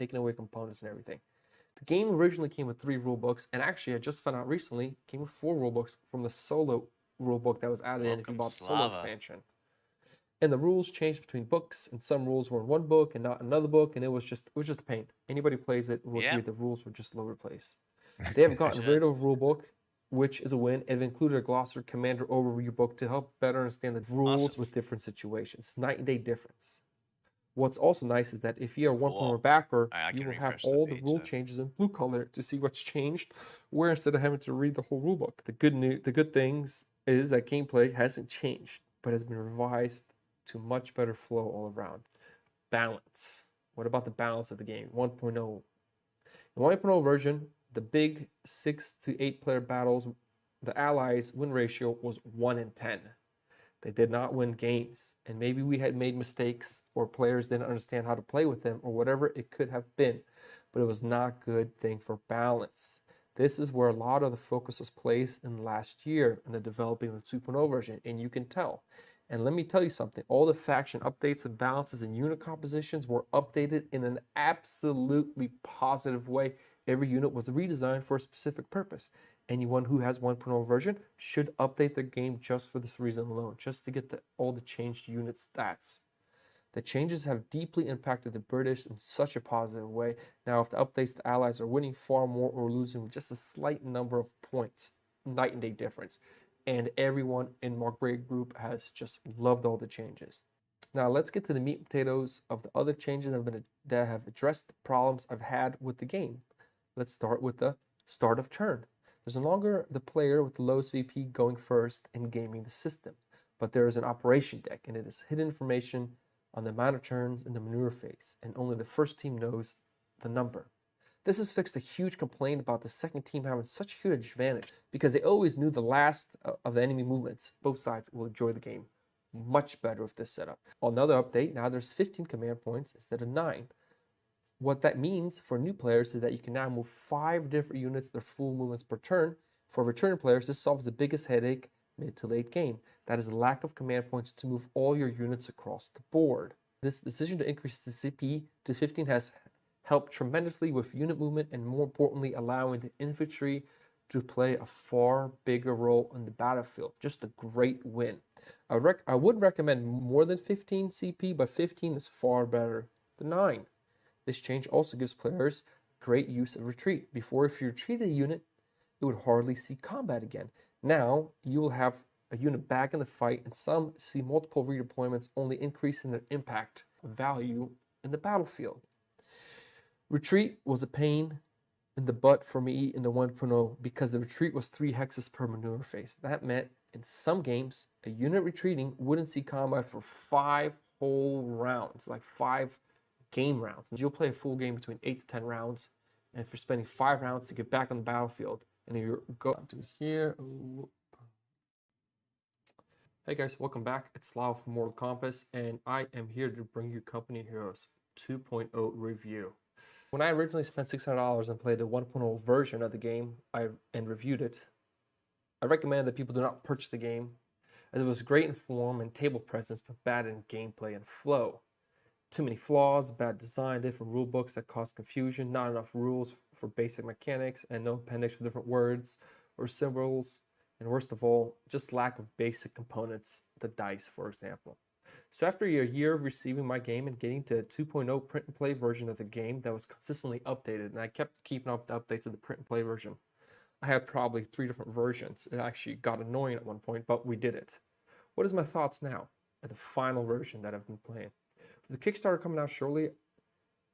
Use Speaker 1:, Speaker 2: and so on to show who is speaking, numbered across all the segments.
Speaker 1: taking away components and everything. The game originally came with 3 rulebooks, and actually I just found out recently it came with 4 rulebooks from the solo rulebook that was added in if you bought the solo expansion. And the rules changed between books, and some rules were in one book and not another book, and it was just a pain. Anybody who plays it will agree the rules were just lower place. They have gotten rid of a rulebook, which is a win, and have included a glossary commander overview book to help better understand the rules with different situations. Night and day difference. What's also nice is that if you're a 1.0 backer, you will have all the rule changes in blue color to see what's changed, where instead of having to read the whole rulebook. The good things is that gameplay hasn't changed, but has been revised to much better flow all around. Balance. What about the balance of the game? 1.0. In 1.0 version, the big 6 to 8 player battles, the allies' win ratio was 1 in 10. They did not win games, and maybe we had made mistakes or players didn't understand how to play with them or whatever it could have been, but it was not a good thing for balance. This is where a lot of the focus was placed in last year in the developing of the 2.0 version, and you can tell. And let me tell you something, all the faction updates and balances and unit compositions were updated in an absolutely positive way. Every unit was redesigned for a specific purpose. Anyone who has 1.0 version should update their game just for this reason alone, just to get all the changed unit stats. The changes have deeply impacted the British in such a positive way. Now, if the updates, the allies are winning far more or losing with just a slight number of points, night and day difference. And everyone in my grade group has just loved all the changes. Now let's get to the meat and potatoes of the other changes that have addressed the problems I've had with the game. Let's start with the start of turn. There's no longer the player with the lowest VP going first and gaming the system, but there is an operation deck, and it is hidden information on the amount of turns in the maneuver phase, and only the first team knows the number. This has fixed a huge complaint about the second team having such a huge advantage because they always knew the last of the enemy movements. Both sides will enjoy the game much better with this setup. Another update, now there's 15 command points instead of 9. What that means for new players is that you can now move 5 different units their full movements per turn. For returning players, this solves the biggest headache mid to late game. That is the lack of command points to move all your units across the board. This decision to increase the CP to 15 has helped tremendously with unit movement and, more importantly, allowing the infantry to play a far bigger role in the battlefield. Just a great win. I would recommend more than 15 CP, but 15 is far better than 9. This change also gives players great use of retreat. Before, if you retreated a unit, it would hardly see combat again. Now, you will have a unit back in the fight, and some see multiple redeployments, only increasing their impact value in the battlefield. Retreat was a pain in the butt for me in the 1.0 because the retreat was 3 hexes per maneuver phase. That meant in some games, a unit retreating wouldn't see combat for 5 whole rounds, like 5 game rounds. You'll play a full game between 8 to 10 rounds, and if you're spending 5 rounds to get back on the battlefield, and you go to here. Hey guys, welcome back. It's Slav from Mortal Compass, and I am here to bring you Company Heroes 2.0 review. When I originally spent $600 and played the 1.0 version of the game and reviewed it, I recommend that people do not purchase the game, as it was great in form and table presence, but bad in gameplay and flow. Too many flaws, bad design, different rule books that cause confusion, not enough rules for basic mechanics, and no appendix for different words or symbols, and worst of all, just lack of basic components, the dice, for example. So after a year of receiving my game and getting to a 2.0 print and play version of the game that was consistently updated, and I kept keeping up the updates of the print and play version, I had probably 3 different versions. It actually got annoying at one point, but we did it. What is my thoughts now at the final version that I've been playing? With the Kickstarter coming out shortly,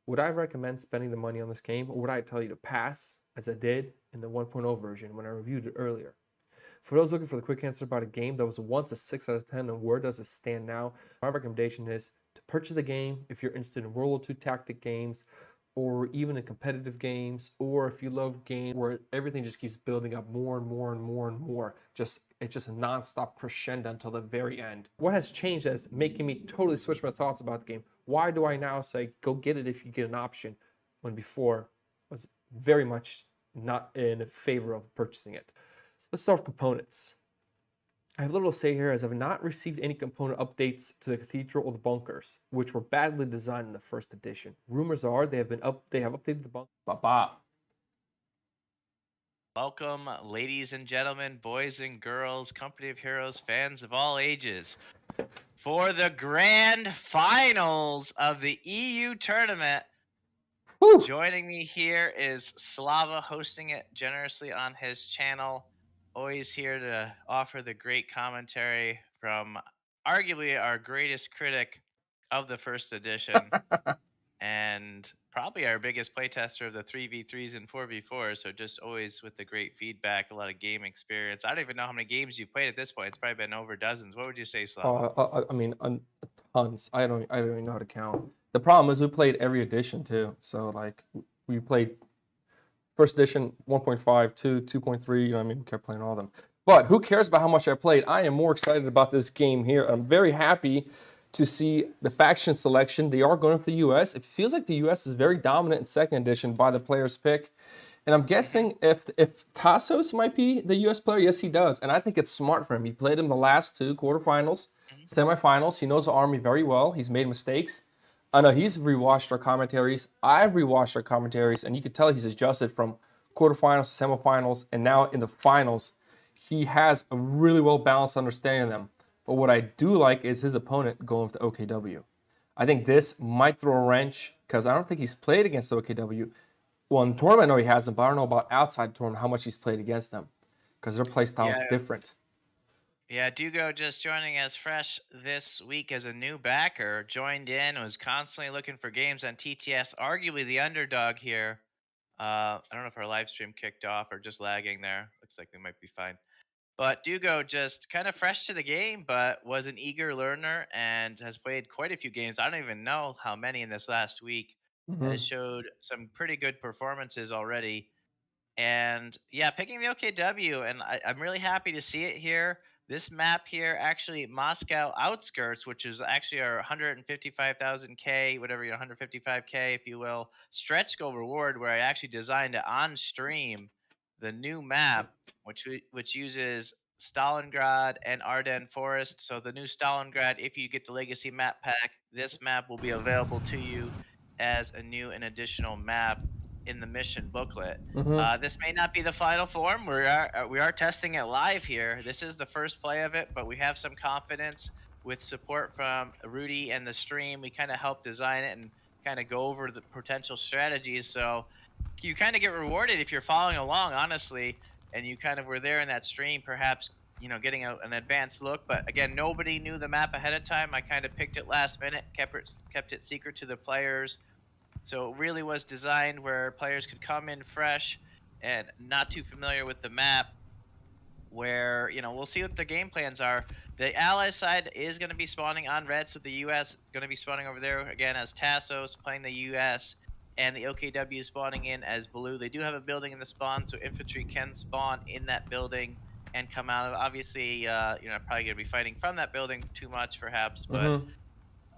Speaker 1: would I recommend spending the money on this game, or would I tell you to pass, as I did in the 1.0 version when I reviewed it earlier? For those looking for the quick answer about a game that was once a 6 out of 10 and where does it stand now, my recommendation is to purchase the game if you're interested in World War II tactic games, or even in competitive games, or if you love games where everything just keeps building up more and more and more and more. It's just a non-stop crescendo until the very end. What has changed as making me totally switch my thoughts about the game? Why do I now say go get it if you get an option, when before I was very much not in favor of purchasing it? Let's start with components. I have little to say here as I've not received any component updates to the cathedral or the bunkers, which were badly designed in the first edition. Rumors are they have updated the bunkers. Bop.
Speaker 2: Welcome, ladies and gentlemen, boys and girls, company of heroes, fans of all ages, for the grand finals of the EU tournament.
Speaker 1: Woo!
Speaker 2: Joining me here is Slava, hosting it generously on his channel. Always here to offer the great commentary from arguably our greatest critic of the first edition, and probably our biggest playtester of the 3v3s and 4v4s. So just always with the great feedback, a lot of game experience. I don't even know how many games you've played at this point. It's probably been over dozens. What would you say, Slava?
Speaker 1: I mean, tons. I don't even know how to count. The problem is we played every edition too. So like we played first edition 1.5, 2, 2.3. You know what I mean? We kept playing all of them. But who cares about how much I played? I am more excited about this game here. I'm very happy to see the faction selection. They are going for the US. It feels like the US is very dominant in second edition by the player's pick. And I'm guessing if Tassos might be the US player, yes, he does. And I think it's smart for him. He played in the last two quarterfinals, semifinals. He knows the army very well. He's made mistakes. I know he's rewatched our commentaries. I've rewatched our commentaries, and you could tell he's adjusted from quarterfinals to semifinals, and now in the finals, he has a really well-balanced understanding of them. But what I do like is his opponent going with the OKW. I think this might throw a wrench because I don't think he's played against OKW. Well, in the tournament, I know he hasn't, but I don't know about outside the tournament how much he's played against them because their play style is different.
Speaker 2: Yeah, Dugo just joining us fresh this week as a new backer. Joined in, was constantly looking for games on TTS, arguably the underdog here. I don't know if our live stream kicked off or just lagging there. Looks like we might be fine. But Dugo just kind of fresh to the game, but was an eager learner and has played quite a few games. I don't even know how many in this last week. Has showed some pretty good performances already. And yeah, picking the OKW, and I'm really happy to see it here. This map here, actually Moscow outskirts, which is actually our 155,000K, whatever, 155K, if you will, stretch goal reward, where I actually designed it on stream, the new map, which uses Stalingrad and Ardennes Forest. So the new Stalingrad, if you get the Legacy map pack, this map will be available to you as a new and additional map in the mission booklet. This may not be the final form. We are testing it live here. This is the first play of it, but we have some confidence with support from Rudy and the stream. We kind of help design it and kind of go over the potential strategies. So you kind of get rewarded if you're following along, honestly, and you kind of were there in that stream, perhaps getting an advanced look. But again, nobody knew the map ahead of time. I kind of picked it last minute, kept it secret to the players. So it really was designed where players could come in fresh and not too familiar with the map, where, we'll see what the game plans are. The Allies side is going to be spawning on red, so the US is going to be spawning over there again as Tassos playing the US, and the OKW spawning in as blue. They do have a building in the spawn, so infantry can spawn in that building and come out of, obviously, probably going to be fighting from that building too much perhaps, but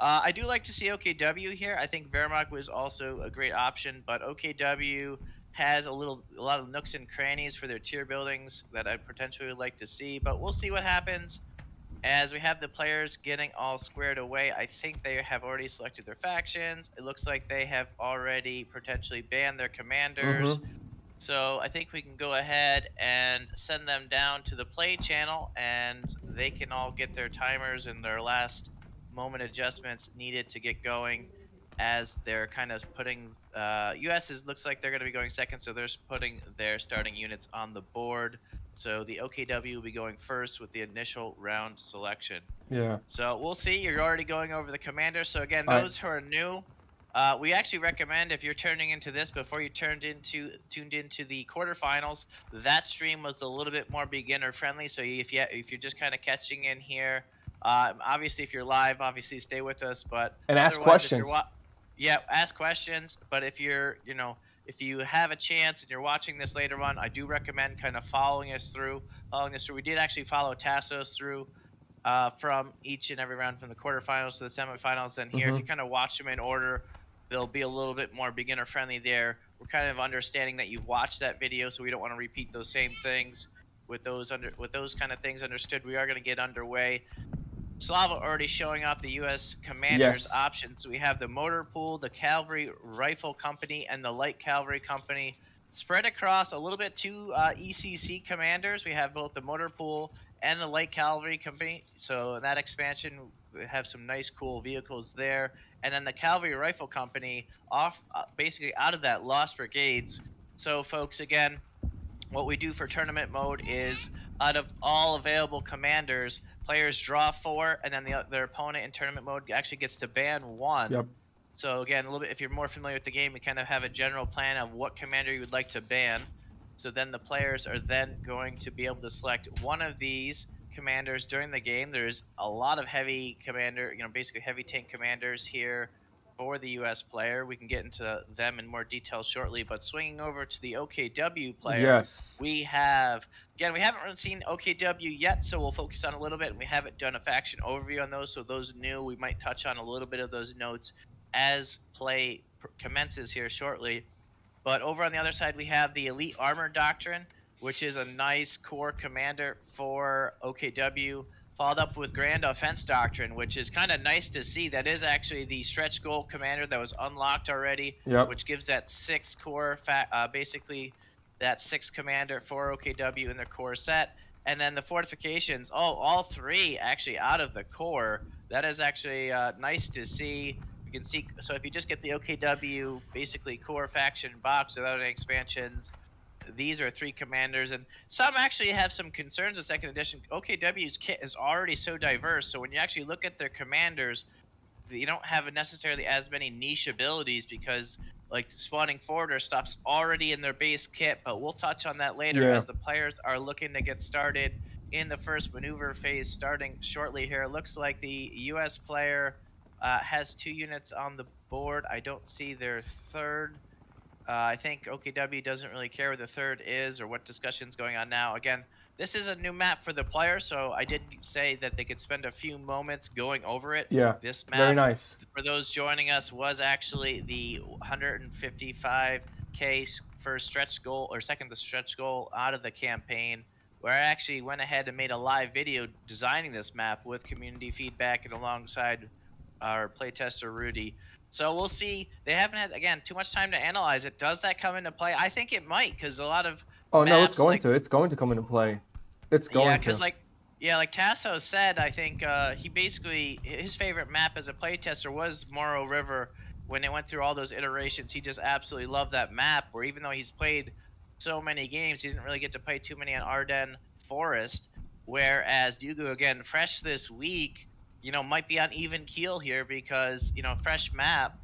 Speaker 2: I do like to see OKW here. I think Wehrmacht was also a great option, but OKW has a lot of nooks and crannies for their tier buildings that I'd potentially like to see, but we'll see what happens as we have the players getting all squared away. I think they have already selected their factions. It looks like they have already potentially banned their commanders. So I think we can go ahead and send them down to the play channel, and they can all get their timers and their last moment adjustments needed to get going, as they're kind of putting looks like they're going to be going second, so they're putting their starting units on the board. So the OKW will be going first with the initial round selection.
Speaker 1: Yeah.
Speaker 2: So we'll see. You're already going over the commander. So again, those who are new, we actually recommend, if you're turning into this before you tuned into the quarterfinals, that stream was a little bit more beginner friendly. So if you're just kind of catching in here, obviously if you're live, obviously stay with us, but
Speaker 1: ask questions.
Speaker 2: Ask questions. But if you're if you have a chance and you're watching this later on, I do recommend kind of following us through. We did actually follow Tassos through from each and every round, from the quarterfinals to the semifinals. Then here, if you kind of watch them in order, they'll be a little bit more beginner friendly there. We're kind of understanding that you've watched that video, so we don't want to repeat those same things with those kind of things understood, we are going to get underway. Slava already showing off the U.S. Commander's
Speaker 1: Yes.
Speaker 2: options. We have the Motor Pool, the Cavalry Rifle Company, and the Light Cavalry Company. Spread across a little bit two ECC commanders. We have both the Motor Pool and the Light Cavalry Company. So in that expansion, we have some nice, cool vehicles there. And then the Cavalry Rifle Company off basically out of that Lost Brigades. So folks, again, what we do for tournament mode is out of all available commanders, players draw 4, and then their opponent in tournament mode actually gets to ban 1.
Speaker 1: Yep.
Speaker 2: So again, a little bit, if you're more familiar with the game, you kind of have a general plan of what commander you would like to ban. So then the players are then going to be able to select one of these commanders during the game. There's a lot of heavy commander, basically heavy tank commanders here for the US player. We can get into them in more detail shortly, but swinging over to the OKW player,
Speaker 1: Yes.
Speaker 2: we have, again, we haven't really seen OKW yet, so we'll focus on a little bit, and we haven't done a faction overview on those, so those new, we might touch on a little bit of those notes as play commences here shortly. But over on the other side, we have the Elite Armor Doctrine, which is a nice core commander for OKW, followed up with Grand Offense Doctrine, which is kind of nice to see. That is actually the stretch goal commander that was unlocked already,
Speaker 1: Yep.
Speaker 2: which gives that 6 core, basically that 6 commander for OKW in their core set. And then the fortifications, all 3 actually out of the core. That is actually nice to see. You can see, so if you just get the OKW basically core faction box without any expansions, these are 3 commanders, and some actually have some concerns with second edition. OKW's kit is already so diverse, so when you actually look at their commanders, you don't have necessarily as many niche abilities because like spawning forwarder stuff's already in their base kit, but we'll touch on that later as the players are looking to get started in the first maneuver phase starting shortly here. It looks like the US player has 2 units on the board. I don't see their third. I think OKW doesn't really care where the third is or what discussion's going on now. Again, this is a new map for the player, so I did say that they could spend a few moments going over it.
Speaker 1: Yeah.
Speaker 2: This map,
Speaker 1: very nice.
Speaker 2: for those joining us, was actually the 155K first stretch goal, or second to stretch goal out of the campaign, where I actually went ahead and made a live video designing this map with community feedback and alongside our playtester Rudy. So we'll see. They haven't had, again, too much time to analyze it. Does that come into play? I think it might, because a lot of
Speaker 1: Oh
Speaker 2: maps,
Speaker 1: no, it's going to. It's going to come into play. It's going
Speaker 2: yeah,
Speaker 1: to.
Speaker 2: because like Tasso said, I think he basically, his favorite map as a playtester was Morrow River. When they went through all those iterations, he just absolutely loved that map. Where even though he's played so many games, he didn't really get to play too many on Ardennes Forest. Whereas Dugu, again, fresh this week, might be on even keel here because, fresh map.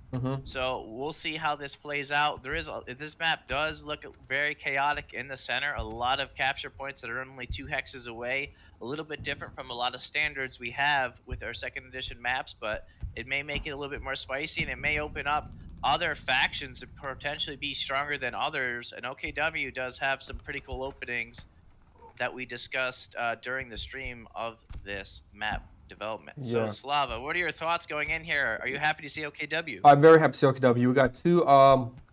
Speaker 2: So we'll see how this plays out. This map does look very chaotic in the center. A lot of capture points that are only 2 hexes away. A little bit different from a lot of standards we have with our second edition maps, but it may make it a little bit more spicy, and it may open up other factions to potentially be stronger than others. And OKW does have some pretty cool openings that we discussed during the stream of this map development.
Speaker 1: Yeah.
Speaker 2: So Slava, what are your thoughts going in here? Are you happy to see OKW?
Speaker 1: I'm very happy to see OKW. We got 2,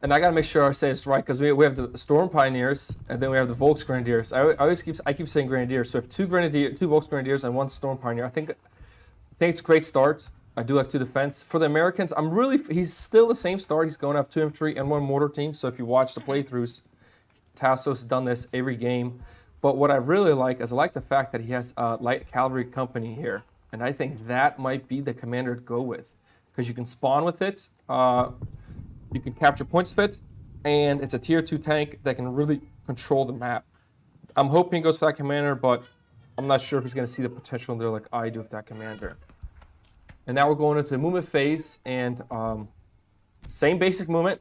Speaker 1: and I gotta make sure I say this right because we have the Storm Pioneers and then we have the Volks Grenadiers. I keep saying Grenadiers. So if 2 Volks Grenadiers and 1 Storm Pioneer, I think it's a great start. I do like 2 defense. For the Americans, he's still the same start. He's going to have 2 infantry and 1 mortar team. So if you watch the playthroughs, Tasso's done this every game. But what I really like is I like the fact that he has a light cavalry company here. And I think that might be the commander to go with. Because you can spawn with it, you can capture points with it, and it's a tier 2 tank that can really control the map. I'm hoping he goes for that commander, but I'm not sure if he's going to see the potential in there like I do with that commander. And now we're going into the movement phase, and same basic movement.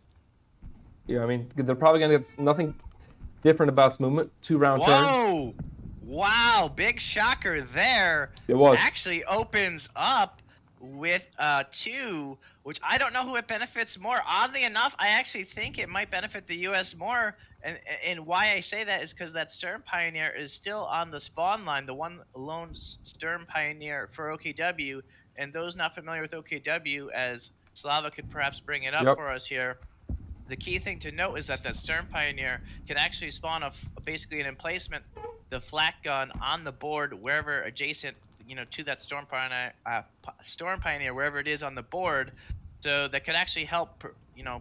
Speaker 1: Yeah, I mean, they're probably going to get nothing different about its movement. 2-round turn.
Speaker 2: Whoa! Wow, big shocker there.
Speaker 1: It was.
Speaker 2: Actually opens up with 2, which I don't know who it benefits more. Oddly enough, I actually think it might benefit the US more. And why I say that is because that Stern Pioneer is still on the spawn line, the one lone Stern Pioneer for OKW. And those not familiar with OKW, as Slava could perhaps bring it up for us here, the key thing to note is that the Stern Pioneer can actually spawn basically an emplacement the flak gun on the board wherever adjacent, to that Storm Pioneer, wherever it is on the board, so that could actually help,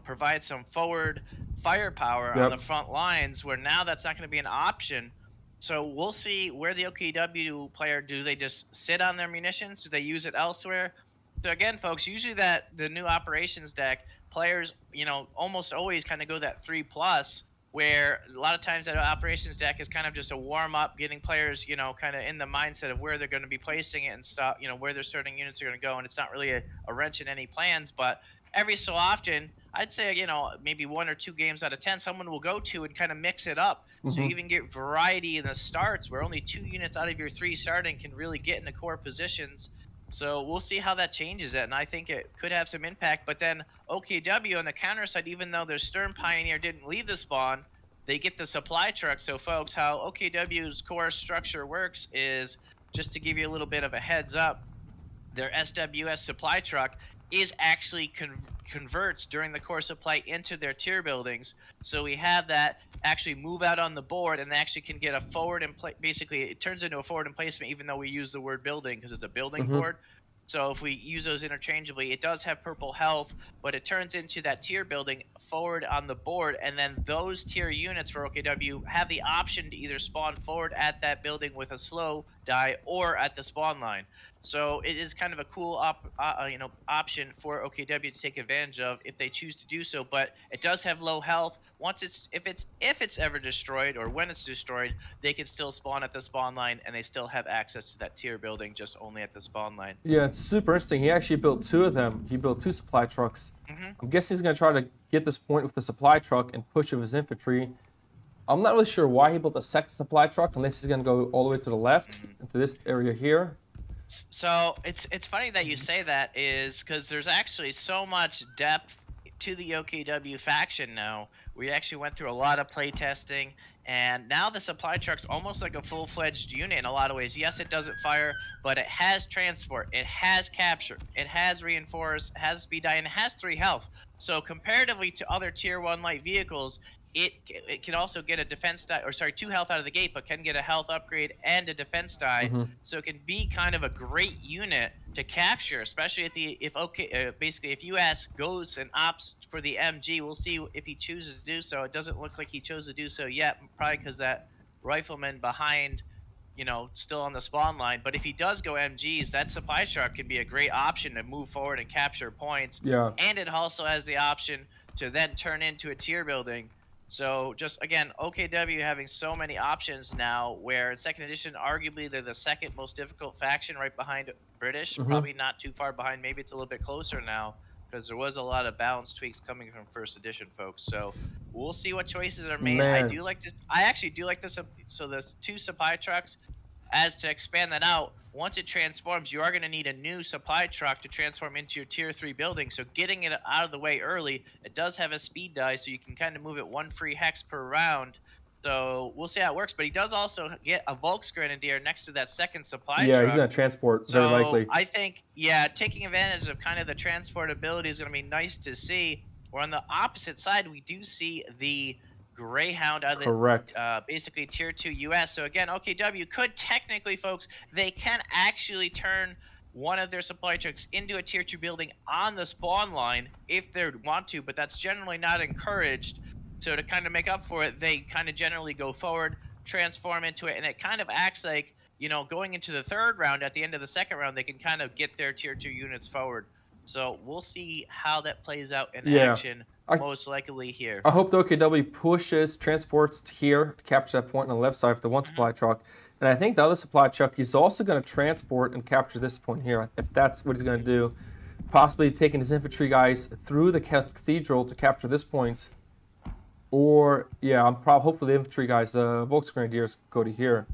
Speaker 2: provide some forward firepower on the
Speaker 1: Yep.
Speaker 2: front lines. Where now that's not going to be an option. So we'll see where the OKW player, do they just sit on their munitions? Do they use it elsewhere? So again, folks, usually that the new operations deck players, almost always kind of go that 3+, where a lot of times that operations deck is kind of just a warm up, getting players, kind of in the mindset of where they're going to be placing it and stuff, where their starting units are going to go, and it's not really a wrench in any plans. But every so often, I'd say, maybe 1 or 2 games out of 10, someone will go to and kind of mix it up. So you even get variety in the starts, where only 2 units out of your 3 starting can really get into core positions. So we'll see how that changes it, and I think it could have some impact. But then OKW on the counter side, even though their Stern Pioneer didn't leave the spawn, they get the supply truck. So folks, how OKW's core structure works is, just to give you a little bit of a heads up, their SWS supply truck is actually converts during the core supply into their tier buildings. So we have that actually move out on the board, and they actually can get a forward and basically it turns into a forward emplacement, even though we use the word building because it's a building board. So if we use those interchangeably, it does have purple health, but it turns into that tier building forward on the board, and then those tier units for OKW have the option to either spawn forward at that building with a slow die or at the spawn line. So it is kind of a cool option for OKW to take advantage of if they choose to do so. But it does have low health. If it's ever destroyed, or when it's destroyed, they can still spawn at the spawn line, and they still have access to that tier building, just only at the spawn line.
Speaker 1: Yeah, it's super interesting. He actually built 2 of them. He built 2 supply trucks. I'm guessing he's going to try to get this point with the supply truck and push of his infantry. I'm not really sure why he built a second supply truck, unless he's going to go all the way to the left into this area here.
Speaker 2: So it's funny that you say that, is because there's actually so much depth to the OKW faction now. We actually went through a lot of play testing, and now the supply truck's almost like a full-fledged unit in a lot of ways. Yes, it doesn't fire, but it has transport, it has capture, it has reinforce, it has speed die, and it has 3 health. So comparatively to other tier 1 light vehicles, it can also get a defense die, or sorry, 2 health out of the gate, but can get a health upgrade and a defense die. So it can be kind of a great unit to capture, especially at basically if you ask Ghosts and Ops for the MG, we'll see if he chooses to do so. It doesn't look like he chose to do so yet, probably because that rifleman behind, still on the spawn line. But if he does go MGs, that supply truck can be a great option to move forward and capture points.
Speaker 1: Yeah.
Speaker 2: And it also has the option to then turn into a tier building. So just again, OKW having so many options now, where in second edition, arguably they're the second most difficult faction, right behind British. Probably not too far behind. Maybe it's a little bit closer now, because there was a lot of balance tweaks coming from first edition, folks. So we'll see what choices are made.
Speaker 1: Man.
Speaker 2: I do like this. I actually do like this. So there's 2 supply trucks. As to expand that out, once it transforms, you are going to need a new supply truck to transform into your tier 3 building. So getting it out of the way early, it does have a speed die, so you can kind of move it 1 free hex per round. So we'll see how it works. But he does also get a Volks Grenadier next to that second supply truck.
Speaker 1: Yeah, he's going to transport, very likely.
Speaker 2: I think, taking advantage of kind of the transportability is going to be nice to see. Where on the opposite side, we do see the Greyhound out of the basically tier 2 US. So again, OKW could technically, folks, they can actually turn one of their supply trucks into a tier 2 building on the spawn line if they want to, but that's generally not encouraged. So to kind of make up for it, they kind of generally go forward, transform into it, and it kind of acts like, going into the 3rd round, at the end of the 2nd round, they can kind of get their tier 2 units forward. So we'll see how that plays out in action, most likely here.
Speaker 1: I hope the OKW pushes transports to here to capture that point on the left side for the 1 supply truck. And I think the other supply truck, he's also going to transport and capture this point here, if that's what he's going to do. Possibly taking his infantry guys through the cathedral to capture this point. Or, hopefully the infantry guys, the Volks Grenadiers, go to here.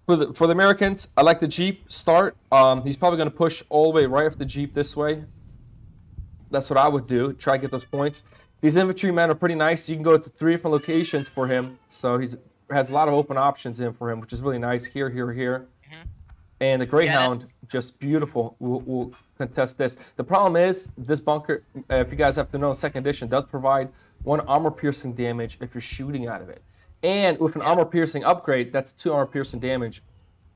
Speaker 1: For the Americans, I like the Jeep start. He's probably going to push all the way right off the Jeep this way. That's what I would do. Try to get those points. These infantrymen are pretty nice. You can go to 3 different locations for him. So he has a lot of open options in for him, which is really nice. Here. And the Greyhound, just beautiful. We'll contest this. The problem is, this bunker, if you guys have to know, 2nd edition does provide 1 armor piercing damage if you're shooting out of it. And with an
Speaker 2: Yep.
Speaker 1: armor piercing upgrade, that's 2 armor piercing damage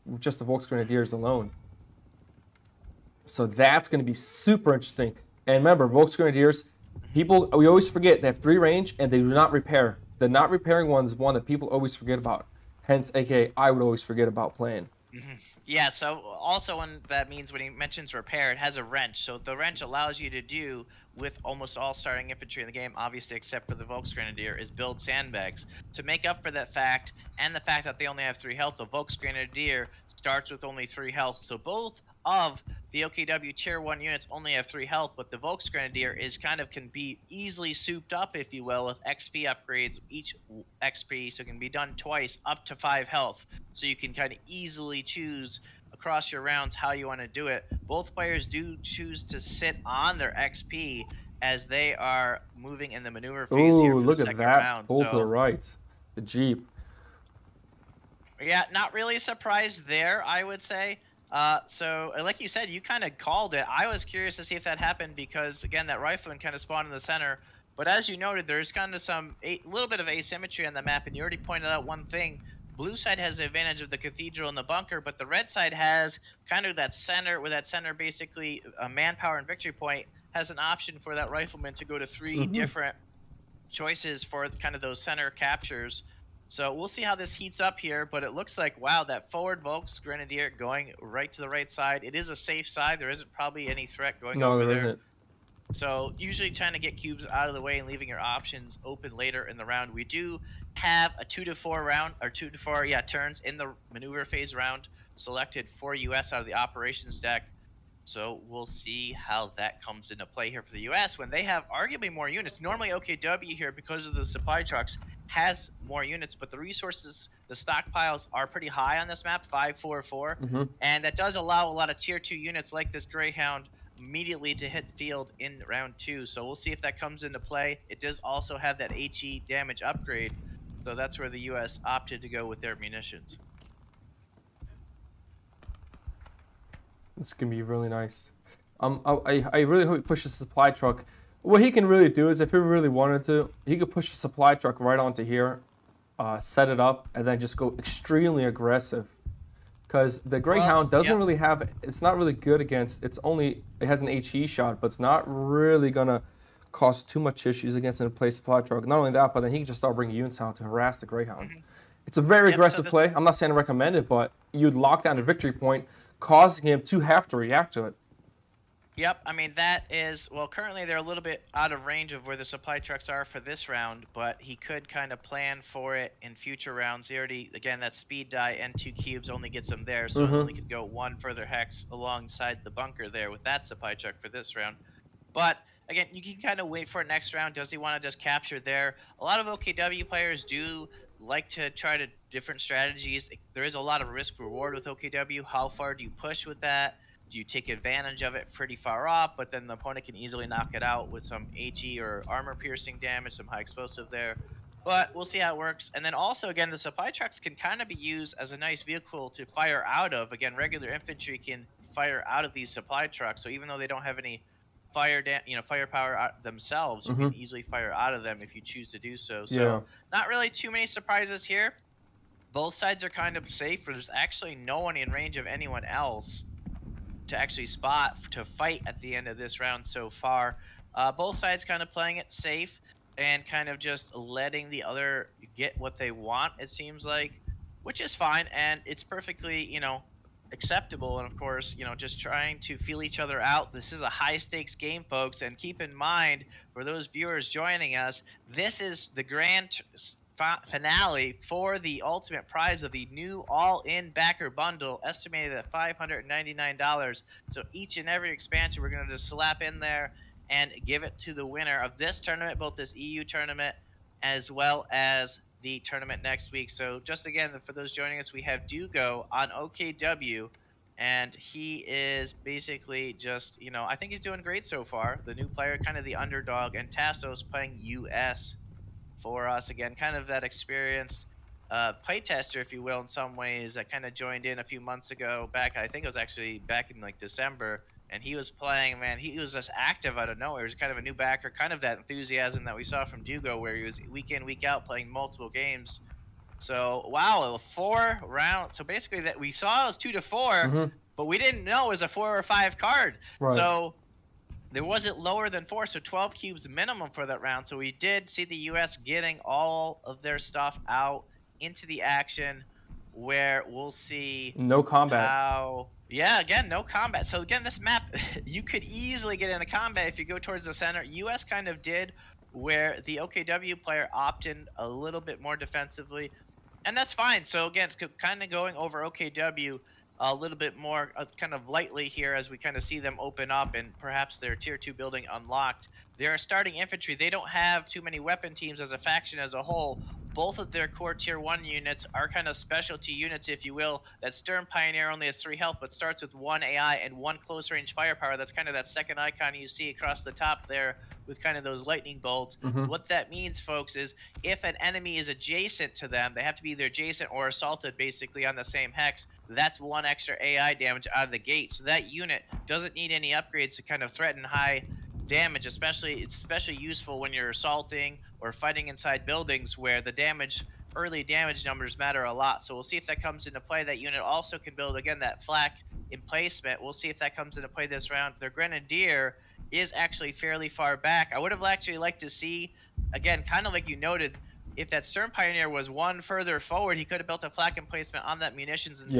Speaker 1: with just the Volks Grenadiers alone. So that's going to be super interesting. And remember, Volks Grenadiers, we always forget they have 3 range and they do not repair. The not repairing one is one that people always forget about. Hence, aka, I would always forget about playing.
Speaker 2: Yeah, so also when that means when he mentions repair, it has a wrench. So the wrench allows you to do with almost all starting infantry in the game, obviously except for the Volksgrenadier, is build sandbags. To make up for that fact, and the fact that they only have 3 health, the Volksgrenadier starts with only 3 health. So both of the OKW Tier 1 units only have 3 health, but the Volksgrenadier can be easily souped up, if you will, with XP upgrades, each XP, so it can be done twice, up to 5 health. So you can kind of easily choose across your rounds how you want to do it. Both players do choose to sit on their XP as they are moving in the maneuver phase here
Speaker 1: Ooh,
Speaker 2: for the
Speaker 1: look at
Speaker 2: second
Speaker 1: that
Speaker 2: round.
Speaker 1: pull to the right. The Jeep.
Speaker 2: Yeah, not really surprised there, I would say. So like you said, you kind of called it. I was curious to see if that happened because again, that rifleman kind of spawned in the center. But as you noted, there's kind of a little bit of asymmetry on the map, and you already pointed out one thing. Blue side has the advantage of the cathedral and the bunker, but the red side has kind of that center, where that center basically manpower and victory point has an option for that rifleman to go to 3 different choices for kind of those center captures. So we'll see how this heats up here, but it looks like, wow, that forward Volks Grenadier going right to the right side. It is a safe side. There isn't probably any threat going
Speaker 1: No,
Speaker 2: over
Speaker 1: there
Speaker 2: there.
Speaker 1: isn't.
Speaker 2: So usually trying to get cubes out of the way and leaving your options open later in the round. We do have a 2 to 4 round, or 2 to 4 turns in the maneuver phase round selected for US out of the operations deck. So we'll see how that comes into play here for the US when they have arguably more units. Normally OKW here, because of the supply trucks, has more units, but the resources, the stockpiles are pretty high on this map, 544, and that does allow a lot of tier 2 units like this Greyhound immediately to hit field in round 2. So we'll see if that comes into play. It does also have that HE damage upgrade, so that's where the US opted to go with their munitions.
Speaker 1: This can be really nice. I really hope he pushes the supply truck. What he can really do is, if he really wanted to, he could push the supply truck right onto here, set it up, and then just go extremely aggressive. Because the Greyhound doesn't really have, it's not really good against, it has an HE shot, but it's not really going to cause too much issues against an in-place supply truck. Not only that, but then he can just start bringing units out to harass the Greyhound. It's a very aggressive play. I'm not saying I recommend it, but you'd lock down a victory point, causing him to have to react to it.
Speaker 2: Yep, I mean, that is, well, currently they're a little bit out of range of where the supply trucks are for this round, but he could kind of plan for it in future rounds. He already, again, that speed die and 2 cubes only gets him there, so it only could go 1 further hex alongside the bunker there with that supply truck for this round. But again, you can kind of wait for it next round. Does he want to just capture there? A lot of OKW players do like to try to different strategies. There is a lot of risk reward with OKW. How far do you push with that? Do you take advantage of it pretty far off, but then the opponent can easily knock it out with some HE or armor piercing damage, some high explosive there. But we'll see how it works. And then also, again, the supply trucks can kind of be used as a nice vehicle to fire out of. Again, regular infantry can fire out of these supply trucks. So even though they don't have any firepower themselves, you can easily fire out of them if you choose to do so. So not really too many surprises here. Both sides are kind of safe. There's actually no one in range of anyone else to actually spot to fight at the end of this round so far. Both sides kind of playing it safe and kind of just letting the other get what they want, it seems like, which is fine, and it's perfectly, acceptable. And of course, just trying to feel each other out. This is a high stakes game, folks, and keep in mind, for those viewers joining us, this is the grand finale for the ultimate prize of the new all-in backer bundle, estimated at $599. So each and every expansion we're going to just slap in there and give it to the winner of this tournament, both this EU tournament as well as the tournament next week. So just again, for those joining us, we have Dugo on OKW, and he is basically just, I think he's doing great so far. The new player, kind of the underdog, and Tassos playing US for us. Again, kind of that experienced playtester, if you will, in some ways, that kind of joined in a few months ago. I think it was actually back in like December, and he was playing, man, he was just active out of nowhere. He was kind of a new backer, kind of that enthusiasm that we saw from Dugo, where he was week in, week out playing multiple games. So wow, 4 rounds. So basically, that we saw it was 2-4, but we didn't know it was a 4 or 5 card.
Speaker 1: Right.
Speaker 2: So there wasn't lower than 4, so 12 cubes minimum for that round. So we did see the U.S. getting all of their stuff out into the action, where we'll see
Speaker 1: No combat.
Speaker 2: how. Yeah, again, no combat. So again, this map, you could easily get into combat if you go towards the center. U.S. kind of did, where the OKW player opted a little bit more defensively, and that's fine. So again, it's kind of going over OKW a little bit more kind of lightly here as we kind of see them open up and perhaps their tier 2 building unlocked. They're starting infantry. They don't have too many weapon teams as a faction as a whole. Both of their core tier 1 units are kind of specialty units, if you will. That Stern Pioneer only has 3 health, but starts with 1 AI and 1 close range firepower. That's kind of that second icon you see across the top there with kind of those lightning bolts. What that means, folks, is if an enemy is adjacent to them, they have to be either adjacent or assaulted basically on the same hex. That's 1 extra AI damage out of the gate. So that unit doesn't need any upgrades to kind of threaten high damage, it's especially useful when you're assaulting or fighting inside buildings where the early damage numbers matter a lot. So we'll see if that comes into play. That unit also can build, again, that flak emplacement. We'll see if that comes into play this round. Their Grenadier is actually fairly far back. I would have actually liked to see, again, kind of like you noted, if that Stern Pioneer was 1 further forward, he could have built a flak emplacement on that munitions and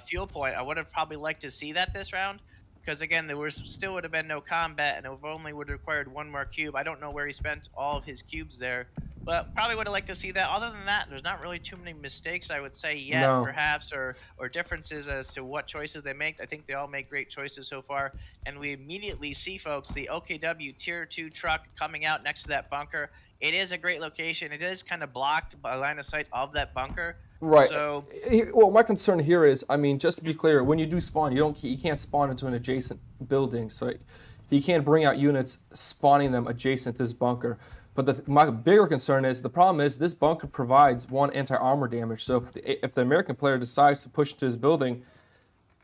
Speaker 2: fuel point. I would have probably liked to see that this round, because again, there still would have been no combat, and it only would have required 1 more cube. I don't know where he spent all of his cubes there, but probably would have liked to see that. Other than that, there's not really too many mistakes, I would say, yet, perhaps, or differences as to what choices they make. I think they all make great choices so far, and we immediately see, folks, the OKW Tier 2 truck coming out next to that bunker. It is a great location. It is kind of blocked by line of sight of that bunker.
Speaker 1: Right.
Speaker 2: So,
Speaker 1: well, my concern here is, I mean, just to be clear, when you do spawn, you can't spawn into an adjacent building, so he can't bring out units spawning them adjacent to this bunker. But my bigger concern is, the problem is this bunker provides 1 anti-armor damage. So if the American player decides to push into his building,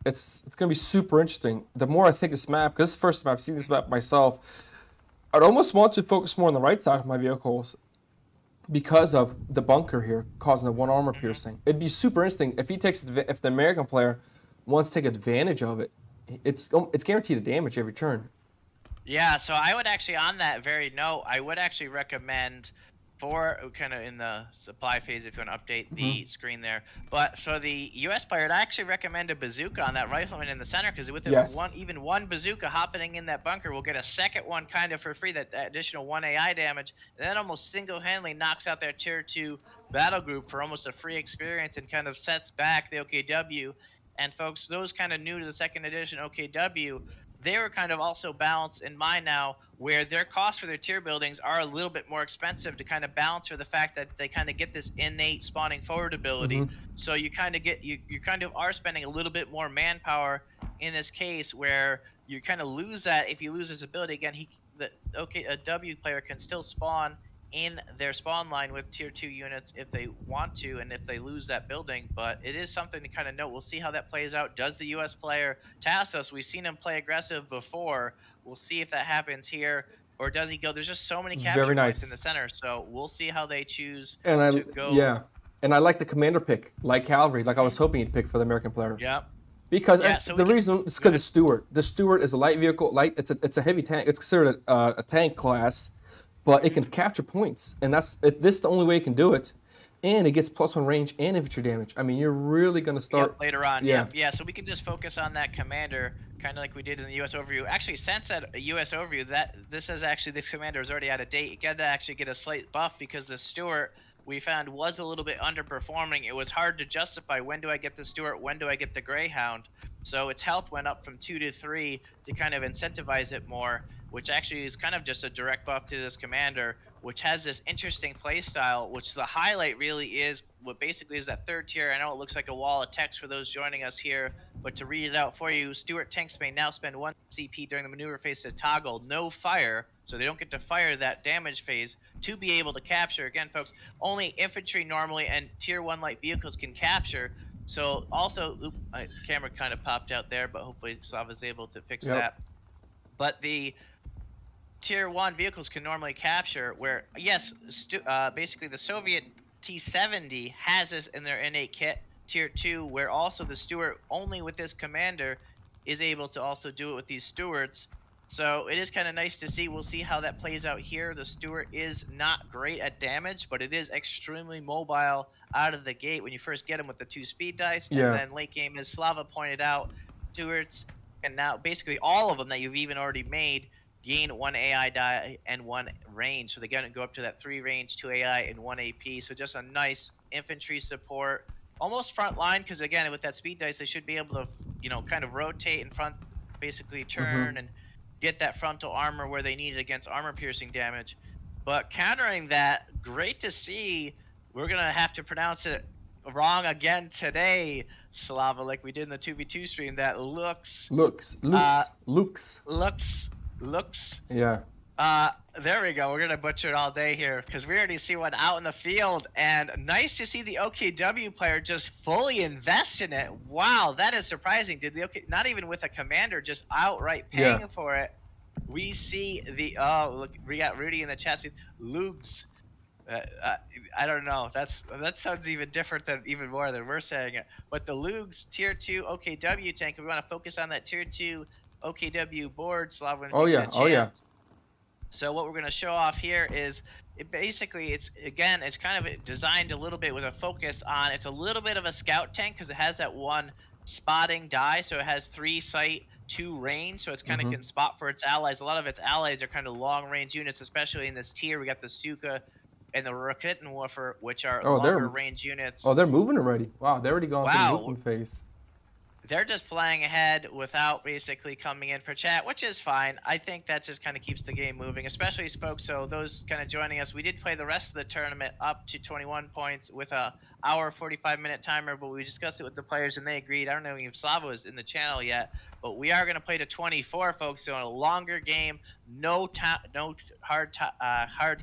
Speaker 1: it's going to be super interesting. The more I think this map, because this is the first time I've seen this map myself, I'd almost want to focus more on the right side of my vehicles because of the bunker here causing the 1 armor piercing. It'd be super interesting if if the American player wants to take advantage of it. It's guaranteed a damage every turn.
Speaker 2: Yeah, so I would actually, on that very note, I would actually recommend, for kind of in the supply phase, if you want to update the screen there. But for the U.S. player, I'd actually recommend a bazooka on that rifleman in the center, because with even one bazooka happening in that bunker, we'll get a second one kind of for free, that additional 1 AI damage, and then almost single-handedly knocks out their tier 2 battle group for almost a free experience and kind of sets back the OKW. And folks, those kind of new to the 2nd edition OKW, they were kind of also balanced in mind now, where their costs for their tier buildings are a little bit more expensive to kind of balance for the fact that they kind of get this innate spawning forward ability. So you kind of you kind of are spending a little bit more manpower in this case, where you kind of lose that. If you lose his ability, again, a W player can still spawn in their spawn line with tier 2 units if they want to, and if they lose that building. But it is something to kind of note. We'll see how that plays out. Does the U.S. player task us? We've seen him play aggressive before. We'll see if that happens here, or does he go? There's just so many capture points in the center, so we'll see how they choose to go.
Speaker 1: Yeah, and I like the commander pick, like cavalry, like I was hoping he'd pick for the American player.
Speaker 2: Yep.
Speaker 1: Because the reason is because the Stuart. The Stuart is a light vehicle. It's a heavy tank. It's considered a tank class, but it can capture points, and this is the only way it can do it. And it gets +1 range and infantry damage. I mean, you're really going to start
Speaker 2: later on. Yeah. So we can just focus on that commander, kind of like we did in the U.S. overview. Actually, since that U.S. overview, this commander is already out of date. You got to actually get a slight buff, because the Stuart, we found, was a little bit underperforming. It was hard to justify, when do I get the Stuart, when do I get the Greyhound? So its health went up from 2 to 3 to kind of incentivize it more, which actually is kind of just a direct buff to this commander, which has this interesting play style, which the highlight really is what basically is that 3rd tier. I know it looks like a wall of text for those joining us here, but to read it out for you, Stuart tanks may now spend 1 CP during the maneuver phase to toggle no fire, so they don't get to fire that damage phase, to be able to capture. Again, folks, only infantry normally and tier 1 light vehicles can capture. So also, my camera kind of popped out there, but hopefully Slava's able to fix that. But the tier 1 vehicles can normally capture, where, yes, basically the Soviet T70 has this in their innate kit, tier 2, where also the steward, only with this commander, is able to also do it with these stewards. So it is kind of nice to see. We'll see how that plays out here. The steward is not great at damage, but it is extremely mobile out of the gate when you first get him with the 2 speed dice. And
Speaker 1: Yeah.
Speaker 2: then late game, as Slava pointed out, stewards can now, basically all of them that you've even already made, gain 1 AI die and 1 range. So they're going to go up to that 3 range, 2 AI, and 1 AP. So just a nice infantry support, almost front line, because again, with that speed dice, they should be able to, kind of rotate in front, basically turn and get that frontal armor where they need it against armor piercing damage. But countering that, great to see. We're going to have to pronounce it wrong again today, Slava, like we did in the 2v2 stream. That looks.
Speaker 1: Yeah.
Speaker 2: There we go. We're gonna butcher it all day here because we already see one out in the field, and nice to see the OKW player just fully invest in it. Wow, that is surprising. Did the not even with a commander, just outright paying for it. We see the look, we got Rudy in the chat. Lugs. I don't know. That sounds even different than even more than we're saying it. But the Lugs tier 2 OKW tank. We want to focus on that tier 2 OKW board. Slav,
Speaker 1: Oh yeah.
Speaker 2: So what we're going to show off here is it's kind of designed a little bit with a focus on, it's a little bit of a scout tank because it has that 1 spotting die. So it has 3 sight, 2 range. So it's kind of can spot for its allies. A lot of its allies are kind of long range units, especially in this tier. We got the Stuka and the Rakitenwerfer, which are longer range units.
Speaker 1: Oh, they're moving already. Wow, they're already going through the movement phase.
Speaker 2: They're just playing ahead without basically coming in for chat, which is fine. I think that just kind of keeps the game moving, especially folks. So those kind of joining us, we did play the rest of the tournament up to 21 points with a hour 45-minute timer, but we discussed it with the players and they agreed. I don't know if Slava was in the channel yet, but we are going to play to 24, folks. So a longer game, no hard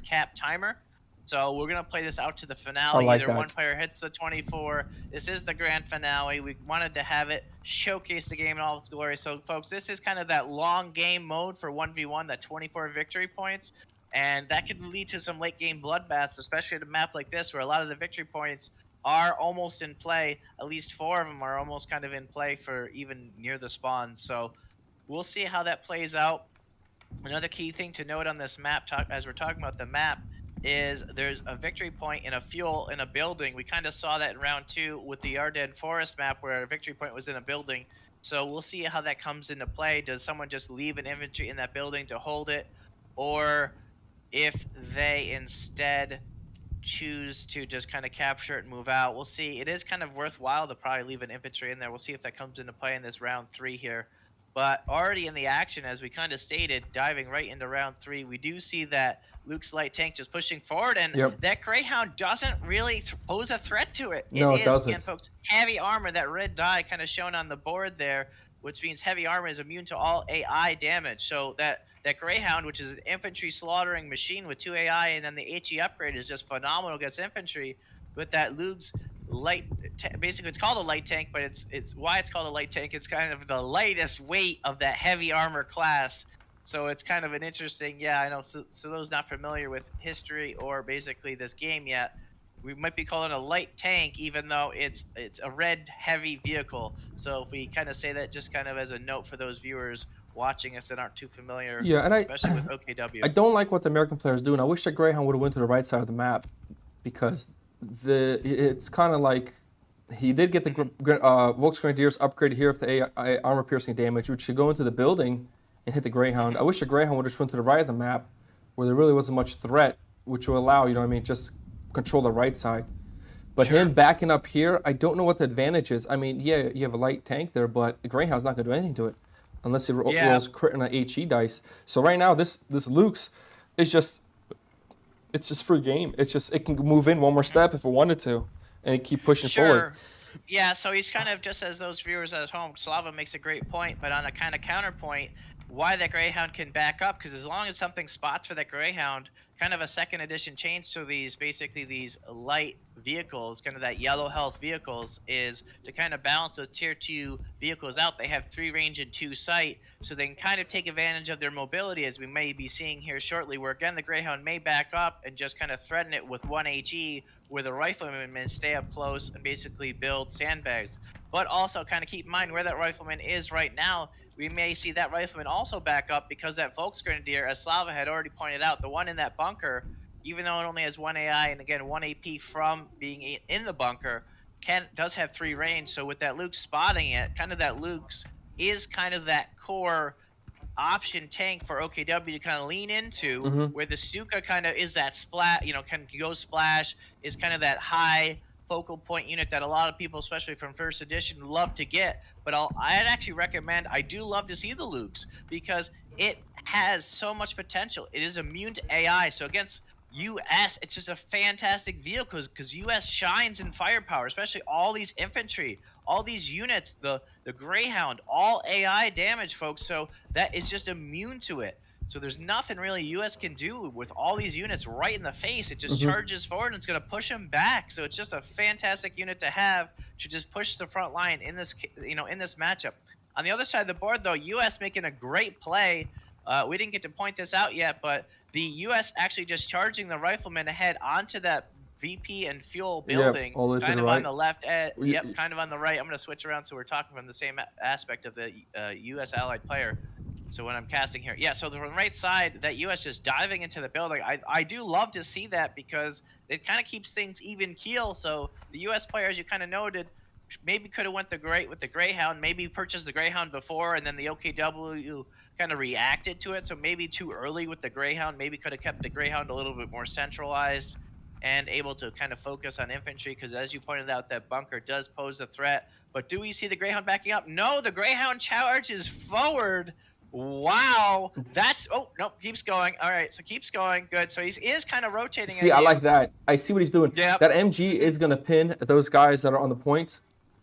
Speaker 2: cap timer. So we're going to play this out to the finale. Either one player hits the 24. This is the grand finale. We wanted to have it showcase the game in all its glory. So, folks, this is kind of that long game mode for 1v1, that 24 victory points. And that could lead to some late game bloodbaths, especially at a map like this where a lot of the victory points are almost in play. At least 4 of them are almost kind of in play for even near the spawn. So we'll see how that plays out. Another key thing to note on this map, as we're talking about the map, is there's a victory point in a fuel in a building. We kind of saw that in round 2 with the Ardennes Forest map where a victory point was in a building. So we'll see how that comes into play. Does someone just leave an infantry in that building to hold it? Or if they instead choose to just kind of capture it and move out. We'll see. It is kind of worthwhile to probably leave an infantry in there. We'll see if that comes into play in this round 3 here. But already in the action, as we kind of stated, diving right into round 3, we do see that Luke's light tank just pushing forward, and that Greyhound doesn't really pose a threat to it.
Speaker 1: No, it doesn't.
Speaker 2: Again, folks, heavy armor, that red die kind of shown on the board there, which means heavy armor is immune to all AI damage. So that Greyhound, which is an infantry slaughtering machine with 2 AI, and then the HE upgrade is just phenomenal against infantry. With that Luke's light, basically it's called a light tank, but it's why it's called a light tank. It's kind of the lightest weight of that heavy armor class. So it's kind of an interesting, I know. So those not familiar with history or basically this game yet, we might be calling it a light tank, even though it's a red heavy vehicle. So if we kind of say that just kind of as a note for those viewers watching us that aren't too familiar, especially with OKW.
Speaker 1: I don't like what the American player is doing. I wish that Greyhound would have went to the right side of the map, because it's kind of like he did get the Volksgrenadiers upgraded here with the AI armor piercing damage, which should go into the building and hit the Greyhound. I wish the Greyhound would have just went to the right of the map where there really wasn't much threat, which will allow, just control the right side. But him backing up here, I don't know what the advantage is. I mean, you have a light tank there, but the Greyhound's not going to do anything to it unless he rolls crit on an HE dice. So right now, this Luke's is just free game. It can move in one more step if it wanted to, and keep pushing forward.
Speaker 2: Yeah, so he's kind of, just as those viewers at home, Slava makes a great point, but on a kind of counterpoint, why that Greyhound can back up, because as long as something spots for that Greyhound, kind of a second edition change to these, basically these light vehicles, kind of that yellow health vehicles, is to kind of balance those tier 2 vehicles out. They have 3 range and 2 sight, so they can kind of take advantage of their mobility, as we may be seeing here shortly, where again the Greyhound may back up and just kind of threaten it with 1 AG, where the rifleman may stay up close and basically build sandbags. But also kind of keep in mind where that rifleman is right now. We may see that rifleman also back up, because that Volksgrenadier, as Slava had already pointed out, the one in that bunker, even though it only has 1 AI and again 1 AP from being in the bunker, does have 3 range. So with that Luke spotting it, kind of that Luke's is kind of that core option tank for OKW to kind of lean into, where the Stuka kind of is that splat, can go splash, is kind of that high focal point unit that a lot of people, especially from first edition, love to get. But I'd actually recommend, I do love to see the Lukes, because it has so much potential. It is immune to AI, so against US, it's just a fantastic vehicle, because US shines in firepower, especially all these infantry, all these units, the Greyhound, all AI damage, folks. So that is just immune to it. So there's nothing really US can do with all these units right in the face. It just charges forward and it's going to push them back. So it's just a fantastic unit to have to just push the front line in this, in this matchup. On the other side of the board, though, US making a great play. We didn't get to point this out yet, but the US actually just charging the rifleman ahead onto that VP and fuel building, kind of on the left edge. Yep, kind of on the right. I'm going to switch around so we're talking from the same aspect of the US allied player. So when I'm casting here, yeah, so from the right side, that US just diving into the building, I do love to see that, because it kind of keeps things even keel. So the US player, as you kind of noted, maybe could have went with the Greyhound, maybe purchased the Greyhound before, and then the OKW kind of reacted to it. So maybe too early with the Greyhound, maybe could have kept the Greyhound a little bit more centralized and able to kind of focus on infantry, because as you pointed out, that bunker does pose a threat. But do we see the Greyhound backing up? No, the Greyhound charges forward. Wow, that's keeps going. All right, so keeps going. Good. So he is kind of rotating.
Speaker 1: See, I like that. I see what he's doing.
Speaker 2: Yep.
Speaker 1: That MG is gonna pin those guys that are on the point.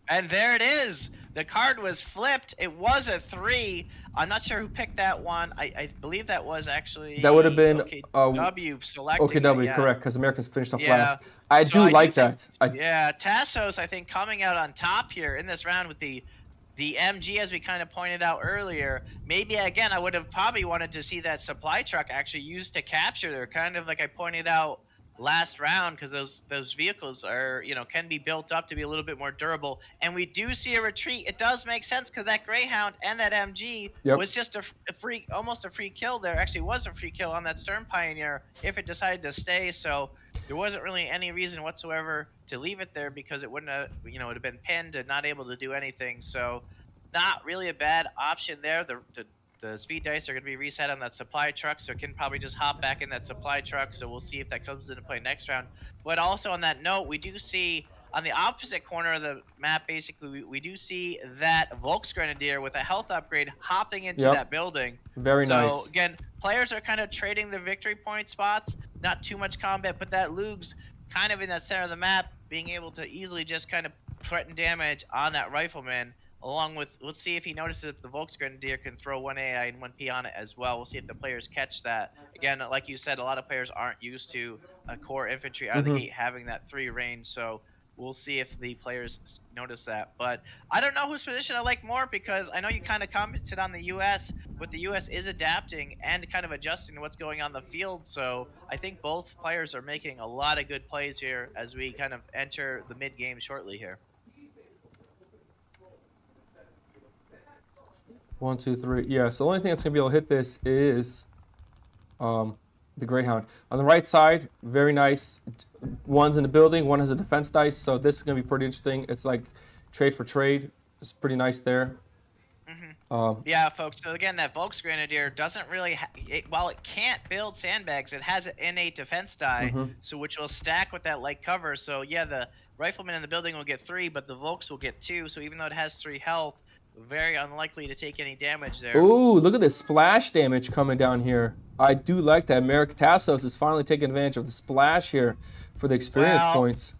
Speaker 2: And there it is. The card was flipped. It was a 3. I'm not sure who picked that one. I believe that was actually
Speaker 1: that would have been
Speaker 2: OKW selecting.
Speaker 1: OKW, correct? Because Americans finished up last. I do like that.
Speaker 2: Tassos, I think, coming out on top here in this round with the MG, as we kind of pointed out earlier. Maybe again, I would have probably wanted to see that supply truck actually used to capture there, kind of like I pointed out last round, because those vehicles are, can be built up to be a little bit more durable. And we do see a retreat. It does make sense, because that Greyhound and that MG was just almost a free kill there. Actually was a free kill on that Stern Pioneer if it decided to stay. So there wasn't really any reason whatsoever to leave it there, because it wouldn't have, it would have been pinned and not able to do anything. So not really a bad option there. The speed dice are going to be reset on that supply truck, so it can probably just hop back in that supply truck. So we'll see if that comes into play next round. But also on that note, we do see on the opposite corner of the map, basically, we do see that Volksgrenadier with a health upgrade hopping into that building.
Speaker 1: Very nice.
Speaker 2: So again, players are kind of trading the victory point spots. Not too much combat, but that Luke's kind of in that center of the map, being able to easily just kind of threaten damage on that rifleman. Along with, let's see if he notices if the Volksgrenadier can throw 1 AI and 1 P on it as well. We'll see if the players catch that. Again, like you said, a lot of players aren't used to a core infantry out of the gate having that 3 range, so we'll see if the players notice that. But I don't know whose position I like more, because I know you kind of commented on the US, but the US is adapting and kind of adjusting to what's going on the field. So I think both players are making a lot of good plays here as we kind of enter the mid-game shortly here.
Speaker 1: 1, 2, 3. Yeah, so the only thing that's going to be able to hit this is the Greyhound. On the right side, very nice. One's in the building, one has a defense dice, so this is going to be pretty interesting. It's like trade for trade. It's pretty nice there.
Speaker 2: Yeah, folks. So again, that Volksgrenadier doesn't really, while it can't build sandbags, it has an innate defense die, so which will stack with that light cover. So yeah, the rifleman in the building will get 3, but the Volks will get 2. So even though it has 3 health, very unlikely to take any damage there.
Speaker 1: Ooh, look at this splash damage coming down here. I do like that. Merrick Tassos is finally taking advantage of the splash here for the experience points.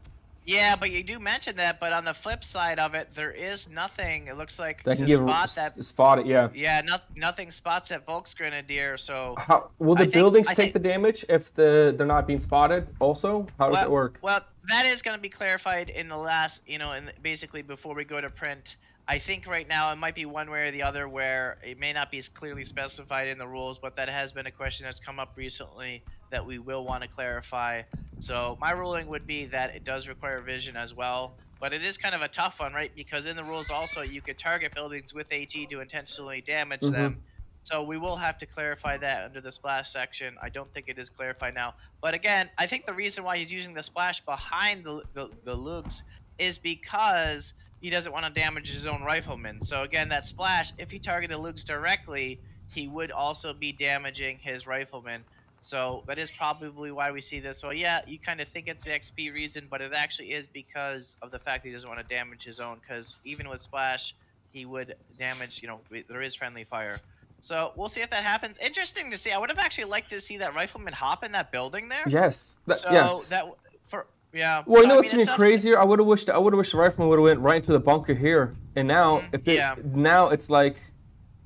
Speaker 2: Yeah, but you do mention that, but on the flip side of it, there is nothing, it looks like,
Speaker 1: That can
Speaker 2: to
Speaker 1: give
Speaker 2: spot that.
Speaker 1: spot it. Yeah.
Speaker 2: Yeah, nothing spots that Volksgrenadier, so
Speaker 1: How will the
Speaker 2: I think
Speaker 1: buildings
Speaker 2: I
Speaker 1: take
Speaker 2: think
Speaker 1: the damage if they're not being spotted? Also, how does
Speaker 2: well,
Speaker 1: it work?
Speaker 2: well, that is going to be clarified in the last, in basically before we go to print. I think right now it might be one way or the other, where it may not be as clearly specified in the rules, but that has been a question that's come up recently that we will want to clarify. So my ruling would be that it does require vision as well, but it is kind of a tough one, right? Because in the rules also you could target buildings with AT to intentionally damage
Speaker 1: Mm-hmm.
Speaker 2: them. So we will have to clarify that under the splash section. I don't think it is clarified now. But again, I think the reason why he's using the splash behind the lugs is because he doesn't want to damage his own riflemen. So again, that splash, if he targeted the lugs directly, he would also be damaging his riflemen. So that is probably why we see this. So yeah, you kind of think it's the XP reason, but it actually is because of the fact that he doesn't want to damage his own. Because even with splash, he would damage. There is friendly fire. So we'll see if that happens. Interesting to see. I would have actually liked to see that rifleman hop in that building there.
Speaker 1: Yes. Yeah.
Speaker 2: So that for yeah.
Speaker 1: Well, you
Speaker 2: So
Speaker 1: know
Speaker 2: I
Speaker 1: what's
Speaker 2: mean, it's
Speaker 1: even crazier? I would have wished the rifleman would have went right into the bunker here. And now,
Speaker 2: yeah.
Speaker 1: now it's like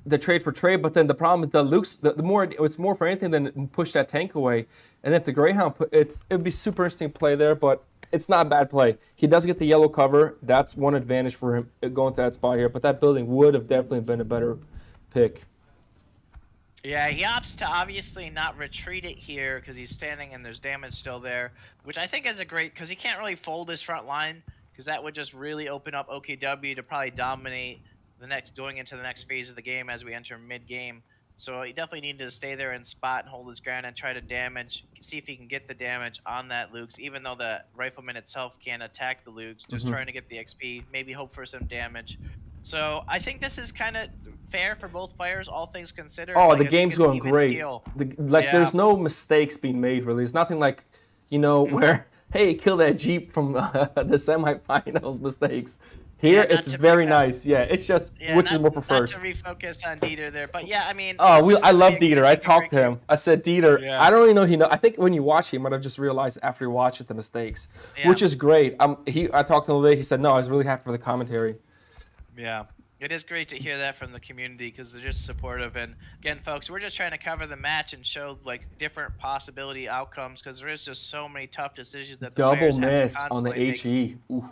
Speaker 1: the trade for trade. But then the problem is the Luke's the more it's more for anything than push that tank away. And if the Greyhound it'd be super interesting play there, but it's not a bad play. He does get the yellow cover. That's one advantage for him going to that spot here. But that building would have definitely been a better pick.
Speaker 2: Yeah, he opts to obviously not retreat it here because he's standing and there's damage still there, which I think is a great, because he can't really fold his front line, because that would just really open up OKW to probably dominate going into the next phase of the game as we enter mid game. So he definitely needed to stay there and spot and hold his ground and try to see if he can get the damage on that Luke's, even though the rifleman itself can't attack the Luke's, just trying to get the XP, maybe hope for some damage. So I think this is kind of fair for both players, all things considered.
Speaker 1: Oh,
Speaker 2: like,
Speaker 1: the game's going great. There's no mistakes being made, really. It's nothing like, where, hey, kill that Jeep from the semifinals mistakes. Here, it's very nice. Yeah, it's just, which is more preferred.
Speaker 2: Not to refocus on Dieter there, but yeah, I mean.
Speaker 1: Oh, I love Dieter. I talked to him. I said, Dieter, I don't really know I think when you watch him, I might have just realized after he watched it the mistakes, which is great. I talked to him a bit. He said, no, I was really happy for the commentary.
Speaker 2: Yeah, it is great to hear that from the community because they're just supportive. And again, folks, we're just trying to cover the match and show different possibility outcomes because there is just so many tough decisions that the players have to
Speaker 1: miss on the HE.
Speaker 2: All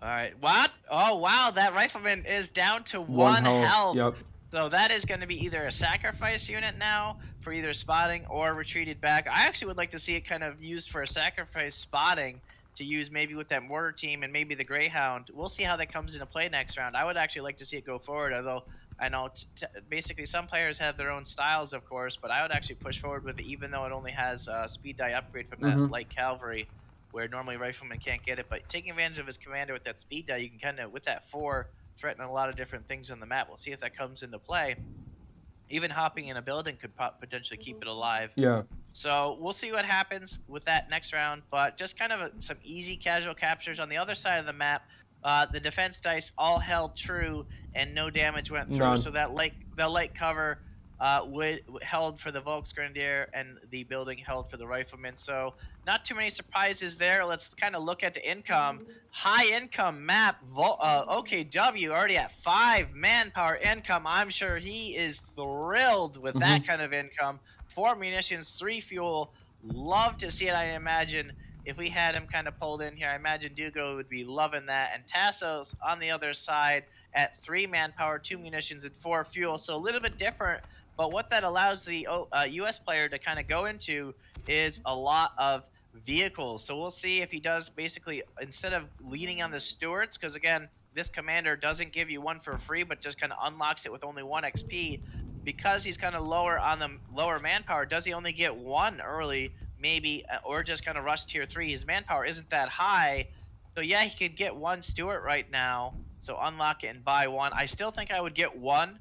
Speaker 2: right, what? Oh wow, that rifleman is down to one health.
Speaker 1: Yep.
Speaker 2: So that is going to be either a sacrifice unit now for either spotting or retreated back. I actually would like to see it kind of used for a sacrifice spotting, to use maybe with that mortar team and maybe the Greyhound. We'll see how that comes into play next round. I would actually like to see it go forward, although I know basically some players have their own styles, of course, but I would actually push forward with it, even though it only has a speed die upgrade from that light cavalry, where normally rifleman can't get it. But taking advantage of his commander with that speed die, you can kind of, with that 4, threaten a lot of different things on the map. We'll see if that comes into play. Even hopping in a building could potentially keep it alive.
Speaker 1: Yeah.
Speaker 2: So we'll see what happens with that next round, but just kind of some easy casual captures. On the other side of the map, the defense dice all held true and no damage went through.
Speaker 1: None.
Speaker 2: So that light cover held for the Volksgrenadier and the building held for the riflemen. So not too many surprises there. Let's kind of look at the income. High income map, OKW already at 5 manpower income. I'm sure he is thrilled with that kind of income. 4 munitions, 3 fuel. Love to see it, I imagine. If we had him kind of pulled in here, I imagine Dugo would be loving that. And Tassos on the other side at 3 manpower, 2 munitions, and 4 fuel. So a little bit different. But what that allows the US player to kind of go into is a lot of vehicles. So we'll see if he does basically, instead of leaning on the Stuarts, because again, this commander doesn't give you 1 for free, but just kind of unlocks it with only 1 XP. Because he's kind of lower on the lower manpower, does he only get 1 early, maybe, or just kind of rush tier 3? His manpower isn't that high, so yeah, he could get 1 Stuart right now. So unlock it and buy 1. I still think I would get 1.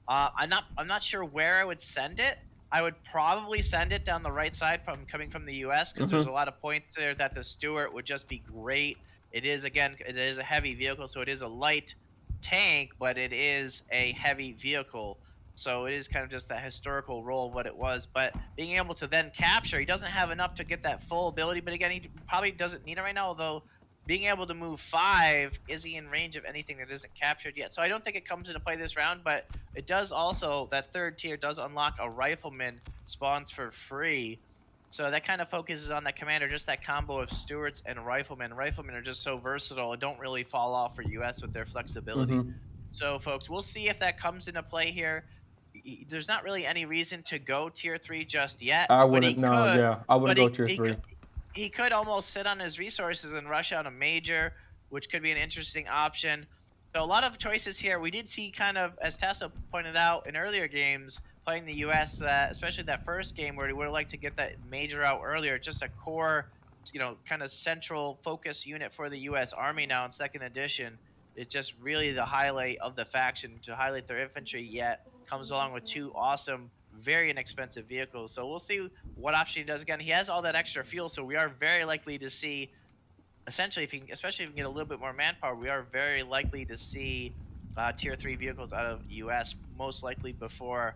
Speaker 2: I'm not sure where I would send it. I would probably send it down the right side coming from the US, because there's a lot of points there that the Stuart would just be great. It is a heavy vehicle, so it is a light tank, but it is a heavy vehicle. so it is kind of just that historical role of what it was. But being able to then capture, he doesn't have enough to get that full ability. But again, he probably doesn't need it right now. Although being able to move 5, is he in range of anything that isn't captured yet? So I don't think it comes into play this round. But it does also, that 3rd tier does unlock a rifleman spawns for free. So that kind of focuses on that commander, just that combo of stewards and riflemen. Riflemen are just so versatile and don't really fall off for US with their flexibility.
Speaker 1: Mm-hmm.
Speaker 2: So, folks, we'll see if that comes into play here. There's not really any reason to go tier 3 just yet.
Speaker 1: I wouldn't. No, yeah, I wouldn't go tier 3.
Speaker 2: He could almost sit on his resources and rush out a major, which could be an interesting option. So a lot of choices here. We did see kind of, as Tessa pointed out in earlier games, playing the US, that especially that first game where he would have liked to get that major out earlier, just a core, kind of central focus unit for the US Army now in 2nd edition. It's just really the highlight of the faction to highlight their infantry, yet comes along with 2 awesome, very inexpensive vehicles. So we'll see what option he does. Again, he has all that extra fuel, so we are very likely to see, essentially, especially if he can get a little bit more manpower, we are very likely to see tier 3 vehicles out of US, most likely before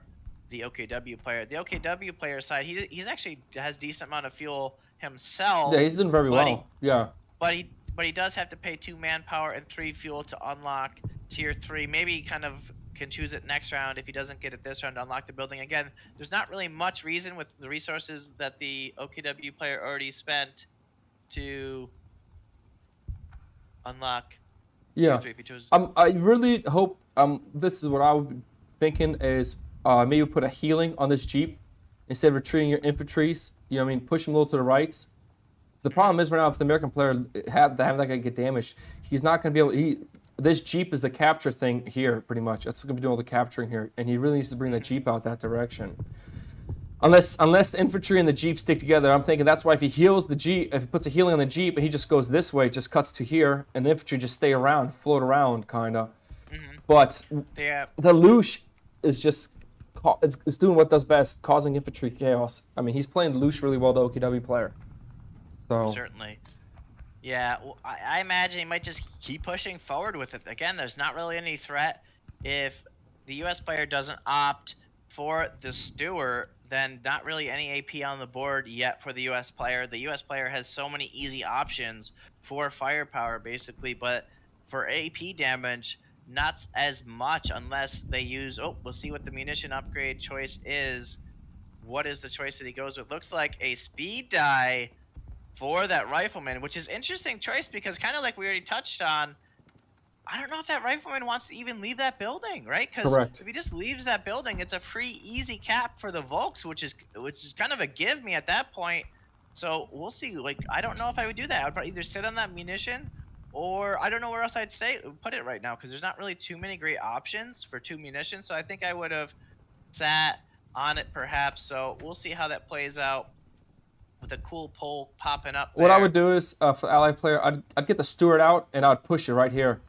Speaker 2: the OKW player. The OKW player side, he's actually has decent amount of fuel himself.
Speaker 1: Yeah, he's doing very well.
Speaker 2: But he does have to pay 2 manpower and 3 fuel to unlock tier 3. Maybe he kind of can choose it next round if he doesn't get it this round to unlock the building. Again, there's not really much reason with the resources that the OKW player already spent to unlock.
Speaker 1: Yeah. I really hope. This is what I would be thinking is maybe put a healing on this Jeep instead of retreating your infantries. Push him a little to the right. The problem is right now, if the American player have that guy get damaged, he's not going to be able. This Jeep is the capture thing here, pretty much. That's going to be doing all the capturing here, and he really needs to bring the Jeep out that direction. Unless the infantry and the Jeep stick together, I'm thinking that's why if he heals the Jeep, if he puts a healing on the Jeep, and he just goes this way, just cuts to here, and the infantry just stay around, float around, kind of.
Speaker 2: Mm-hmm.
Speaker 1: But the Lush is just it's doing what does best, causing infantry chaos. I mean, he's playing the Lush really well, the OKW player. So
Speaker 2: certainly. Yeah, well, I imagine he might just keep pushing forward with it. Again, there's not really any threat. If the US player doesn't opt for the Stewart, then not really any AP on the board yet for the US player. The US player has so many easy options for firepower, basically, but for AP damage, not as much unless they use... Oh, we'll see what the munition upgrade choice is. What is the choice that he goes with? Looks like a speed die for that rifleman, which is interesting choice because kind of like we already touched on, I don't know if that rifleman wants to even leave that building, right? Because if he just leaves that building, it's a free, easy cap for the Volks, which is kind of a give me at that point. So we'll see. Like, I don't know if I would do that. I'd probably either sit on that munition, or I don't know where else I'd put it right now because there's not really too many great options for 2 munitions. So I think I would have sat on it perhaps. So we'll see how that plays out. With a cool pole popping up there.
Speaker 1: What I would do is, for the ally player, I'd get the Stewart out, and I'd push it right here.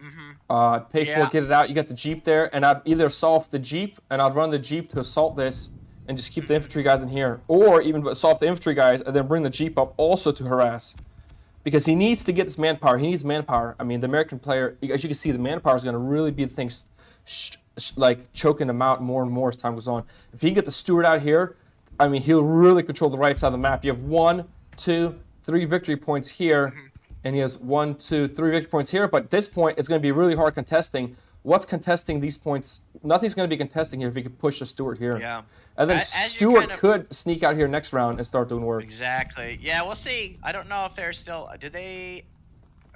Speaker 2: Mm-hmm.
Speaker 1: I'd pay for it, get it out. You got the Jeep there, and I'd either assault the Jeep, and I'd run the Jeep to assault this, and just keep the infantry guys in here. Or even assault the infantry guys, and then bring the Jeep up also to harass. Because he needs to get this manpower. He needs manpower. I mean, the American player, as you can see, the manpower is going to really be the thing like choking him out more and more as time goes on. If he can get the Stewart out here, I mean, he'll really control the right side of the map. You have 1, 2, 3 victory points here, and he has 1, 2, 3 victory points here. But at this point, it's going to be really hard contesting. What's contesting these points? Nothing's going to be contesting here if he can push the Stewart here.
Speaker 2: Yeah.
Speaker 1: And then Stewart could sneak out here next round and start doing work.
Speaker 2: Exactly. Yeah, we'll see. I don't know if they're still...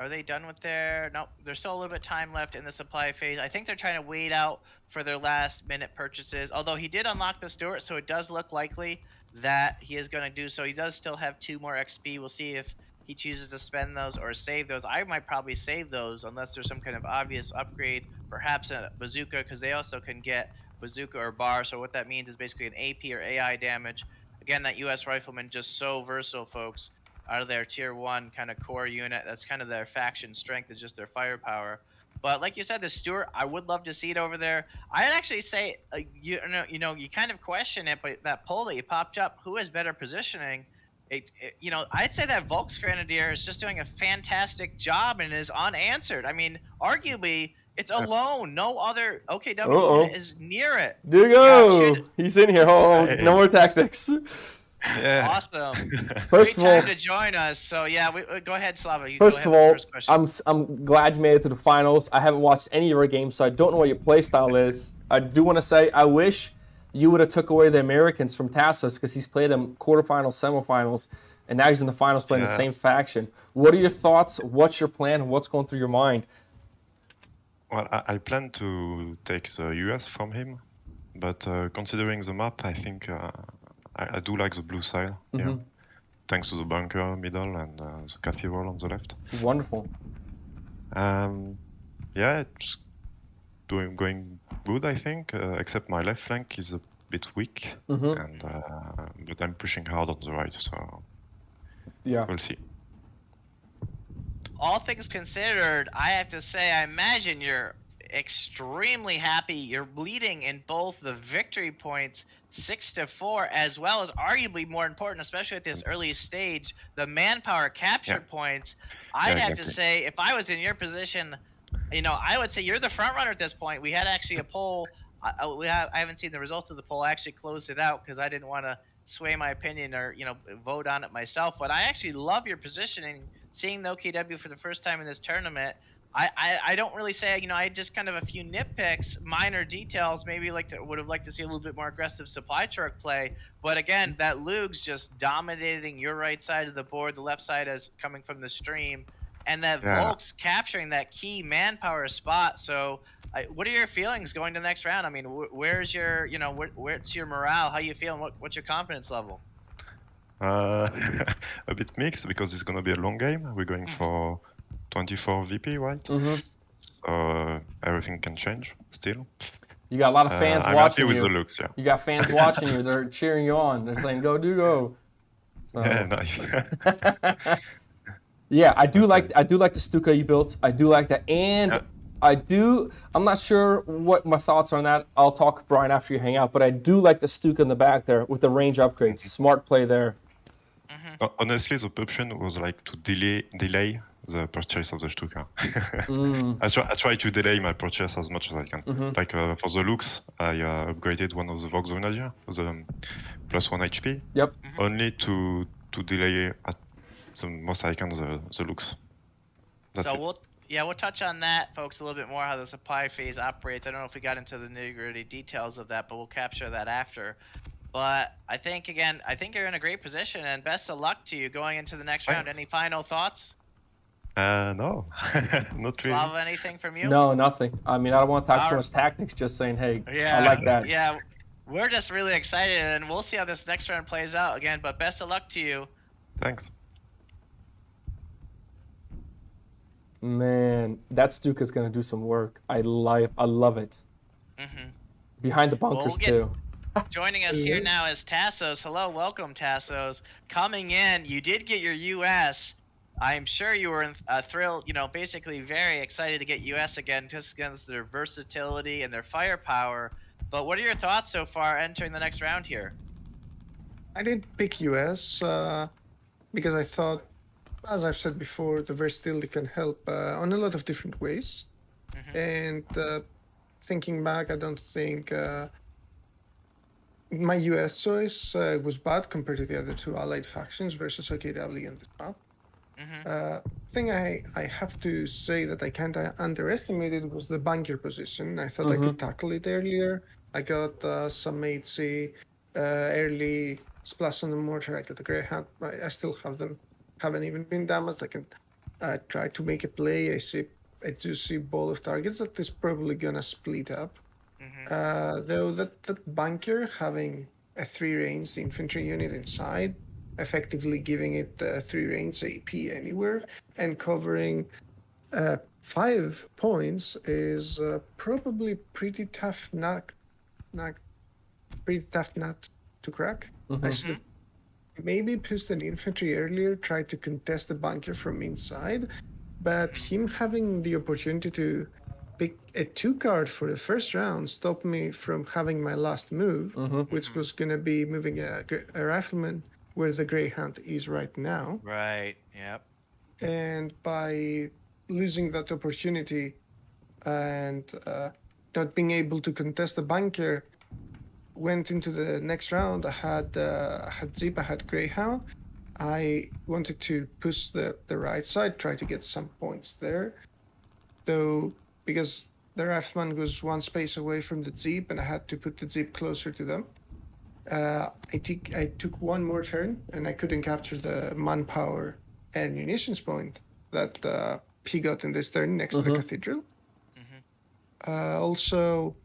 Speaker 2: Are they done with their... No, there's still a little bit of time left in the supply phase. I think they're trying to wait out for their last minute purchases. Although he did unlock the Stewart, so it does look likely that he is going to do so. He does still have 2 more XP. We'll see if he chooses to spend those or save those. I might probably save those unless there's some kind of obvious upgrade. Perhaps a bazooka, because they also can get bazooka or bar. So what that means is basically an AP or AI damage. Again, that US rifleman just so versatile, folks. Out of their tier 1 kind of core unit. That's kind of their faction strength, is just their firepower. But like you said, the Stewart, I would love to see it over there. I'd actually say, you kind of question it, but that poll that you popped up, who has better positioning? I'd say that Volks Grenadier is just doing a fantastic job and is unanswered. I mean, arguably, It's alone. No other OKW
Speaker 1: Uh-oh.
Speaker 2: unit is near it.
Speaker 1: Dugo! He's in here. Oh,
Speaker 3: Hey.
Speaker 1: no more tactics.
Speaker 3: Yeah.
Speaker 2: Awesome.
Speaker 1: First
Speaker 2: Great
Speaker 1: of all,
Speaker 2: time to join us. So yeah, go ahead, Slava. You
Speaker 1: First
Speaker 2: go
Speaker 1: of
Speaker 2: ahead
Speaker 1: all,
Speaker 2: with the first question.
Speaker 1: I'm glad you made it to the finals. I haven't watched any of your games, so I don't know what your play style is. I do want to say I wish you would have took away the Americans from Tassos because he's played them quarterfinals, semifinals, and now he's in the finals playing the same faction. What are your thoughts? What's your plan? What's going through your mind?
Speaker 3: Well, I plan to take the US from him, but considering the map, I think I do like the blue side here, thanks to the bunker middle and the cathedral on the left.
Speaker 1: Wonderful.
Speaker 3: Yeah, it's going good, I think, except my left flank is a bit weak, and but I'm pushing hard on the right, so
Speaker 1: Yeah.
Speaker 3: we'll see.
Speaker 2: All things considered, I have to say, I imagine you're extremely happy. You're leading in both the victory points 6-4, as well as arguably more important, especially at this early stage, the manpower capture points. I'd have to say, if I was in your position, I would say you're the front runner at this point. We had actually a poll. I haven't seen the results of the poll. I actually closed it out because I didn't want to sway my opinion or vote on it myself. But I actually love your positioning. Seeing the OKW for the first time in this tournament, I don't really say I just kind of a few nitpicks, minor details. Maybe would have liked to see a little bit more aggressive supply truck play. But again, that Luke's just dominating your right side of the board, the left side is coming from the stream, and that Volk's capturing that key manpower spot. So, what are your feelings going to the next round? I mean, where's your where's your morale? How you feeling? What's your confidence level?
Speaker 3: A bit mixed because it's gonna be a long game. We're going for 24 VP, right? So everything can change still.
Speaker 1: You got a lot of fans
Speaker 3: I'm
Speaker 1: watching
Speaker 3: happy with
Speaker 1: you.
Speaker 3: the looks, yeah.
Speaker 1: You got fans watching you. They're cheering you on. They're saying, "Go, Dugo." So.
Speaker 3: Yeah, nice.
Speaker 1: Yeah, I do like the Stuka you built. I do like that, and I'm not sure what my thoughts are on that. I'll talk Brian after you hang out, but I do like the Stuka in the back there with the range upgrades. Smart play there.
Speaker 3: Honestly, the option was like to delay the purchase of the Stuka. I try to delay my purchase as much as I can. Like for the looks, I upgraded one of the Vox Grenadier, the +1 HP.
Speaker 1: Yep.
Speaker 3: Only to delay at the most I can the looks. That's it.
Speaker 2: We'll touch on that, folks, a little bit more, how the supply phase operates. I don't know if we got into the nitty-gritty details of that, but we'll capture that after. But I think you're in a great position, and best of luck to you going into the next round. Any final thoughts?
Speaker 3: No, not really.
Speaker 2: Slava, anything from you?
Speaker 1: No, nothing. I mean, I don't want to talk too much tactics, just saying, hey, I like that.
Speaker 2: Yeah, we're just really excited, and we'll see how this next round plays out again, but best of luck to you.
Speaker 3: Thanks.
Speaker 1: Man, that Stuka's going to do some work. I love it. Behind the bunkers, too.
Speaker 2: Joining us here now is Tassos. Hello, welcome, Tassos. Coming in, you did get your US. I'm sure you were thrilled, basically very excited to get US again, just against their versatility and their firepower. But what are your thoughts so far entering the next round here?
Speaker 4: I did pick US because I thought, as I've said before, the versatility can help on a lot of different ways. And thinking back, I don't think my US choice was bad compared to the other two allied factions versus OKW in this map. Thing I have to say that I kind of underestimated was the bunker position. I thought I could tackle it earlier. I got some 8C early splash on the mortar. I got the Greyhound. I still have them. Haven't even been damaged. I can try to make a play. I do see ball of targets that is probably gonna split up. Though that bunker having a 3-range infantry unit inside, effectively giving it 3-range AP anywhere and covering 5 points is probably pretty tough nut to crack. I should have maybe pushed an infantry earlier, tried to contest the bunker from inside, but him having the opportunity to pick a 2 card for the first round stopped me from having my last move, which was going to be moving a rifleman where the Greyhound is right now.
Speaker 2: Right, yep.
Speaker 4: And by losing that opportunity, and not being able to contest the bunker, went into the next round. I had Zip, I had Greyhound. I wanted to push the right side, try to get some points there. Though, because the Rifleman was one space away from the Jeep, and I had to put the Jeep closer to them. I took one more turn, and I couldn't capture the manpower and munitions point that he got in this turn next to the cathedral. Also,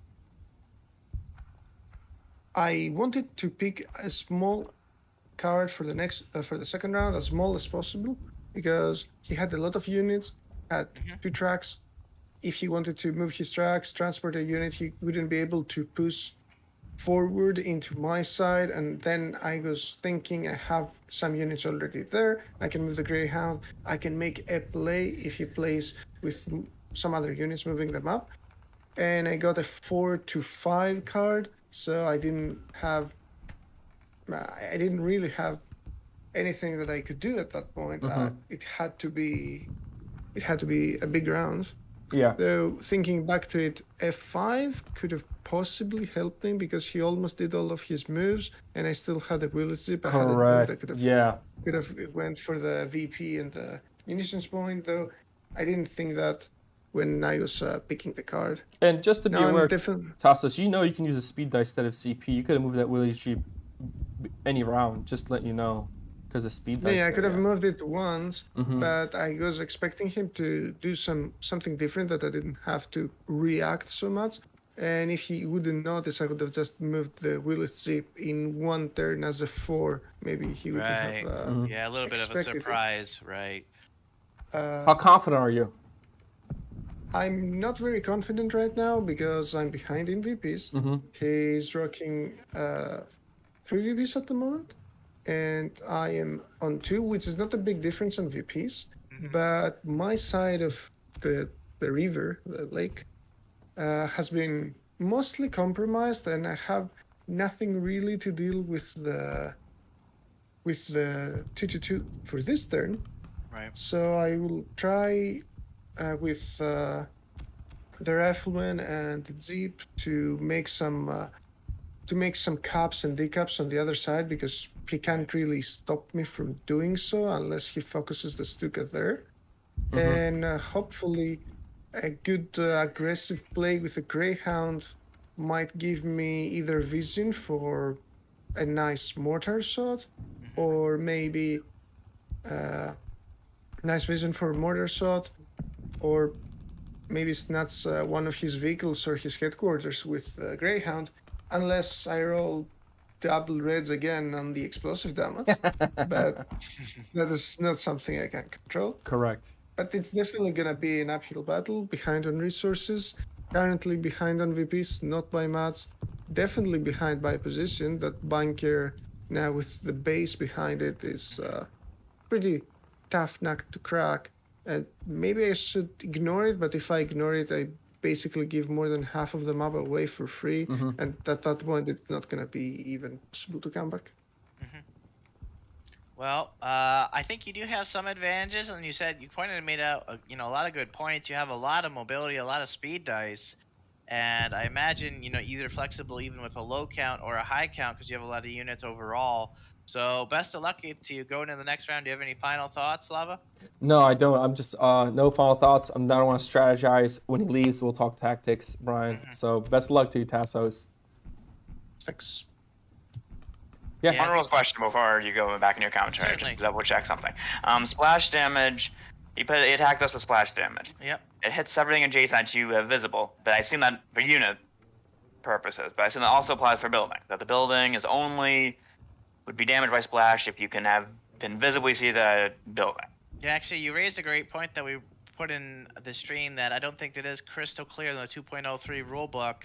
Speaker 4: I wanted to pick a small card for the second round, as small as possible, because he had a lot of units, had 2 tracks. If he wanted to move his tracks, transport a unit, he wouldn't be able to push forward into my side. And then I was thinking, I have some units already there. I can move the Greyhound. I can make a play if he plays with some other units, moving them up. And I got a 4-5 card, so I didn't really have anything that I could do at that point. It had to be a big round.
Speaker 1: Yeah.
Speaker 4: Though thinking back to it, F5 could have possibly helped me because he almost did all of his moves, and I still had a Willis Zip.
Speaker 1: Correct.
Speaker 4: I could have went for the VP and the munitions point, though I didn't think that when I was picking the card.
Speaker 1: And just to be aware, Tassos, you know you can use a speed dice instead of CP. You could have moved that Willie's Jeep any round, just to let you know, because the speed dice.
Speaker 4: Yeah, I could have moved it once, but I was expecting him to do something different that I didn't have to react so much. And if he wouldn't notice, I would have just moved the Willis Jeep in one turn as a 4. Maybe he wouldn't have.
Speaker 2: Yeah, a little bit of a surprise, right?
Speaker 4: How
Speaker 1: confident are you?
Speaker 4: I'm not very confident right now because I'm behind in VPs. He's rocking 3 VPs at the moment, and I am on 2, which is not a big difference on VPs. But my side of the river, the lake, has been mostly compromised, and I have nothing really to deal with the 2-2 for this turn.
Speaker 2: Right.
Speaker 4: So I will try with the Rifleman and the Jeep to make some caps and decaps on the other side, because he can't really stop me from doing so unless he focuses the Stuka there. And hopefully a good aggressive play with a Greyhound might give me either vision for a nice mortar shot, or maybe nice vision for a mortar shot, or maybe snatch one of his vehicles or his headquarters with Greyhound, unless I roll double reds again on the explosive damage. But that is not something I can control.
Speaker 1: Correct.
Speaker 4: But it's definitely going to be an uphill battle, behind on resources, currently behind on VPs, not by much, definitely behind by position. That bunker now with the base behind it is pretty tough nut to crack. And maybe I should ignore it, but if I ignore it, I basically give more than half of the map away for free. And at that point, it's not going to be even possible to come back.
Speaker 2: Well, I think you do have some advantages, and you said you made out a lot of good points. You have a lot of mobility, a lot of speed dice, and I imagine either flexible even with a low count or a high count because you have a lot of units overall. So best of luck to you going into the next round. Do you have any final thoughts, Slava?
Speaker 1: No, I don't. I'm just no final thoughts. I don't want to strategize. When he leaves, we'll talk tactics, Brian. So best of luck to you, Tassos.
Speaker 4: Thanks.
Speaker 5: Yeah. One rules question before you go back in your commentary,
Speaker 2: Certainly.
Speaker 5: just to double check something. Splash damage. He attacked us with splash damage.
Speaker 2: Yep.
Speaker 5: It hits everything adjacent to you visible, but I assume that for unit purposes. But I assume that also applies for building. That the building would be damaged by splash if you can visibly see the building.
Speaker 2: Yeah, actually, you raised a great point that we put in the stream that I don't think that is crystal clear in the 2.03 rulebook,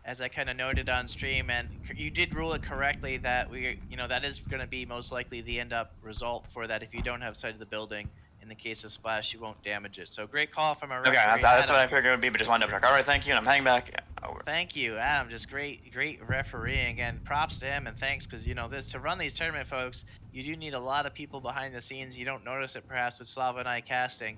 Speaker 2: as I kind of noted on stream, and you did rule it correctly that that is going to be most likely the end up result for that. If you don't have sight of the building, in the case of splash, you won't damage it. So great call from our referee.
Speaker 5: Okay, that's what I figured it would be, but just wanted to check. All right, thank you, and I'm hanging back. Yeah, over.
Speaker 2: Thank you, Adam. Just great refereeing, and props to him, and thanks, because to run these tournament, folks, you do need a lot of people behind the scenes. You don't notice it perhaps with Slava and I casting.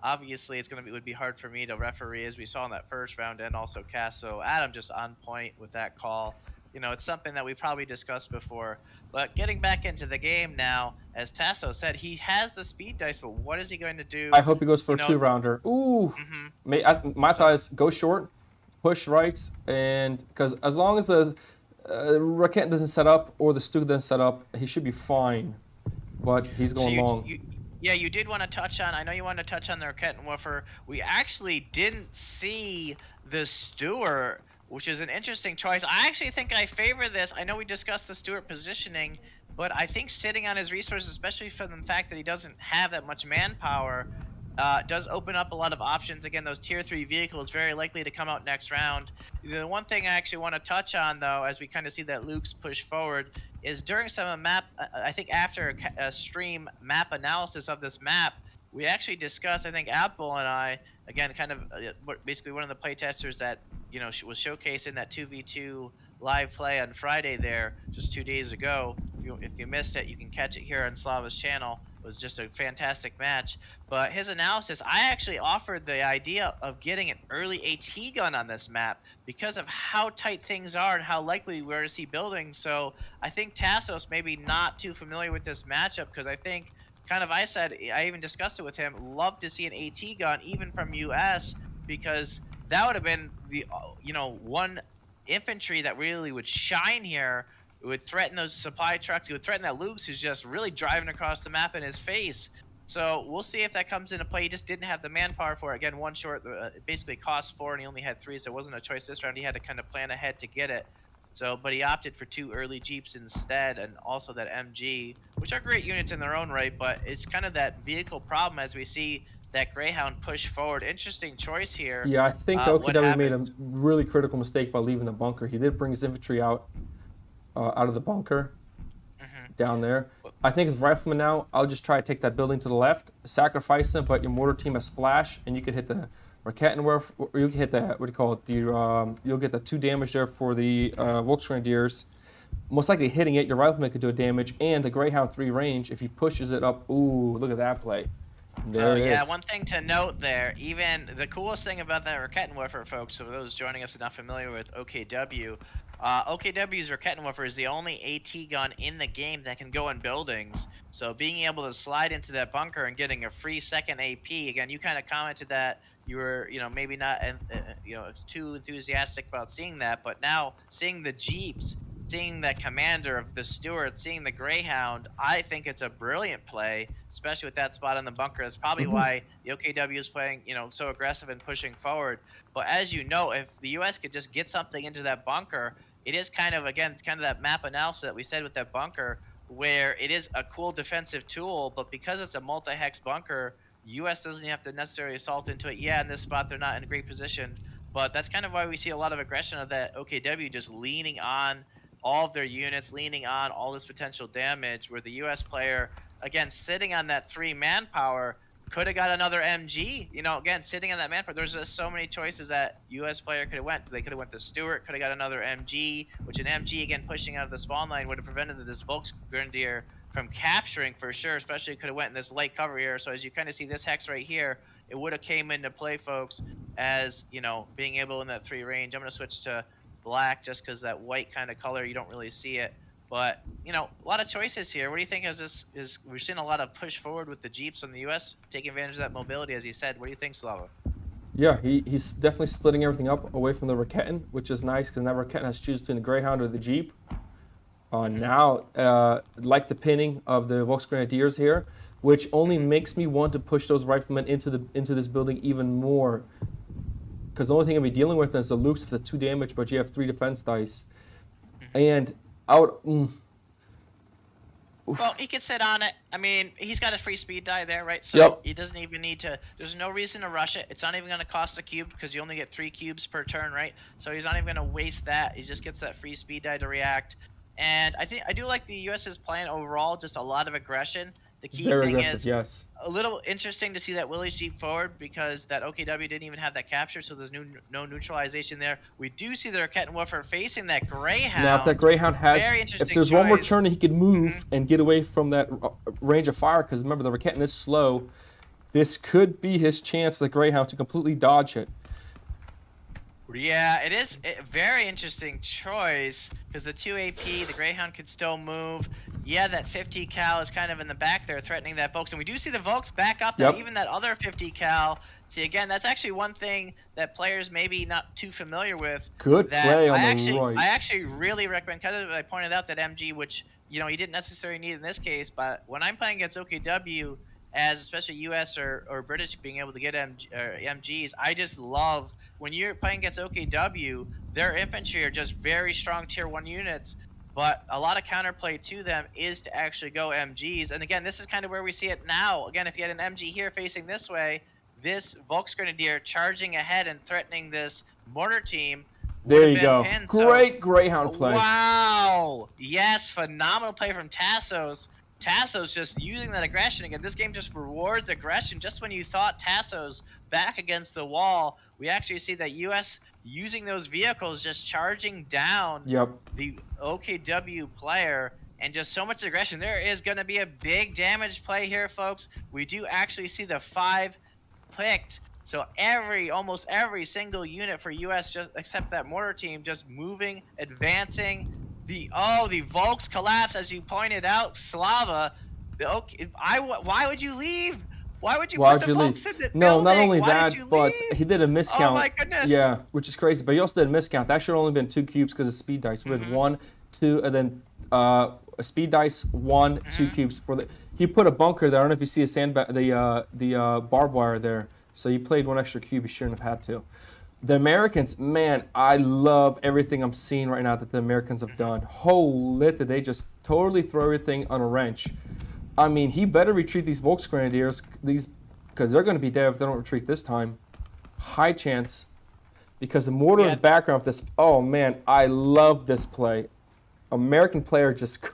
Speaker 2: Obviously, it would be hard for me to referee, as we saw in that first round, and also Cass. So Adam just on point with that call. It's something that we probably discussed before. But getting back into the game now, as Tasso said, he has the speed dice, but what is he going to do?
Speaker 1: I hope he goes for a 2-rounder. Ooh. My thought is go short, push right, and because as long as the Raquette doesn't set up or the Stuka doesn't set up, he should be fine. But he's going long.
Speaker 2: You did want to touch on, I know you wanted to touch on the Raquette and Woofer. We actually didn't see the Stewart, which is an interesting choice. I actually think I favor this. I know we discussed the Stewart positioning, but I think sitting on his resources, especially from the fact that he doesn't have that much manpower, does open up a lot of options. Again, those tier 3 vehicles very likely to come out next round. The one thing I actually want to touch on, though, as we kind of see that Luke's push forward, is during some map, I think after a stream map analysis of this map, we actually discussed, I think Apple and I, again, kind of basically one of the playtesters that, was showcasing that 2v2 live play on Friday there, just 2 days ago. If you missed it, you can catch it here on Slava's channel. It was just a fantastic match. But his analysis, I actually offered the idea of getting an early AT gun on this map because of how tight things are and how likely we're to see buildings. So I think Tassos maybe not too familiar with this matchup, because I think, I said, I even discussed it with him, love to see an AT gun even from US, because that would have been the one infantry that really would shine here. It would threaten those supply trucks. It would threaten that Luke's, who's just really driving across the map in his face. So we'll see if that comes into play. He just didn't have the manpower for it. Again, one short, it basically cost 4 and he only had 3, so it wasn't a choice this round. He had to kind of plan ahead to get it. So, but he opted for 2 early Jeeps instead, and also that MG, which are great units in their own right, but it's kind of that vehicle problem as we see that Greyhound push forward. Interesting choice here.
Speaker 1: Yeah, I think OKW made a really critical mistake by leaving the bunker. He did bring his infantry out of the bunker down there. I think as Rifleman now, I'll just try to take that building to the left, sacrifice him, but your mortar team has splash, and you could hit the Rakettenwerfer, or you can hit the, what do you call it, you'll get the 2 damage there for the Volksgrenadiers. Most likely hitting it, your Rifleman could do a damage, and the Greyhound 3 range, if he pushes it up, ooh, look at that play. There it is.
Speaker 2: One thing to note there, even the coolest thing about that Rakettenwerfer, folks, for those joining us not familiar with OKW, OKW's Rakettenwerfer is the only AT gun in the game that can go in buildings. So being able to slide into that bunker and getting a free second AP, again, you kind of commented that you were, maybe not, too enthusiastic about seeing that, but now seeing the Jeeps, seeing the commander of the Stewart, seeing the Greyhound, I think it's a brilliant play, especially with that spot in the bunker. That's probably why the OKW is playing, so aggressive and pushing forward. But as you know, if the US could just get something into that bunker, it is kind of that map analysis that we said with that bunker, where it is a cool defensive tool, but because it's a multi-hex bunker, US doesn't have to necessarily assault into it. Yeah, in this spot they're not in a great position, but that's kind of why we see a lot of aggression of that OKW just leaning on all of their units, leaning on all this potential damage, where the US player, again, sitting on that 3 manpower, could have got another MG. Again, sitting on that manpower, there's just so many choices that US player could have went. They could have went to Stewart, could have got another MG, which an MG, again, pushing out of the spawn line would have prevented this Volksgrenadier from capturing for sure, especially could have went in this light cover here. So as you kind of see this hex right here, it would have came into play, folks, as, being able in that 3 range. I'm going to switch to black just because that white kind of color, you don't really see it. But, a lot of choices here. What do you think we're seeing a lot of push forward with the Jeeps on the US, taking advantage of that mobility, as he said. What do you think, Slava?
Speaker 1: Yeah, he's definitely splitting everything up away from the Raketten, which is nice, because now Raketten has to choose between the Greyhound or the Jeep. Now, like the pinning of the Volksgrenadiers here, which only makes me want to push those riflemen into this building even more. Because the only thing I'll be dealing with is the Lukes for the 2 damage, but you have 3 defense dice. And I would...
Speaker 2: Well, he could sit on it. I mean, he's got a free speed die there, right? So he doesn't even need to... There's no reason to rush it. It's not even going to cost a cube, because you only get 3 cubes per turn, right? So he's not even going to waste that. He just gets that free speed die to react. And I do like the US's plan overall, just a lot of aggression. The key thing is a little interesting to see that Willie's Jeep forward, because that OKW didn't even have that capture, so there's no neutralization there. We do see the Rakettenwerfer facing that Greyhound.
Speaker 1: Now, if that Greyhound has, if there's one more turn, he could move and get away from that range of fire, because remember, the Raketten is slow. This could be his chance for the Greyhound to completely dodge it.
Speaker 2: Yeah, it is a very interesting choice because the 2 AP, the Greyhound could still move. Yeah, that 50 cal is kind of in the back there threatening that Volks. And we do see the Volks back up there, even that other 50 cal. See, again, that's actually one thing that players maybe not too familiar with.
Speaker 1: Good play on the right.
Speaker 2: I actually really recommend, because I pointed out that MG, which, you know, he didn't necessarily need in this case, but when I'm playing against OKW, as especially US or British being able to get MGs, I just love when you're playing against OKW, their infantry are just very strong tier 1 units, but a lot of counterplay to them is to actually go MGs. And again, this is kind of where we see it now. Again, if you had an MG here facing this way, this Volksgrenadier charging ahead and threatening this mortar team.
Speaker 1: There you go. Great Greyhound play.
Speaker 2: Wow. Yes, phenomenal play from Tassos. Tassos just using that aggression again. This game just rewards aggression. Just when you thought Tassos back against the wall, we actually see that US using those vehicles just charging down the OKW player, and just so much aggression. There is going to be a big damage play here, folks. We do actually see the 5 picked. So almost every single unit for US, just except that mortar team, just moving, advancing. The Volks collapse, as you pointed out, Slava. Why would you leave? Why would you put the Volks in the building?
Speaker 1: No, not only that, but he did a miscount.
Speaker 2: Oh my goodness.
Speaker 1: Yeah, which is crazy. But he also did a miscount. That should have only been 2 cubes because of speed dice. We had 1, 2, and then a speed dice 1, 2 cubes for the. He put a bunker there. I don't know if you see the barbed wire there. So he played 1 extra cube. He shouldn't have had to. The Americans, man, I love everything I'm seeing right now that the Americans have done. Holy, did they just totally throw everything on a wrench. I mean, he better retreat these Volksgrenadiers, because they're going to be dead if they don't retreat this time. High chance, because the mortar in the background of this, oh man, I love this play. American player just,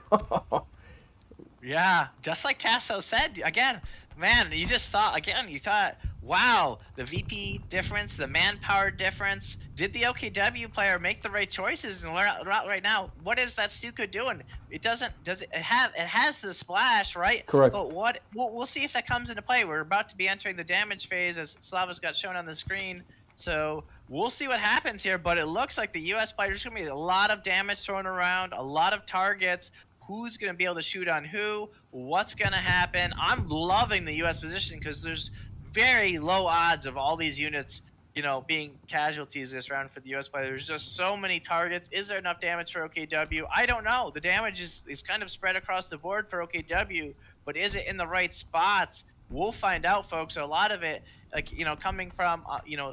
Speaker 2: yeah, just like Tasso said, again, man, you thought, wow, the VP difference, the manpower difference. Did the OKW player make the right choices? And right now, what is that Stuka doing? It has the splash, right?
Speaker 1: Correct.
Speaker 2: But we'll see if that comes into play. We're about to be entering the damage phase, as Slava's got shown on the screen. So we'll see what happens here. But it looks like the US players going to be a lot of damage thrown around, a lot of targets. Who's going to be able to shoot on who? What's going to happen? I'm loving the US position because there's very low odds of all these units, you know, being casualties this round for the US player. There's just so many targets. Is there enough damage for OKW? I don't know. The damage is kind of spread across the board for OKW, but is it in the right spots? We'll find out, folks. So a lot of it, like, you know, coming from,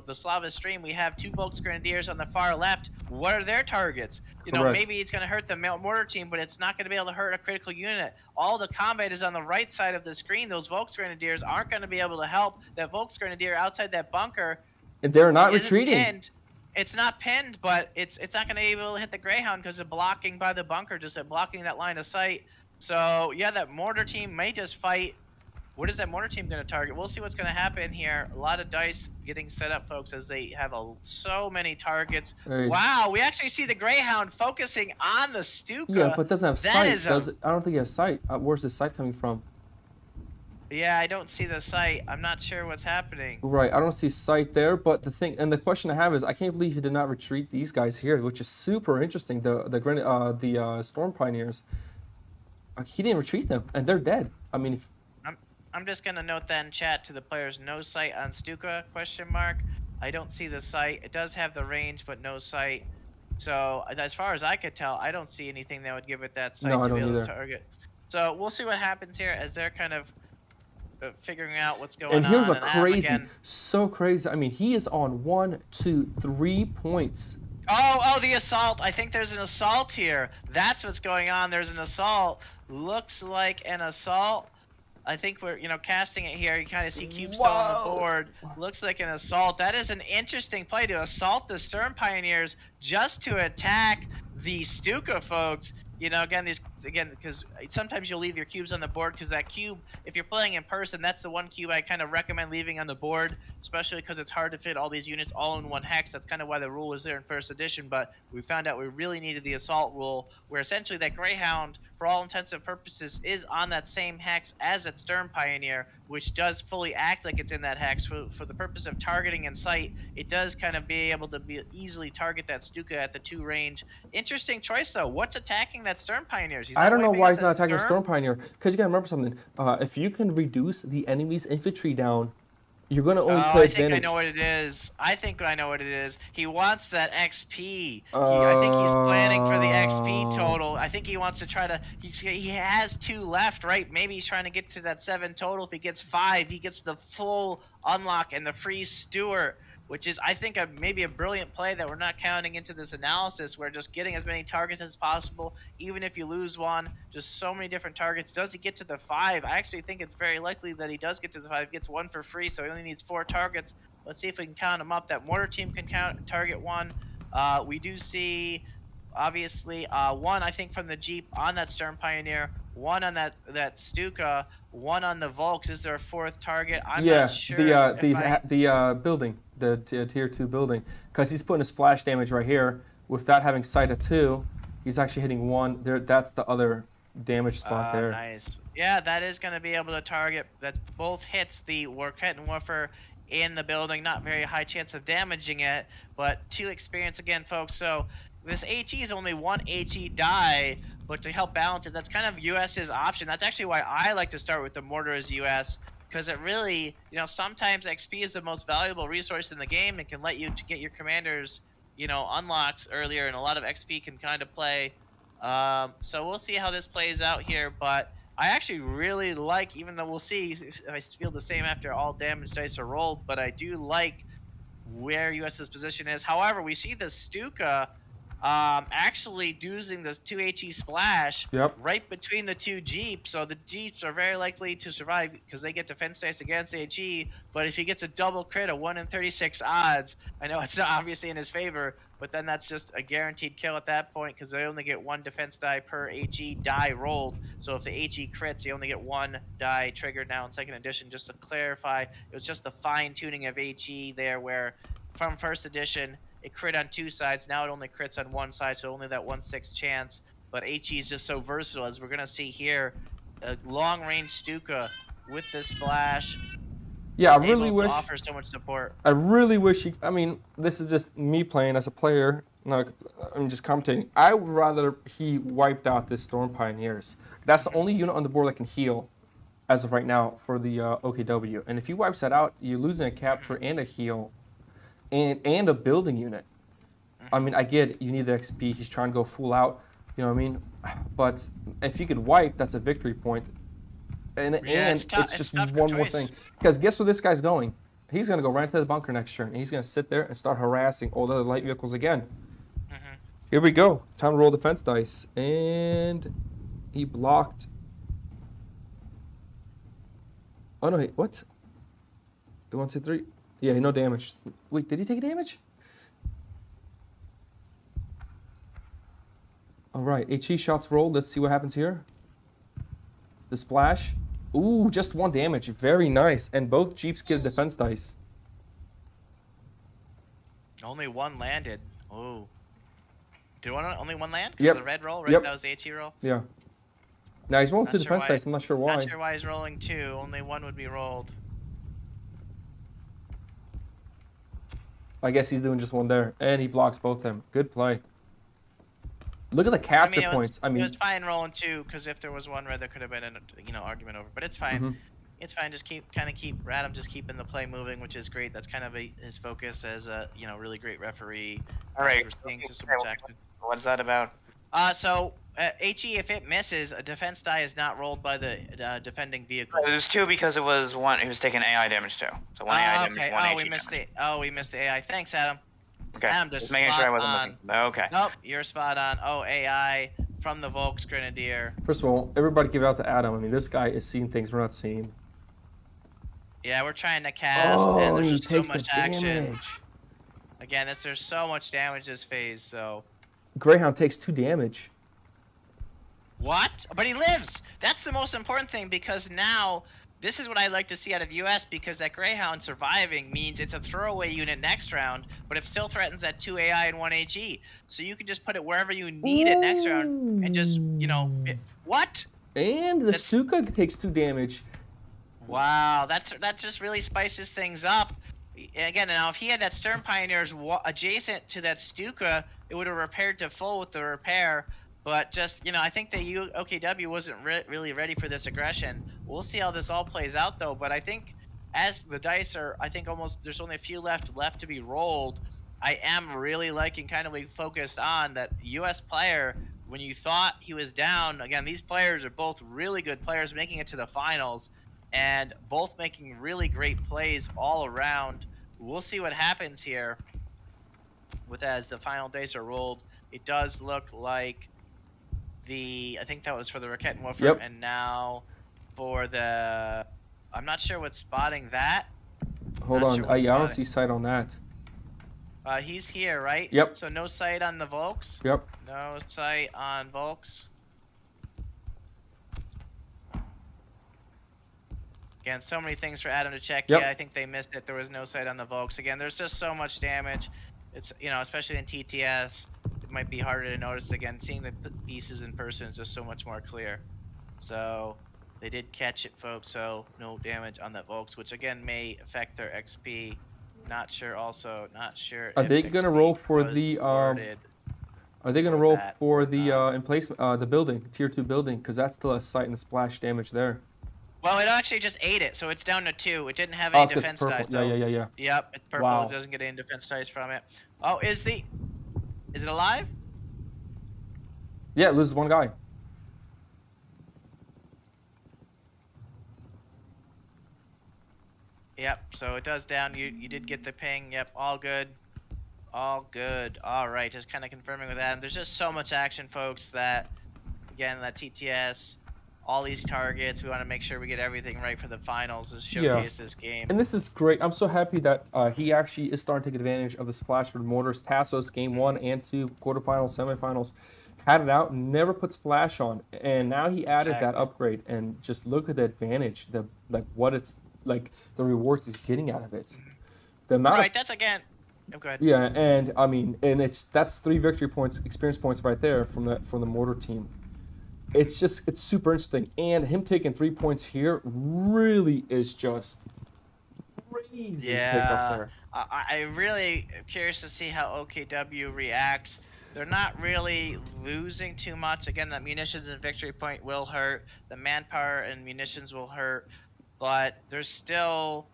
Speaker 2: the Slava stream, we have 2 Volksgrenadiers on the far left. What are their targets? You know, maybe it's going to hurt the mortar team, but it's not going to be able to hurt a critical unit. All the combat is on the right side of the screen. Those Volksgrenadiers aren't going to be able to help. That Volksgrenadier outside that bunker,
Speaker 1: and they're not retreating.
Speaker 2: Pinned. It's not pinned, but it's not going to be able to hit the Greyhound because of blocking by the bunker, just blocking that line of sight. So yeah, that mortar team may just fight. What is that mortar team going to target? We'll see what's going to happen here. A lot of dice getting set up, folks, as they have so many targets. Hey. Wow, we actually see the Greyhound focusing on the Stuka.
Speaker 1: Yeah, but doesn't have sight, does it? I don't think he has sight. Where's the sight coming from?
Speaker 2: Yeah, I don't see the sight. I'm not sure what's happening.
Speaker 1: Right, I don't see sight there, but the question I have is, I can't believe he did not retreat these guys here, which is super interesting. The Storm Pioneers, he didn't retreat them, and they're dead. I mean,
Speaker 2: I'm just going to note that in chat to the players, no sight on Stuka, ? I don't see the sight. It does have the range, but no sight. So, as far as I could tell, I don't see anything that would give it that sight to be able to target. So, we'll see what happens here as they're kind of figuring out what's going on.
Speaker 1: And here's so crazy. I mean, he is on 1, 2, 3 points.
Speaker 2: Oh, the assault. I think there's an assault here. That's what's going on. There's an assault. Looks like an assault. I think we're, casting it here. You kind of see cube still on the board. Looks like an assault. That is an interesting play to assault the Stern Pioneers just to attack the Stuka folks. Again, again, because sometimes you'll leave your cubes on the board because that cube, if you're playing in person, that's the one cube I kind of recommend leaving on the board, especially because it's hard to fit all these units all in one hex. That's kind of why the rule was there in first edition, but we found out we really needed the assault rule, where essentially that Greyhound, for all intents and purposes, is on that same hex as that Stern Pioneer, which does fully act like it's in that hex. For the purpose of targeting and sight, it does kind of be able to easily target that Stuka at the 2 range. Interesting choice, though. What's attacking that Stern Pioneers?
Speaker 1: I don't know why he's not attacking Stern Pioneer, because you gotta remember something. If you can reduce the enemy's infantry down, you're gonna only play advantage.
Speaker 2: I think I know what it is. I think I know what it is. He wants that XP. I think he's planning for the XP total. I think he wants to try to. He has 2 left, right? Maybe he's trying to get to that 7 total. If he gets 5, he gets the full unlock and the free Stuart, which is, I think, maybe a brilliant play that we're not counting into this analysis. We're just getting as many targets as possible, even if you lose one. Just so many different targets. Does he get to the 5? I actually think it's very likely that he does get to the 5. He gets 1 for free, so he only needs 4 targets. Let's see if we can count them up. That mortar team can target 1. We do see, obviously, 1, I think, from the Jeep on that Stern Pioneer, 1 on that Stuka, 1 on the Volks. Is there a 4th target? I'm not sure.
Speaker 1: The building, the tier 2 building, because he's putting a splash damage right here. With that having sight of 2, he's actually hitting 1. There, that's the other damage spot there.
Speaker 2: Nice. Yeah, that is going to be able to target. That both hits the Warcat and Woofer in the building. Not very high chance of damaging it, but 2 experience again, folks. So this HE is only 1 HE die, but to help balance it, that's kind of US's option. That's actually why I like to start with the mortar as US, because it really, sometimes XP is the most valuable resource in the game and can let you get your commanders, unlocked earlier, and a lot of XP can kind of play. So we'll see how this plays out here, but I actually really like, even though we'll see if I feel the same after all damage dice are rolled, but I do like where US's position is. However, we see the Stuka actually using the 2 HE splash right between the 2 Jeeps. So the Jeeps are very likely to survive because they get defense dice against HE, but if he gets a double crit, a 1 in 36 odds, I know it's not obviously in his favor, but then that's just a guaranteed kill at that point because they only get 1 defense die per HE die rolled. So if the HE crits, you only get 1 die triggered now in 2nd edition. Just to clarify, it was just the fine-tuning of HE there, where from 1st edition, it crit on 2 sides. Now it only crits on 1 side, so only that 1/6 chance. But HE is just so versatile, as we're going to see here. A long-range Stuka with this splash.
Speaker 1: Yeah, I really wish.
Speaker 2: Offer so much support.
Speaker 1: I really wish I mean, this is just me playing as a player. I'm just commentating. I would rather he wiped out this Storm Pioneers. That's the only unit on the board that can heal as of right now for the OKW. And if he wipes that out, you're losing a capture and a heal. And a building unit. I mean, I get it, you need the XP. He's trying to go full out. You know what I mean? But if you could wipe, that's a victory point. And it's just one more thing. Because guess where this guy's going? He's going to go right into the bunker next turn. And he's going to sit there and start harassing all the other light vehicles again. Here we go. Time to roll defense dice. And he blocked. Oh, no. What? 1, 2, 3. Yeah, no damage. Wait, did he take damage? All right, HE shots rolled. Let's see what happens here. The splash. Ooh, just 1 damage. Very nice. And both Jeeps get defense dice.
Speaker 2: Only 1 landed. Ooh. Did only 1 land?
Speaker 1: Yep.
Speaker 2: The red roll, right? That was the HE roll?
Speaker 1: Yeah. Now he's rolling 2 defense dice. I'm not sure why.
Speaker 2: Not sure why he's rolling 2. Only 1 would be rolled.
Speaker 1: I guess he's doing just 1 there. And he blocks both of them. Good play. Look at the capture points.
Speaker 2: It was fine rolling 2, because if there was 1 red, there could have been an argument over. But it's fine. It's fine. Just keep Radam just keeping the play moving, which is great. That's kind of his focus as a really great referee.
Speaker 5: All right.
Speaker 2: What's
Speaker 5: that about?
Speaker 2: So HE, if it misses, a defense die is not rolled by the defending vehicle.
Speaker 5: It was 2 because it was 1. He was taking AI damage too. So 1 AI damage, 1 HE
Speaker 2: we missed the AI. Thanks, Adam.
Speaker 5: Okay.
Speaker 2: Adam,
Speaker 5: just making sure I wasn't looking. Okay.
Speaker 2: Nope, you're spot on. Oh, AI from the Volks Grenadier.
Speaker 1: First of all, everybody give it out to Adam. I mean, this guy is seeing things we're not seeing.
Speaker 2: Yeah, we're trying to cast, and there's just so much action. Again, there's so much damage this phase, so.
Speaker 1: Greyhound takes 2 damage.
Speaker 2: What? But he lives! That's the most important thing, because now, this is what I like to see out of US, because that Greyhound surviving means it's a throwaway unit next round, but it still threatens that 2 AI and 1 HE. So you can just put it wherever you need it next round, and just, what?
Speaker 1: And the Stuka takes 2 damage.
Speaker 2: Wow, that just really spices things up. Again, now if he had that Stern Pioneers adjacent to that Stuka, it would have repaired to full with the repair. But just, I think the OKW wasn't really ready for this aggression. We'll see how this all plays out, though. But I think as the dice are, I think almost there's only a few left to be rolled. I am really liking kind of like focused on that US player. When you thought he was down, again, these players are both really good players making it to the finals, and both making really great plays all around. We'll see what happens here with as the final dice are rolled. It does look like I think that was for the Raquette and Woofer,
Speaker 1: Yep.
Speaker 2: and now for the, I'm not sure what's spotting that.
Speaker 1: Hold on, I don't see sight on that.
Speaker 2: He's here, right?
Speaker 1: Yep.
Speaker 2: So no sight on the Volks?
Speaker 1: Yep.
Speaker 2: No sight on Volks. Again, so many things for Adam to check.
Speaker 1: Yep.
Speaker 2: Yeah, I think they missed it. There was no sight on the Volks. Again, there's just so much damage. It's, especially in TTS, it might be harder to notice. Again, seeing the pieces in person is just so much more clear. So they did catch it, folks. So no damage on that Volks, which again may affect their XP. Not sure. Also, not sure.
Speaker 1: Are they gonna roll for the Are they gonna roll for the emplacement, the building, tier 2 building? Because that's still a sight and splash damage there.
Speaker 2: Well, it actually just ate it, so it's down to 2. It didn't have any defense dice.
Speaker 1: Yeah.
Speaker 2: Yep, it's purple.
Speaker 1: Wow.
Speaker 2: It doesn't get any defense dice from it. Oh, is it alive?
Speaker 1: Yeah, it loses 1 guy.
Speaker 2: Yep, so it does down. You did get the ping. Yep, all good. All good. All right, just kind of confirming with that. And there's just so much action, folks, that, again, that TTS, all these targets, we want to make sure we get everything right for the finals to showcase this game.
Speaker 1: And this is great. I'm so happy that he actually is starting to take advantage of the splash for the mortars. Tassos, game 1 and 2, quarterfinals, semifinals, had it out, never put splash on. And now he added that upgrade. And just look at the advantage, the rewards he's getting out of it. The amount
Speaker 2: that's again. Oh, go ahead.
Speaker 1: Yeah, and I mean, that's 3 victory points, experience points right there from the mortar team. It's super interesting, and him taking 3 points here really is just crazy.
Speaker 2: Yeah, I really am curious to see how OKW reacts. They're not really losing too much. Again, the munitions and victory point will hurt. The manpower and munitions will hurt, but there's still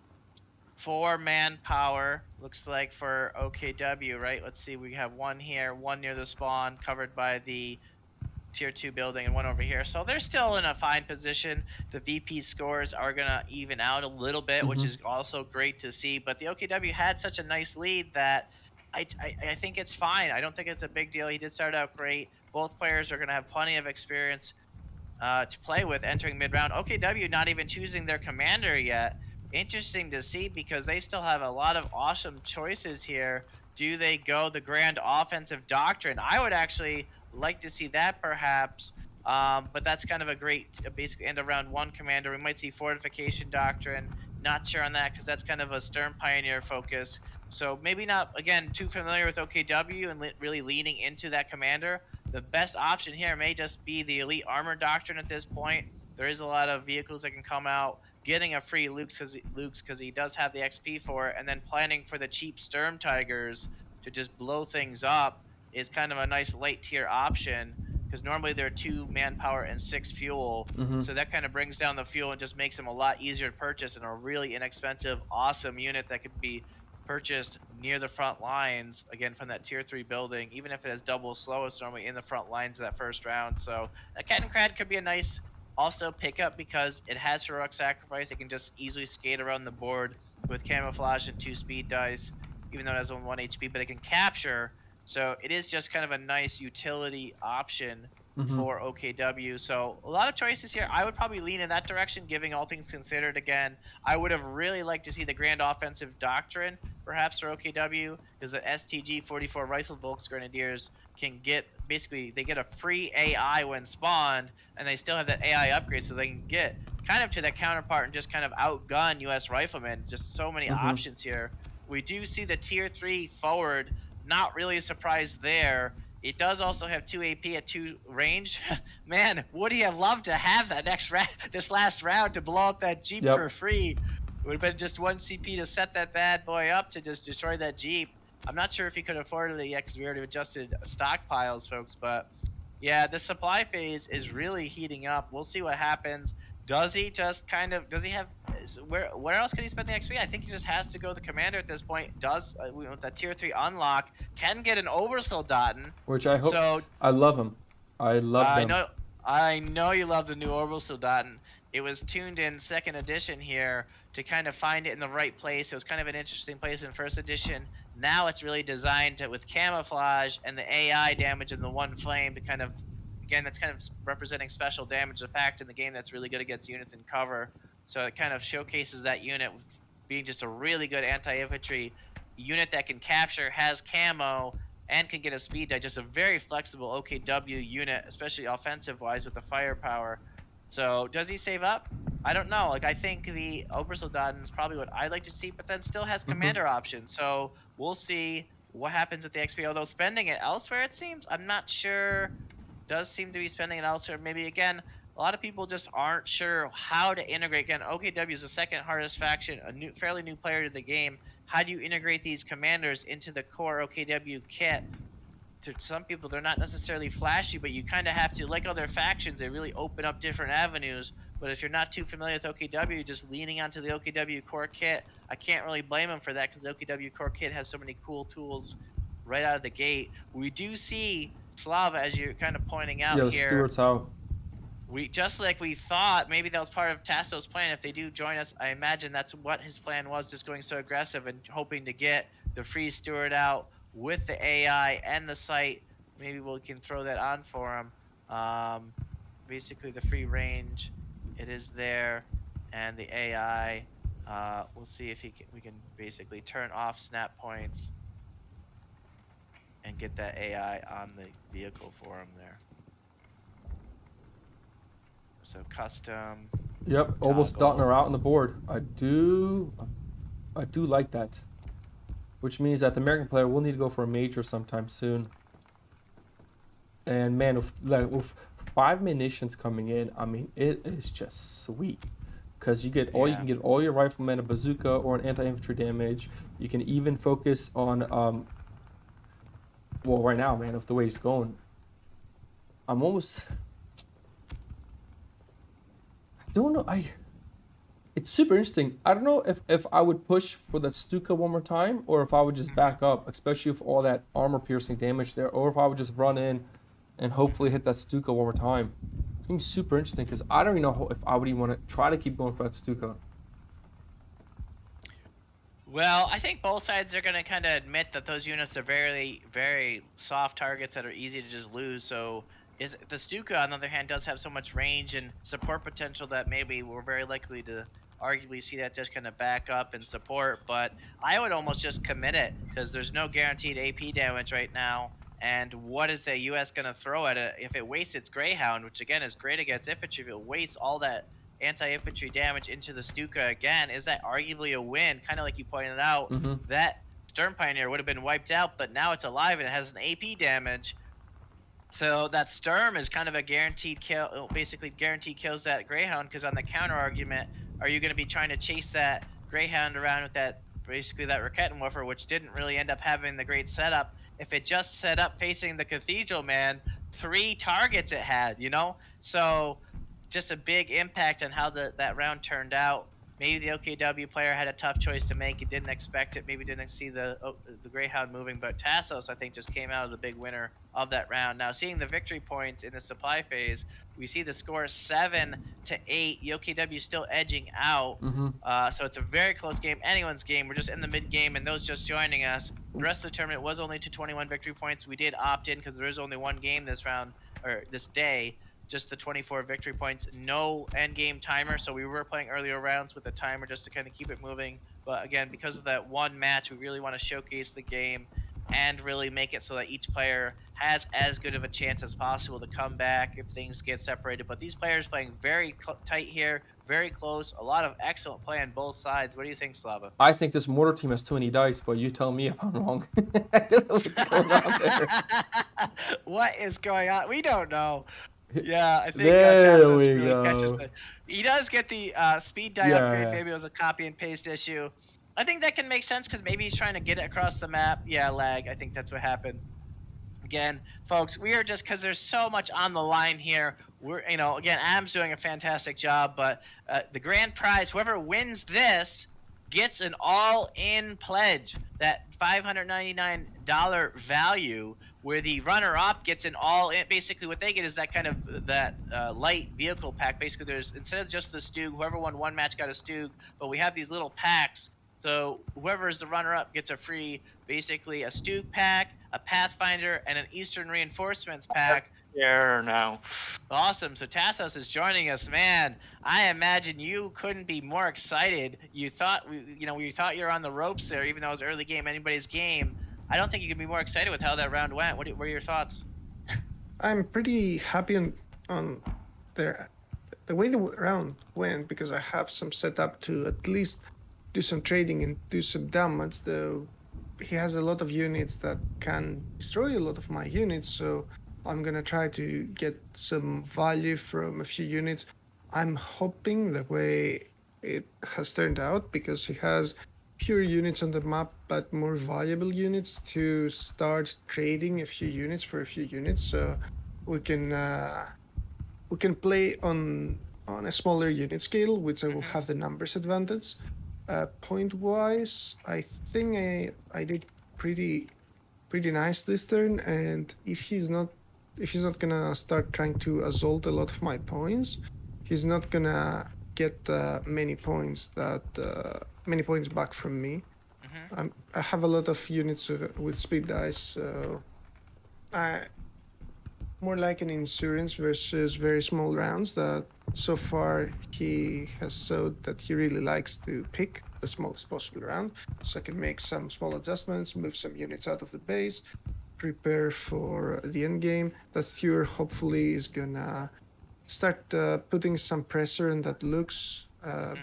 Speaker 2: 4 manpower, looks like, for OKW, right? Let's see, we have 1 here, 1 near the spawn, covered by the tier 2 building, and 1 over here. So they're still in a fine position. The VP scores are going to even out a little bit, which is also great to see. But the OKW had such a nice lead that I think it's fine. I don't think it's a big deal. He did start out great. Both players are going to have plenty of experience to play with entering mid-round. OKW not even choosing their commander yet. Interesting to see, because they still have a lot of awesome choices here. Do they go the grand offensive doctrine? I would actually like to see that, perhaps, but that's kind of a great basic end of round 1 commander. We might see fortification doctrine. Not sure on that, because that's kind of a Stern Pioneer focus. So maybe not, again, too familiar with OKW and really leaning into that commander. The best option here may just be the elite armor doctrine at this point. There is a lot of vehicles that can come out. Getting a free Luke's because he does have the XP for it, and then planning for the cheap Sturm Tigers to just blow things up is kind of a nice late tier option, because normally they're 2 manpower and 6 fuel. So that kind of brings down the fuel and just makes them a lot easier to purchase, and a really inexpensive, awesome unit that could be purchased near the front lines, again, from that tier 3 building, even if it has double slow, it's normally in the front lines of that first round. So a Cat and Crad could be a nice also pickup, because it has heroic sacrifice. It can just easily skate around the board with camouflage and 2 speed dice, even though it has only 1 HP, but it can capture. So it is just kind of a nice utility option for OKW. So a lot of choices here. I would probably lean in that direction, giving all things considered. Again, I would have really liked to see the grand offensive doctrine, perhaps for OKW, because the STG 44 Riflevolks Grenadiers can get, basically, they get a free AI when spawned, and they still have that AI upgrade, so they can get kind of to that counterpart and just kind of outgun US Riflemen. Just so many options here. We do see the tier 3 forward, not really a surprise there. It does also have 2 AP at 2 range. Man, would he have loved to have that this last round to blow up that Jeep for free? It would have been just 1 CP to set that bad boy up to just destroy that Jeep. I'm not sure if he could afford it yet because we already adjusted stockpiles, folks. But yeah, the supply phase is really heating up. We'll see what happens. Does he just kind of, does he have, where else can he spend the XP? I think he just has to go the commander at this point. Does, with that tier 3 unlock, can get an Oversoldaten.
Speaker 1: Which I hope, so, I love him. I love them.
Speaker 2: I know you love the new Oversoldaten. It was tuned in 2nd edition here to kind of find it in the right place. It was kind of an interesting place in 1st edition. Now it's really designed to, with camouflage and the AI damage and the 1 flame to kind of, again, that's kind of representing special damage, the fact in the game that's really good against units in cover. So it kind of showcases that unit being just a really good anti-infantry unit that can capture, has camo, and can get a speed die. Just a very flexible OKW unit, especially offensive-wise with the firepower. So does he save up? I don't know. Like, I think the Oversoldaten is probably what I'd like to see, but then still has commander options. So we'll see what happens with the XP. Although spending it elsewhere, it seems. I'm not sure. Does seem to be spending it elsewhere. Maybe, again, a lot of people just aren't sure how to integrate. Again, OKW is the 2nd hardest faction, a fairly new player to the game. How do you integrate these commanders into the core OKW kit? To some people, they're not necessarily flashy, but you kind of have to, like other factions, they really open up different avenues. But if you're not too familiar with OKW, just leaning onto the OKW core kit, I can't really blame them for that, because the OKW core kit has so many cool tools right out of the gate. We do see Slava, as you're kind of pointing out here.
Speaker 1: Stuart's out.
Speaker 2: We, just like we thought, maybe that was part of Tasso's plan. If they do join us, I imagine that's what his plan was, just going so aggressive and hoping to get the free Stuart out with the AI and the site. Maybe we can throw that on for him. Basically the free range, it is there, and the AI, we'll see if we can basically turn off snap points and get that AI on the vehicle for him there. So custom.
Speaker 1: Yep, almost dotting her out on the board. I do like that. Which means that the American player will need to go for a major sometime soon. And man, with 5 munitions coming in, I mean, it is just sweet. Because you can get all your riflemen, a bazooka or an anti-infantry damage. You can even focus on well, right now, man, with the way he's going, I'm almost, I don't know, it's super interesting. I don't know if I would push for that Stuka one more time, or if I would just back up, especially with all that armor piercing damage there, or if I would just run in and hopefully hit that Stuka one more time. It's gonna be super interesting, because I don't even know if I would even want to try to keep going for that Stuka.
Speaker 2: Well, I think both sides are going to kind of admit that those units are very, very soft targets that are easy to just lose. So the Stuka, on the other hand, does have so much range and support potential that maybe we're very likely to arguably see that just kind of back up and support. But I would almost just commit it, because there's no guaranteed AP damage right now. And what is the U.S. going to throw at it? If it wastes its Greyhound, which again is great against infantry, if it wastes all that anti-infantry damage into the Stuka again, is that arguably a win? Kind of like you pointed out, that Stern Pioneer would have been wiped out, but now it's alive and it has an AP damage. So that Sturm is kind of a guaranteed kill, basically guaranteed kills that Greyhound, because on the counter argument, are you going to be trying to chase that Greyhound around with that, basically that Raketenwerfer, which didn't really end up having the great setup? If it just set up facing the Cathedral, man, 3 targets it had, you know? So just a big impact on how that round turned out. Maybe the OKW player had a tough choice to make. He didn't expect it. Maybe didn't see the Greyhound moving. But Tassos, I think, just came out as the big winner of that round. Now, seeing the victory points in the supply phase, we see the score 7-8. The OKW still edging out. So it's a very close game. Anyone's game. We're just in the mid-game, and those just joining us. The rest of the tournament was only to 21 victory points. We did opt in because there is only one game this round, or this day. Just the 24 victory points, no end game timer, so we were playing earlier rounds with the timer just to kind of keep it moving But again, because of that one match, we really want to showcase the game and really make it so that each player has as good of a chance as possible to come back if things get separated. But these players playing very tight here, very close, a lot of excellent play on both sides. What do you think, Slava?
Speaker 1: I think this mortar team has too many dice, but you tell me if I'm wrong. I don't know what's going on there.
Speaker 2: What is going on? We don't know. Yeah, I think
Speaker 1: There
Speaker 2: Tassos
Speaker 1: we
Speaker 2: really catches
Speaker 1: go.
Speaker 2: it. He does get the speed die
Speaker 1: Yeah.
Speaker 2: upgrade. Maybe it was a copy and paste issue. I think that can make sense because maybe he's trying to get it across the map. Yeah, lag. I think that's what happened. Again, folks, we are just because there's so much on the line here. We're, again, Adam's doing a fantastic job, but the grand prize, whoever wins this, gets an all-in pledge, that $599 value, where the runner-up gets an all-in. Basically, what they get is that kind of light vehicle pack. Basically, there's, instead of just the Stug, whoever won one match got a Stug, but we have these little packs. So whoever is the runner-up gets a free, basically a Stug pack, a Pathfinder, and an Eastern Reinforcements pack.
Speaker 5: Yeah, no.
Speaker 2: Awesome. So Tassos is joining us, man. I imagine you couldn't be more excited. You thought we thought you were on the ropes there, even though it was early game, anybody's game. I don't think you could be more excited with how that round went. What were your thoughts?
Speaker 4: I'm pretty happy on the way the round went, because I have some setup to at least do some trading and do some damage, though he has a lot of units that can destroy a lot of my units, so I'm gonna try to get some value from a few units. I'm hoping the way it has turned out, because he has fewer units on the map but more valuable units, to start trading a few units for a few units, so we can play on a smaller unit scale, which I will have the numbers advantage. Point wise, I think I did pretty nice this turn, and if he's not gonna start trying to assault a lot of my points, he's not gonna get many points back from me. I have a lot of units with speed dice, so more like an insurance versus very small rounds. That so far he has showed that he really likes to pick the smallest possible round, so I can make some small adjustments, move some units out of the base, prepare for the end game. That Stewart hopefully is gonna start putting some pressure on that Lux,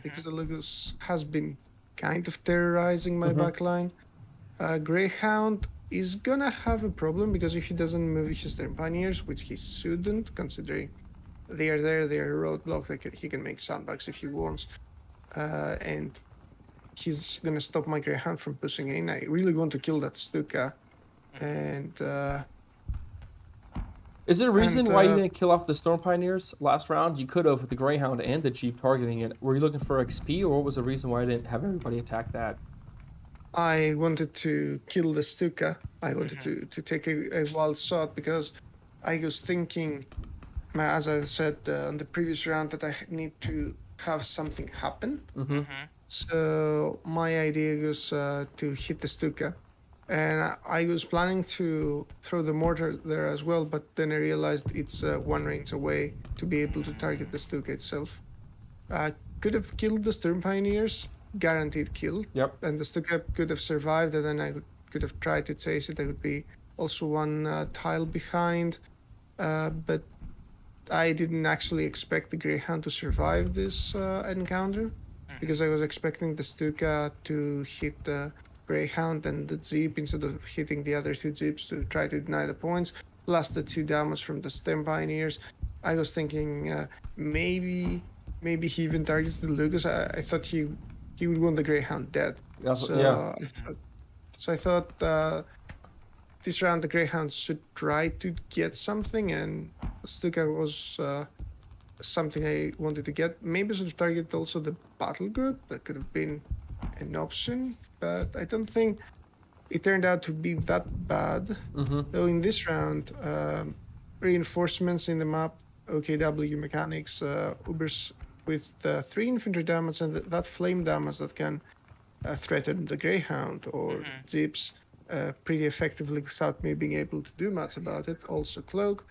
Speaker 4: because the Lux has been kind of terrorizing my backline. Greyhound is gonna have a problem, because if he doesn't move his Pioneers, which he shouldn't, considering they are there, they are a roadblock, he can make sandbags if he wants, and he's gonna stop my Greyhound from pushing in. I really want to kill that Stuka, and
Speaker 1: is there a reason why you didn't kill off the Storm Pioneers last round? You could have with the Greyhound and the Jeep targeting it. Were you looking for XP, or what was the reason why I didn't have everybody attack that?
Speaker 4: I wanted to kill the Stuka. I wanted to take a wild shot, because I was thinking, as I said on the previous round, that I need to have something happen. So my idea was to hit the Stuka. And I was planning to throw the mortar there as well, but then I realized it's one range away to be able to target the Stuka itself. I could have killed the Sturm Pioneers, guaranteed kill.
Speaker 1: Yep.
Speaker 4: And the Stuka could have survived, and then I could have tried to chase it. I would be also one tile behind, but I didn't actually expect the Greyhound to survive this encounter, because I was expecting the Stuka to hit the Greyhound and the Jeep instead of hitting the other two Jeeps to try to deny the points, plus the 2 damage from the Stem Pioneers. I was thinking maybe he even targets the Lucas. I thought he would want the Greyhound dead. I thought this round the Greyhound should try to get something, and Stuka was something I wanted to get. Maybe I should target also the battle group. That could have been an option, but I don't think it turned out to be that bad. Though in this round, reinforcements in the map, OKW mechanics, Ubers with 3 infantry damage and that flame damage that can threaten the Greyhound or Jeeps pretty effectively without me being able to do much about it. Also Cloak.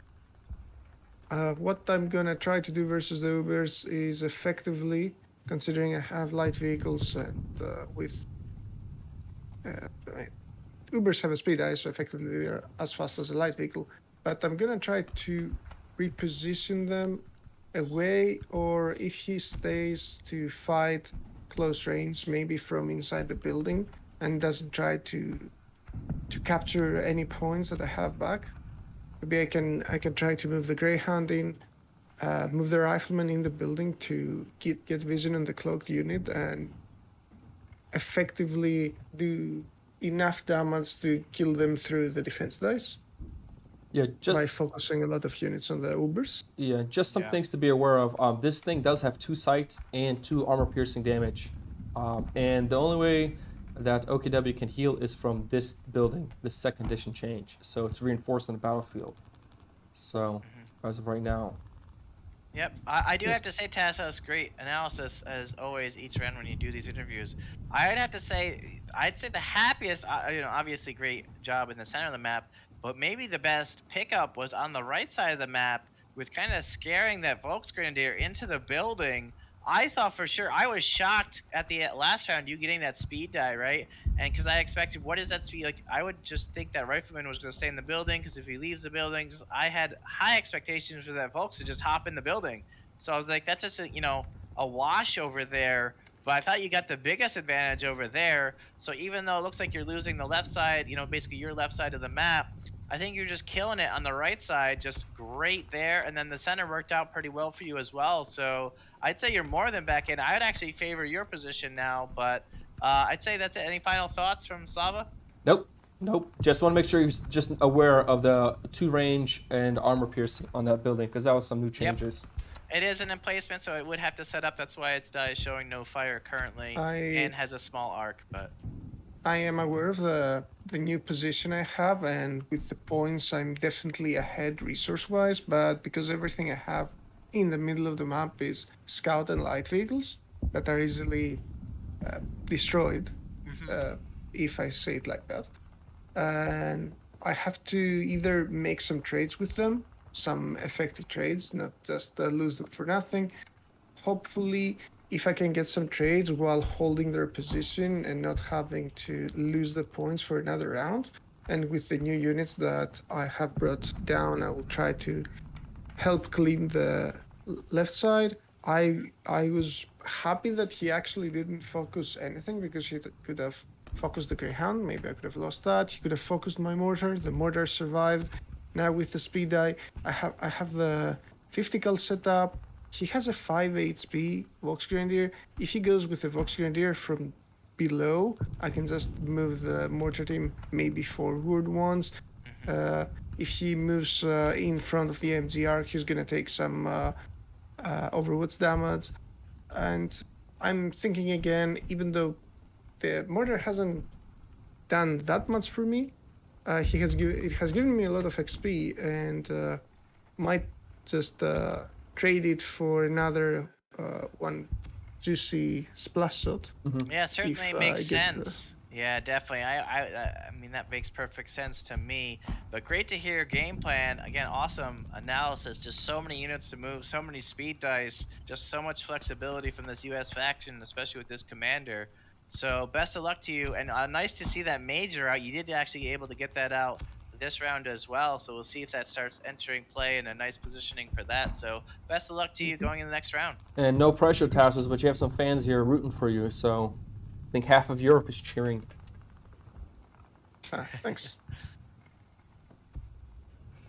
Speaker 4: What I'm gonna try to do versus the Ubers is effectively considering I have light vehicles and with Ubers have a speed eye, so effectively they're as fast as a light vehicle. But I'm gonna try to reposition them away, or if he stays to fight close range, maybe from inside the building, and doesn't try to capture any points that I have back. Maybe I can try to move the Greyhound in, move the Rifleman in the building to get vision on the cloaked unit and effectively do enough damage to kill them through the defense dice.
Speaker 1: Yeah, just
Speaker 4: by focusing a lot of units on the Ubers.
Speaker 1: Yeah, just some things to be aware of. This thing does have 2 sight and 2 armor-piercing damage, and the only way that OKW can heal is from this building, this second condition change. So it's reinforced on the battlefield. So as of right now.
Speaker 2: Yep, I do have to say, Tassos, great analysis as always each round when you do these interviews. I'd have to say, I'd say the happiest, obviously great job in the center of the map, but maybe the best pickup was on the right side of the map with kind of scaring that Volksgrenadier into the building. I thought for sure, I was shocked at the last round, you getting that speed die, right? And because I expected, what is that speed? Like, I would just think that Rifleman was going to stay in the building, because if he leaves the building, I had high expectations for that Volks to just hop in the building. So I was like, that's just a wash over there. But I thought you got the biggest advantage over there. So even though it looks like you're losing the left side, basically your left side of the map, I think you're just killing it on the right side, just great there. And then the center worked out pretty well for you as well. So I'd say you're more than back in. I would actually favor your position now, but I'd say that's it. Any final thoughts from Slava?
Speaker 1: Nope. Just want to make sure you're just aware of the 2 range and armor piercing on that building, because that was some new changes.
Speaker 2: It is an emplacement, so it would have to set up. That's why it's showing no fire currently and has a small arc, but...
Speaker 4: I am aware of the new position I have, and with the points I'm definitely ahead resource-wise, but because everything I have in the middle of the map is scout and light vehicles that are easily destroyed, if I say it like that. And I have to either make some trades with them, some effective trades, not just lose them for nothing. Hopefully, if I can get some trades while holding their position and not having to lose the points for another round. And with the new units that I have brought down, I will try to help clean the left side. I was happy that he actually didn't focus anything, because he could have focused the Greyhound. Maybe I could have lost that. He could have focused my mortar. The mortar survived. Now with the speed die, I have the 50 cal set up. He has a 5 HP Volksgrenadier. If he goes with the Volksgrenadier from below, I can just move the mortar team maybe forward once. If he moves in front of the MGR, he's gonna take some Overwatch damage. And I'm thinking again, even though the mortar hasn't done that much for me, it has given me a lot of XP, and might just trade it for another one juicy splash shot.
Speaker 2: Yeah, it certainly makes sense. Yeah, definitely. I mean, that makes perfect sense to me. But great to hear your game plan. Again, awesome analysis. Just so many units to move, so many speed dice, just so much flexibility from this U.S. faction, especially with this commander. So best of luck to you. And nice to see that major out. You did actually able to get that out this round as well, so we'll see if that starts entering play, and a nice positioning for that. So best of luck to you going in the next round.
Speaker 1: And no pressure, Tassos, but you have some fans here rooting for you, so I think half of Europe is cheering.
Speaker 4: Thanks.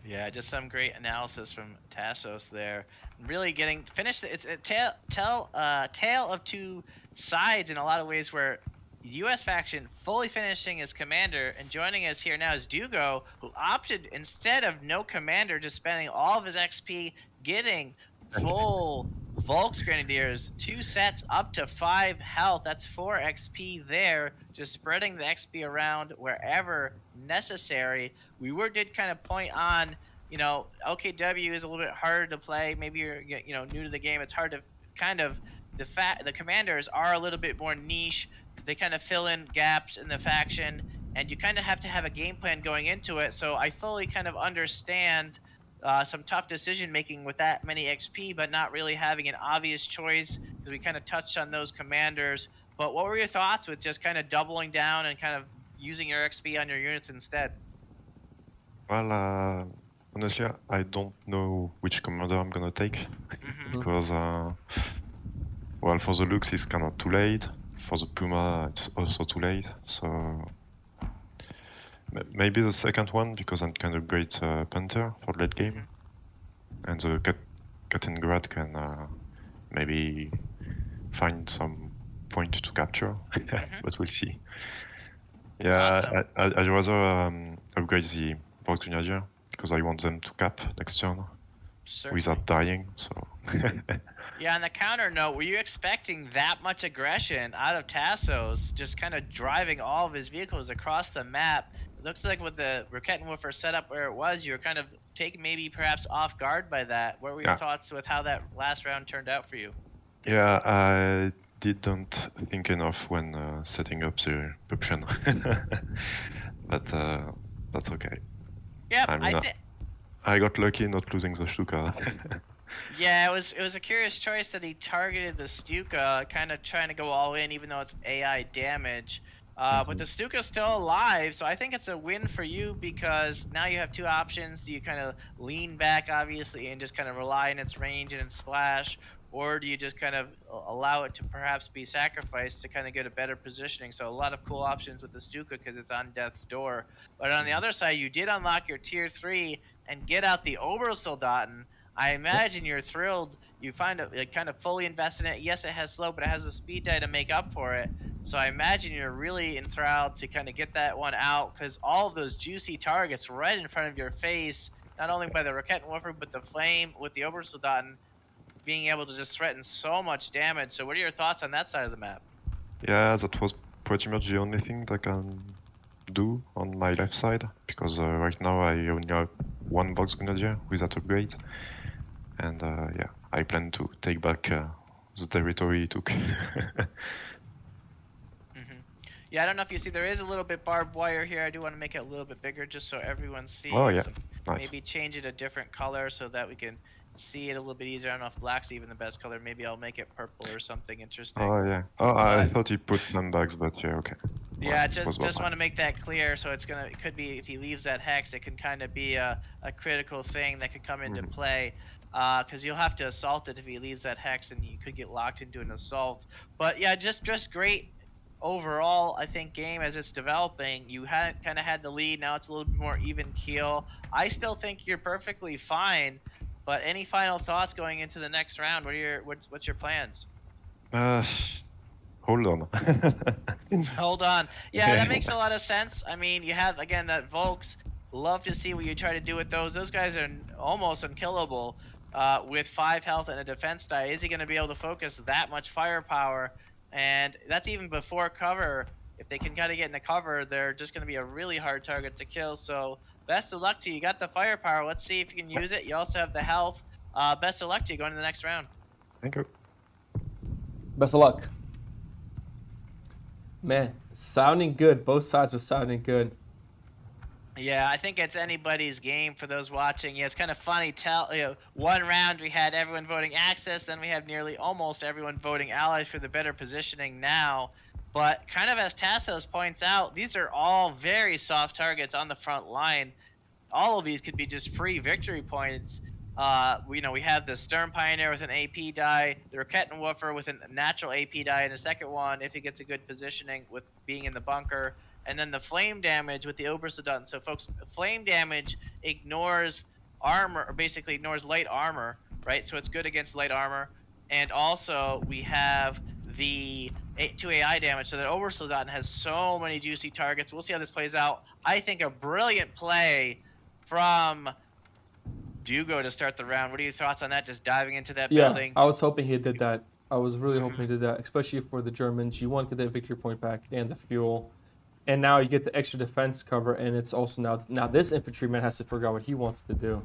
Speaker 2: Yeah, just some great analysis from Tassos there. Really getting finished. It's a tale of 2 sides in a lot of ways, where U.S. faction fully finishing as commander, and joining us here now is Dugo, who opted, instead of no commander, just spending all of his XP getting full Volksgrenadiers, 2 sets up to 5 health. That's 4 XP there, just spreading the XP around wherever necessary. We did kind of point on, OKW is a little bit harder to play. Maybe you're new to the game. It's hard to kind of, the commanders are a little bit more niche. They kind of fill in gaps in the faction, and you kind of have to have a game plan going into it. So I fully kind of understand some tough decision making with that many XP, but not really having an obvious choice, because We kind of touched on those commanders, but what were your thoughts with just kind of doubling down and kind of using your XP on your units instead?
Speaker 3: Well, honestly, I don't know which commander I'm gonna take because, well, for the Lux it's kind of too late. For the Puma, it's also too late. So maybe the second one because I'm kind of great Panther for late game, and the Katyngrad can maybe find some point to capture, but we'll see. Yeah,
Speaker 2: Awesome.
Speaker 3: I'd rather upgrade the Box Grenadier because I want them to cap next turn without dying. So.
Speaker 2: Yeah, on the counter note, were you expecting that much aggression out of Tassos, just kind of driving all of his vehicles across the map? It looks like with the Rakettenwerfer setup where it was, you were kind of taken maybe perhaps off guard by that. What were your thoughts with how that last round turned out for you?
Speaker 3: Yeah, I didn't think enough when setting up the option, but that's okay.
Speaker 2: Yeah,
Speaker 3: I mean, I got lucky not losing the Stuka.
Speaker 2: Yeah, it was a curious choice that he targeted the Stuka, kind of trying to go all in, even though it's AI damage. But the Stuka's still alive, so I think it's a win for you because now you have two options. Do you kind of lean back, obviously, and just kind of rely on its range and its splash, or do you just kind of allow it to perhaps be sacrificed to kind of get a better positioning? So a lot of cool options with the Stuka because it's on death's door. But on the other side, you did unlock your tier 3 and get out the Obersoldaten. I imagine you're thrilled. You find it like, kind of fully invested in it. Yes, it has slow, but it has a speed die to make up for it. So I imagine you're really enthralled to kind of get that one out because all of those juicy targets right in front of your face, not only by the Rakettenwerfer, but the Flame with the Obersoldaten being able to just threaten so much damage. So what are your thoughts on that side of the map?
Speaker 3: Yeah, that was pretty much the only thing that I can do on my left side because right now I only have one Box Grenadier with that upgrade. And yeah, I plan to take back the territory he took.
Speaker 2: Yeah, I don't know if you see, there is a little bit barbed wire here. I do want to make it a little bit bigger just so everyone sees.
Speaker 3: Oh yeah, nice.
Speaker 2: Maybe change it a different color so that we can see it a little bit easier. I don't know if black's even the best color. Maybe I'll make it purple or something interesting.
Speaker 3: Oh yeah. Oh, I thought he put sandbags, but yeah, okay.
Speaker 2: Yeah, well, just want to make that clear. So it could be if he leaves that hex, it can kind of be a critical thing that could come into play. Because you'll have to assault it if he leaves that hex, and you could get locked into an assault. But yeah, just great overall. I think game as it's developing, you kind of had the lead. Now it's a little bit more even keel. I still think you're perfectly fine. But any final thoughts going into the next round? What's your plans?
Speaker 3: Hold on.
Speaker 2: Hold on. Yeah, that makes a lot of sense. I mean, you have again that Volks. Love to see what you try to do with those. Those guys are almost unkillable. With 5 health and a defense die, is he going to be able to focus that much firepower? And that's even before cover. If they can kind of get into cover, they're just going to be a really hard target to kill. So best of luck to you. You got the firepower. Let's see if you can use it. You also have the health. Best of luck to you going to the next round.
Speaker 3: Thank you.
Speaker 1: Best of luck. Man, sounding good. Both sides are sounding good.
Speaker 2: Yeah, I think it's anybody's game for those watching. Yeah, it's kind of funny. One round we had everyone voting Axis, then we have nearly almost everyone voting Allies for the better positioning now. But kind of as Tassos points out, these are all very soft targets on the front line. All of these could be just free victory points. We have the Stern Pioneer with an AP die, the Rakettenwerfer with a natural AP die, and the second one, if he gets a good positioning with being in the bunker. And then the flame damage with the Obersoldaten. So folks, flame damage ignores armor, or basically ignores light armor, right? So it's good against light armor. And also we have the 2 AI damage. So the Obersoldaten has so many juicy targets. We'll see how this plays out. I think a brilliant play from Dugo to start the round. What are your thoughts on that? Just diving into that building?
Speaker 1: I was hoping he did that. I was really hoping he did that, especially for the Germans. You want to get that victory point back and the fuel. And now you get the extra defense cover, and it's also now this infantryman has to figure out what he wants to do.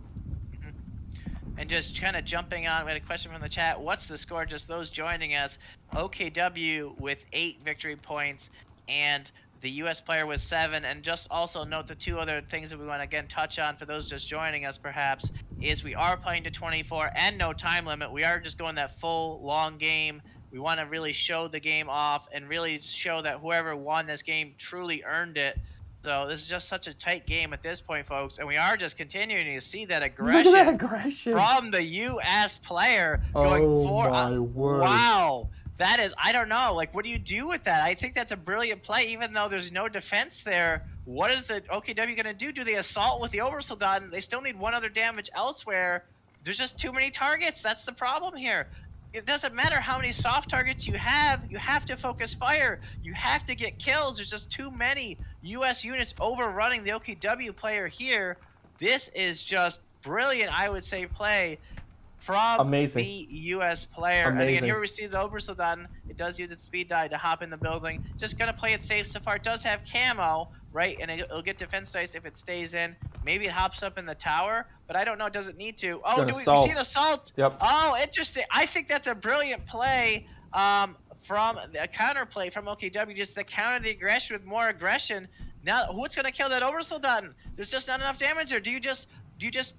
Speaker 2: And just kind of jumping on, we had a question from the chat. What's the score? Just those joining us. OKW with 8 victory points, and the U.S. player with 7. And just also note the 2 other things that we want to again touch on for those just joining us perhaps is we are playing to 24 and no time limit. We are just going that full long game We want to really show the game off and really show that whoever won this game truly earned it. So this is just such a tight game at this point, folks, and we are just continuing to see that aggression,
Speaker 1: Look at that aggression
Speaker 2: from the U.S. player going for.
Speaker 1: My word.
Speaker 2: Wow, that is, I don't know. Like, what do you do with that? I think that's a brilliant play, even though there's no defense there. What is the OKW going to do? Do they assault with the Oversoldaten? They still need one other damage elsewhere. There's just too many targets. That's the problem here. It doesn't matter how many soft targets you have to focus fire. You have to get kills. There's just too many U.S. units overrunning the OKW player here. This is just brilliant, I would say, play from the U.S. player. And again, here we see the Oversoldaten. It does use its speed die to hop in the building. Just going to play it safe so far. It does have camo, right? And it'll get defense dice if it stays in. Maybe it hops up in the tower, but I don't know. Does it need to? Oh, we see an assault?
Speaker 1: Yep.
Speaker 2: Oh, interesting. I think that's a brilliant play from a counterplay from OKW, just to counter the aggression with more aggression. Now, what's going to kill that Oversoldaten? There's just not enough damage there. Do you just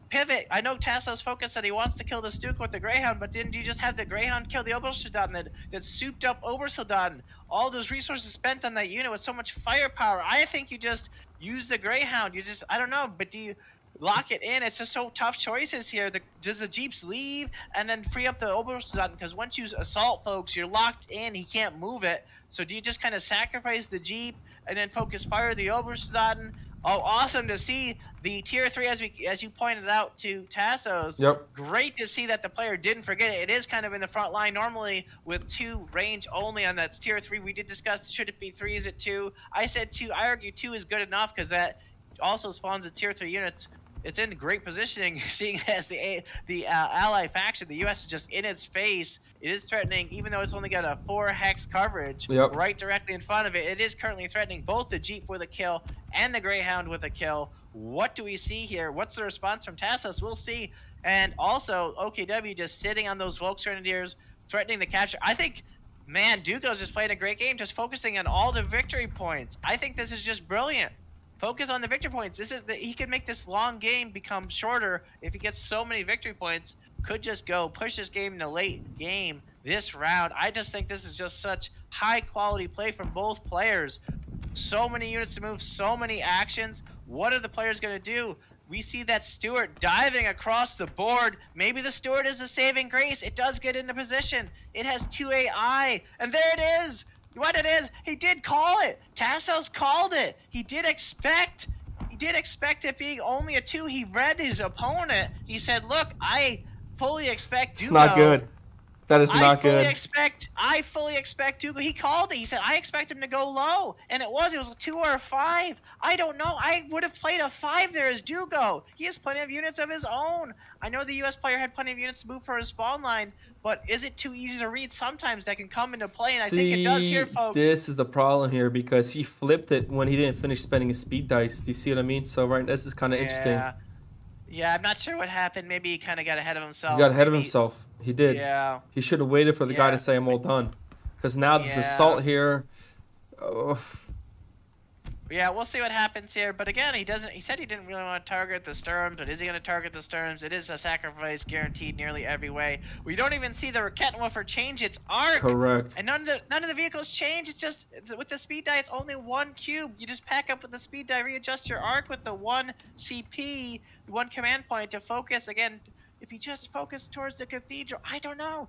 Speaker 2: pivot? I know Tasso's focus that he wants to kill the Stuka with the Greyhound, but didn't you just have the Greyhound kill the Oversoldaten, that souped up Oversoldaten? All those resources spent on that unit with so much firepower. I think you just use the Greyhound. I don't know, but do you lock it in? It's just so tough choices here. Does the Jeeps leave and then free up the Oversoldaten? Because once you assault, folks, you're locked in. He can't move it. So do you just kind of sacrifice the Jeep and then focus fire the Oversoldaten? Oh, awesome to see the tier 3, as you pointed out to Tassos.
Speaker 1: Yep.
Speaker 2: Great to see that the player didn't forget it. It is kind of in the front line normally with 2 range only on that tier 3. We did discuss, should it be 3, is it 2? I said 2. I argue 2 is good enough because that also spawns the tier 3 units. It's in great positioning, seeing as the ally faction, the U.S. is just in its face. It is threatening, even though it's only got a 4 hex coverage right directly in front of it. It is currently threatening both the Jeep with a kill and the Greyhound with a kill. What do we see here? What's the response from Tassos? We'll see. And also, OKW just sitting on those Volksgrenadiers, threatening the capture. I think, man, Duco's just playing a great game, just focusing on all the victory points. I think this is just brilliant. Focus on the victory points. He could make this long game become shorter if he gets so many victory points. Could just go push this game in the late game this round. I just think this is just such high quality play from both players. So many units to move, so many actions. What are the players going to do? We see that Stewart diving across the board. Maybe the Stewart is the saving grace. It does get into position. It has 2 AI, and there it is. What it is, he did call it. Tassos called it. He did expect it being only a 2. He read his opponent. He said, look, I fully expect Duco.
Speaker 1: It's not good. That is not good.
Speaker 2: I fully expect Duco. He called it. He said, I expect him to go low. And it was a 2 or a 5. I don't know. I would have played a 5 there as Duco. He has plenty of units of his own. I know the U.S. player had plenty of units to move for his spawn line, but is it too easy to read? Sometimes that can come into play, and I think it does here, folks.
Speaker 1: This is the problem here, because he flipped it when he didn't finish spending his speed dice. Do you see what I mean? So, right, this is kind of interesting.
Speaker 2: Yeah, I'm not sure what happened. Maybe he kind of got ahead of himself.
Speaker 1: He got ahead of himself. He did.
Speaker 2: Yeah.
Speaker 1: He should have waited for the guy to say, I'm all done. Because now this assault here. Oh.
Speaker 2: Yeah, we'll see what happens here. But again, he said he didn't really want to target the Sturms, but is he going to target the Sturms? It is a sacrifice guaranteed nearly every way. We don't even see the Rakettenwerfer change its arc.
Speaker 1: Correct.
Speaker 2: And none of the vehicles change. It's just with the speed die, it's only 1 cube. You just pack up with the speed die, readjust your arc with the 1 CP, 1 command point to focus. Again, if you just focus towards the cathedral, I don't know.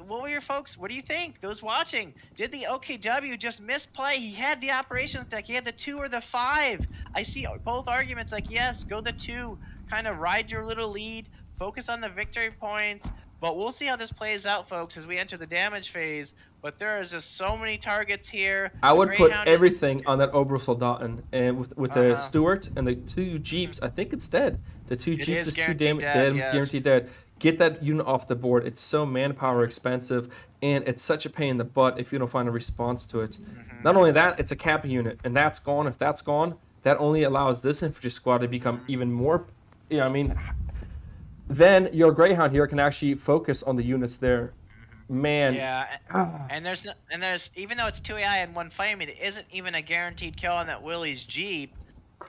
Speaker 2: What were your folks? What do you think? Those watching, did the OKW just misplay? He had the operations deck. He had the 2 or the 5. I see both arguments. Like, yes, go the 2. Kind of ride your little lead. Focus on the victory points. But we'll see how this plays out, folks, as we enter the damage phase. But there is just so many targets here.
Speaker 1: I would put everything on that Obersoldaten, and with the Stuart and the 2 Jeeps, I think it's dead. The 2 Jeeps is too dead, guaranteed dead. Get that unit off the board. It's so manpower expensive, and it's such a pain in the butt if you don't find a response to it. Not only that, it's a cap unit, and that's gone. If that's gone, that only allows this infantry squad to become even more, then your Greyhound here can actually focus on the units there. Man.
Speaker 2: Yeah, and there's even though it's 2 AI and 1 flame, it isn't even a guaranteed kill on that Willie's Jeep.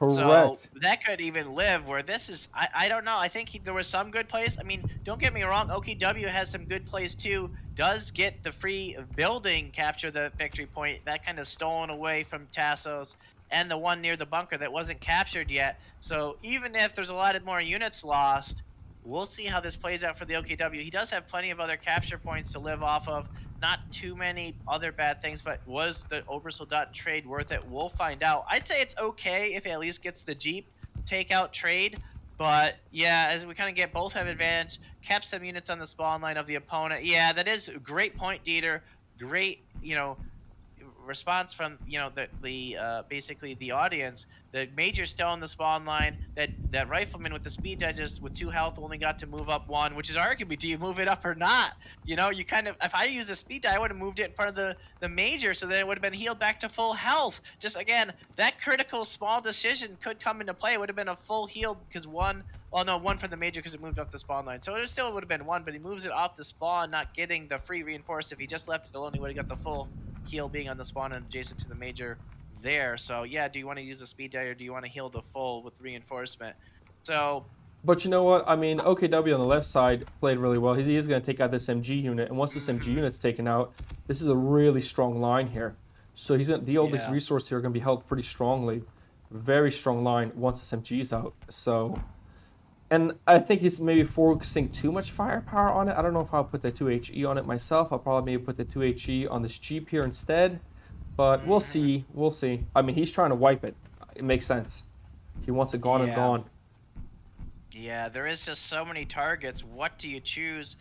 Speaker 1: Correct.
Speaker 2: So that could even live where this is. I don't know. I think there was some good plays. I mean, don't get me wrong. OKW has some good plays too. Does get the free building capture the victory point. That kind of stolen away from Tassos, and the one near the bunker that wasn't captured yet. So even if there's a lot of more units lost, we'll see how this plays out for the OKW. He does have plenty of other capture points to live off of. Not too many other bad things, but was the Obersoldat trade worth it? We'll find out. I'd say it's okay if he at least gets the Jeep takeout trade. But yeah, as we kind of get both have advantage, kept some units on the spawn line of the opponent. Yeah, that is a great point, Dieter. Great, response from the basically the audience. The Major's still on the spawn line. That Rifleman with the speed digest with 2 health only got to move up 1, which is arguably, do you move it up or not? You kind of, if I used the speed die, I would have moved it in front of the Major, so then it would have been healed back to full health. Just again, that critical small decision could come into play. It would have been a full heal because 1 for the Major because it moved up the spawn line. So it still would have been 1, but he moves it off the spawn, not getting the free reinforce. If he just left it alone, he would have got the full heal being on the spawn and adjacent to the Major there. So yeah, do you want to use a speed die or do you want to heal the full with reinforcement? So,
Speaker 1: but you know what? I mean, OKW on the left side played really well. He is going to take out this MG unit, and once this MG unit's taken out, this is a really strong line here. So he's the oldest resource here going to be held pretty strongly, very strong line once this MG's out. So, and I think he's maybe focusing too much firepower on it. I don't know if I'll put the 2HE on it myself. I'll probably maybe put the 2HE on this Jeep here instead. But we'll see. We'll see. I mean, he's trying to wipe it. It makes sense. He wants it gone and gone.
Speaker 2: Yeah, there is just so many targets. What do you choose?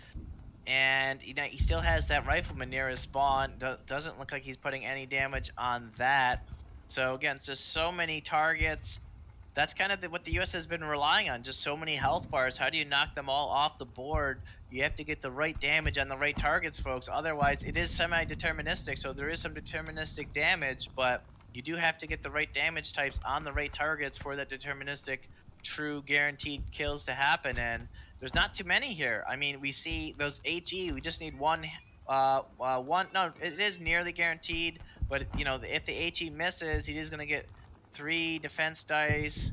Speaker 2: And he still has that Rifleman near his spawn. Doesn't look like he's putting any damage on that. So again, it's just so many targets. That's kind of what the US has been relying on. Just so many health bars. How do you knock them all off the board? You have to get the right damage on the right targets, folks. Otherwise, it is semi-deterministic. So there is some deterministic damage, but you do have to get the right damage types on the right targets for that deterministic, true, guaranteed kills to happen. And there's not too many here. I mean, we see those HE. We just need one. No, it is nearly guaranteed. But if the HE misses, he is going to get 3 defense dice.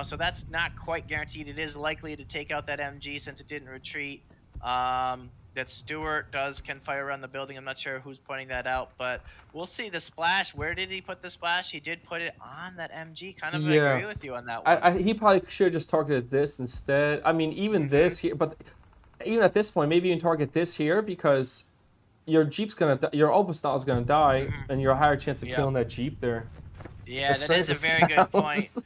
Speaker 2: So that's not quite guaranteed. It is likely to take out that MG since it didn't retreat. That Stewart can fire around the building. I'm not sure who's pointing that out, but we'll see the splash. Where did he put the splash? He did put it on that MG. Kind of agree with you on that one.
Speaker 1: He probably should have just targeted this instead. I mean, even this here, but even at this point, maybe you can target this here because your Jeep's your Obersoldat is gonna die, and you're a higher chance of killing that Jeep there.
Speaker 2: Yeah, that is a very good point.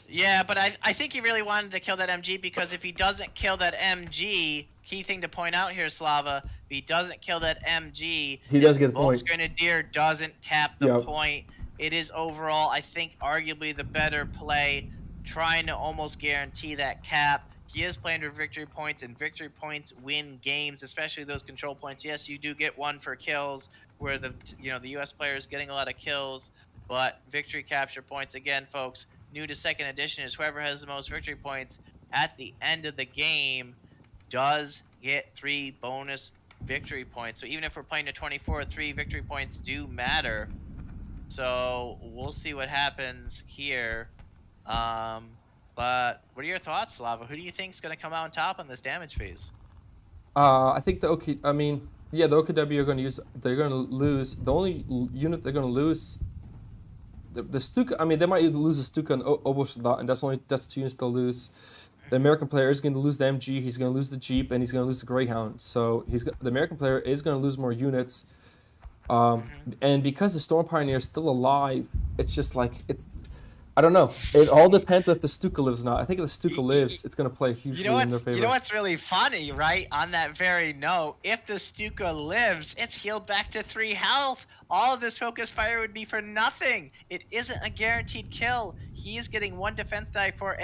Speaker 2: Yeah, but I think he really wanted to kill that MG because if he doesn't kill that MG, key thing to point out here, Slava, if he doesn't kill that MG,
Speaker 1: he does get the
Speaker 2: Volk's
Speaker 1: point.
Speaker 2: Grenadier doesn't cap the point. It is overall, I think, arguably the better play, trying to almost guarantee that cap. He is playing for victory points, and victory points win games, especially those control points. Yes, you do get 1 for kills, where the US player is getting a lot of kills, but victory capture points, again, folks, new to 2nd edition is whoever has the most victory points at the end of the game does get 3 bonus victory points. So even if we're playing to 24, 3 victory points do matter. So we'll see what happens here. But what are your thoughts, Slava? Who do you think is going to come out on top on this damage phase?
Speaker 1: I think the OKW are going to use. They're going to lose. The only unit they're going to lose. The Stuka, I mean, they might either lose the Stuka and Obersoldat, and that's 2 units they'll lose. The American player is going to lose the MG, he's going to lose the Jeep, and he's going to lose the Greyhound. So the American player is going to lose more units. And because the Storm Pioneer is still alive, it's just like, I don't know. It all depends if the Stuka lives or not. I think if the Stuka lives, it's going to play hugely in their favor.
Speaker 2: You know what's really funny, right? On that very note, if the Stuka lives, it's healed back to 3 health. All of this focus fire would be for nothing. It isn't a guaranteed kill. He is getting 1 defense die for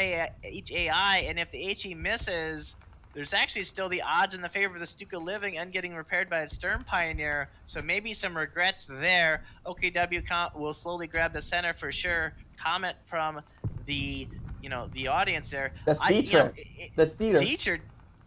Speaker 2: each AI, and if the HE misses, there's actually still the odds in the favor of the Stuka living and getting repaired by its Storm Pioneer. So maybe some regrets there. OKW will slowly grab the center for sure. Comment from the audience there.
Speaker 1: That's Dieter. That's Dieter.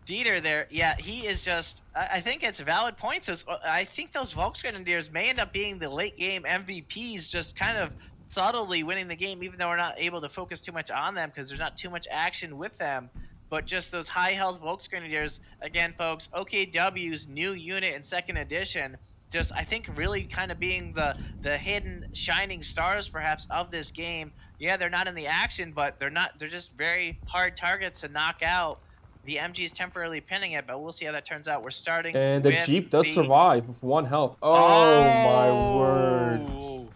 Speaker 2: Dieter there, yeah, he is just. I think it's valid points. I think those Volksgrenadiers may end up being the late game MVPs, just kind of subtly winning the game, even though we're not able to focus too much on them because there's not too much action with them. But just those high health Volksgrenadiers, again, folks, OKW's new unit in 2nd edition, just I think really kind of being the hidden shining stars perhaps of this game. Yeah, they're not in the action, but they're just very hard targets to knock out. The MG is temporarily pinning it, but we'll see how that turns out. We're starting
Speaker 1: and the
Speaker 2: with
Speaker 1: Jeep does survive with 1 health. Oh my word.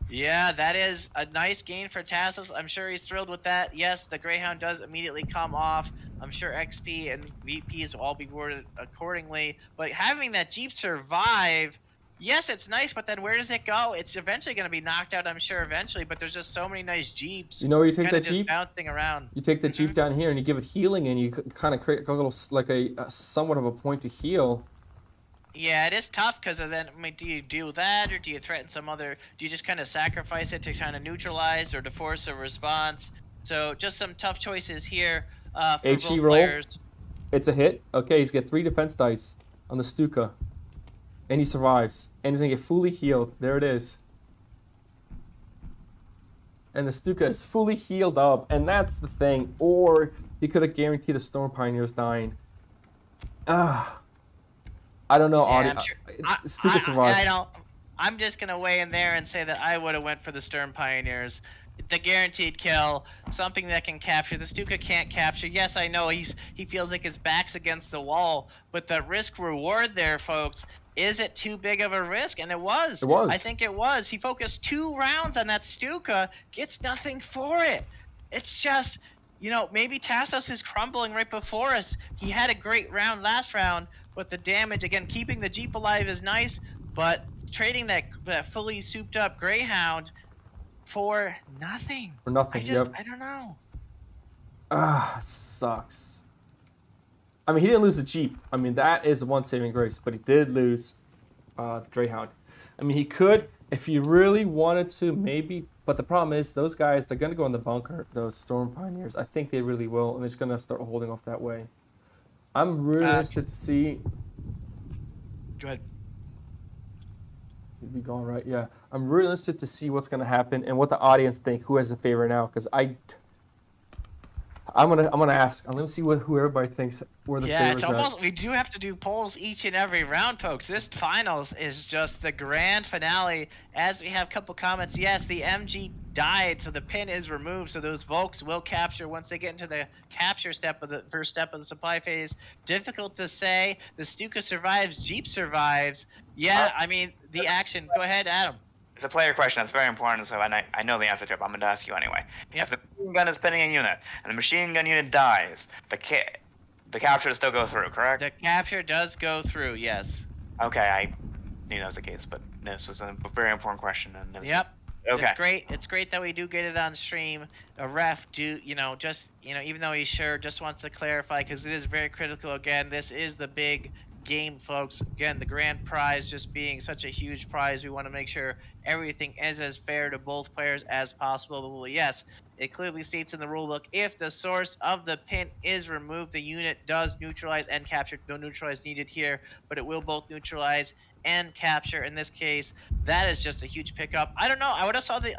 Speaker 2: Yeah, that is a nice gain for Tassos. I'm sure he's thrilled with that. Yes, the Greyhound does immediately come off. I'm sure XP and VPs will all be rewarded accordingly. But having that Jeep survive, yes, it's nice, but then where does it go? It's eventually going to be knocked out, I'm sure, eventually. But there's just so many nice Jeeps.
Speaker 1: You know where you take that
Speaker 2: just
Speaker 1: Jeep?
Speaker 2: Bouncing around.
Speaker 1: You take the Jeep down here and you give it healing, and you kind of create a little, like a somewhat of a point to heal.
Speaker 2: Yeah, it is tough because then, I mean, do you do that or do you threaten some other? Do you just kind of sacrifice it to kind of neutralize or to force a response? So just some tough choices here for both players.
Speaker 1: It's a hit. Okay, he's got 3 defense dice on the Stuka, and he survives, and he's gonna get fully healed. There it is. And the Stuka is fully healed up, and that's the thing. Or he could have guaranteed the Storm Pioneers dying. I don't know.
Speaker 2: Yeah,
Speaker 1: Stuka survived.
Speaker 2: I'm just gonna weigh in there and say that I would have went for the Stern Pioneers. The guaranteed kill, something that can capture. The Stuka can't capture. Yes, I know he feels like his back's against the wall, but the risk reward there, folks, is it too big of a risk? And it was.
Speaker 1: It was.
Speaker 2: I think it was. He focused 2 rounds on that Stuka, gets nothing for it. It's just, you know, maybe Tassos is crumbling right before us. He had a great round last round, but the damage, again, keeping the Jeep alive is nice, but trading that fully souped up Greyhound for nothing.
Speaker 1: For nothing,
Speaker 2: I don't know.
Speaker 1: Sucks. I mean, he didn't lose the Jeep. I mean, that is one saving grace, but he did lose the Greyhound. I mean, he could, if he really wanted to, maybe, but the problem is those guys, they're going to go in the bunker, those Storm Pioneers. I think they really will, and they're just going to start holding off that way. I'm really interested to see.
Speaker 2: Go ahead.
Speaker 1: He'd be gone, right? Yeah. I'm really interested to see what's going to happen and what the audience think. Who has the favor now? Because I'm gonna ask. Let me see who everybody thinks where the favors
Speaker 2: it's almost. We do have to do polls each and every round, folks. This finals is just the grand finale. As we have a couple comments, yes, the MG died, so the pin is removed. So those Volks will capture once they get into the capture step of the first step of the supply phase. Difficult to say. The Stuka survives. Jeep survives. Yeah, I mean the action. Go ahead, Adam.
Speaker 5: It's a player question that's very important, so I know the answer to it, but I'm going to ask you anyway. Yep. If the machine gun is pinning a unit, and the machine gun unit dies, the capture will still go through, correct?
Speaker 2: The capture does go through, yes.
Speaker 5: Okay, I knew that was the case, but this was a very important question. And
Speaker 2: yep.
Speaker 5: Okay.
Speaker 2: It's great that we do get it on stream. A ref even though he's sure, just wants to clarify, because it is very critical. Again, this is the big game, folks. Again, the grand prize just being such a huge prize, we want to make sure everything is as fair to both players as possible. But yes, it clearly states in the rulebook, if the source of the pin is removed, the unit does neutralize and capture. No neutralize needed here, but it will both neutralize and capture. In this case, that is just a huge pickup. I don't know. I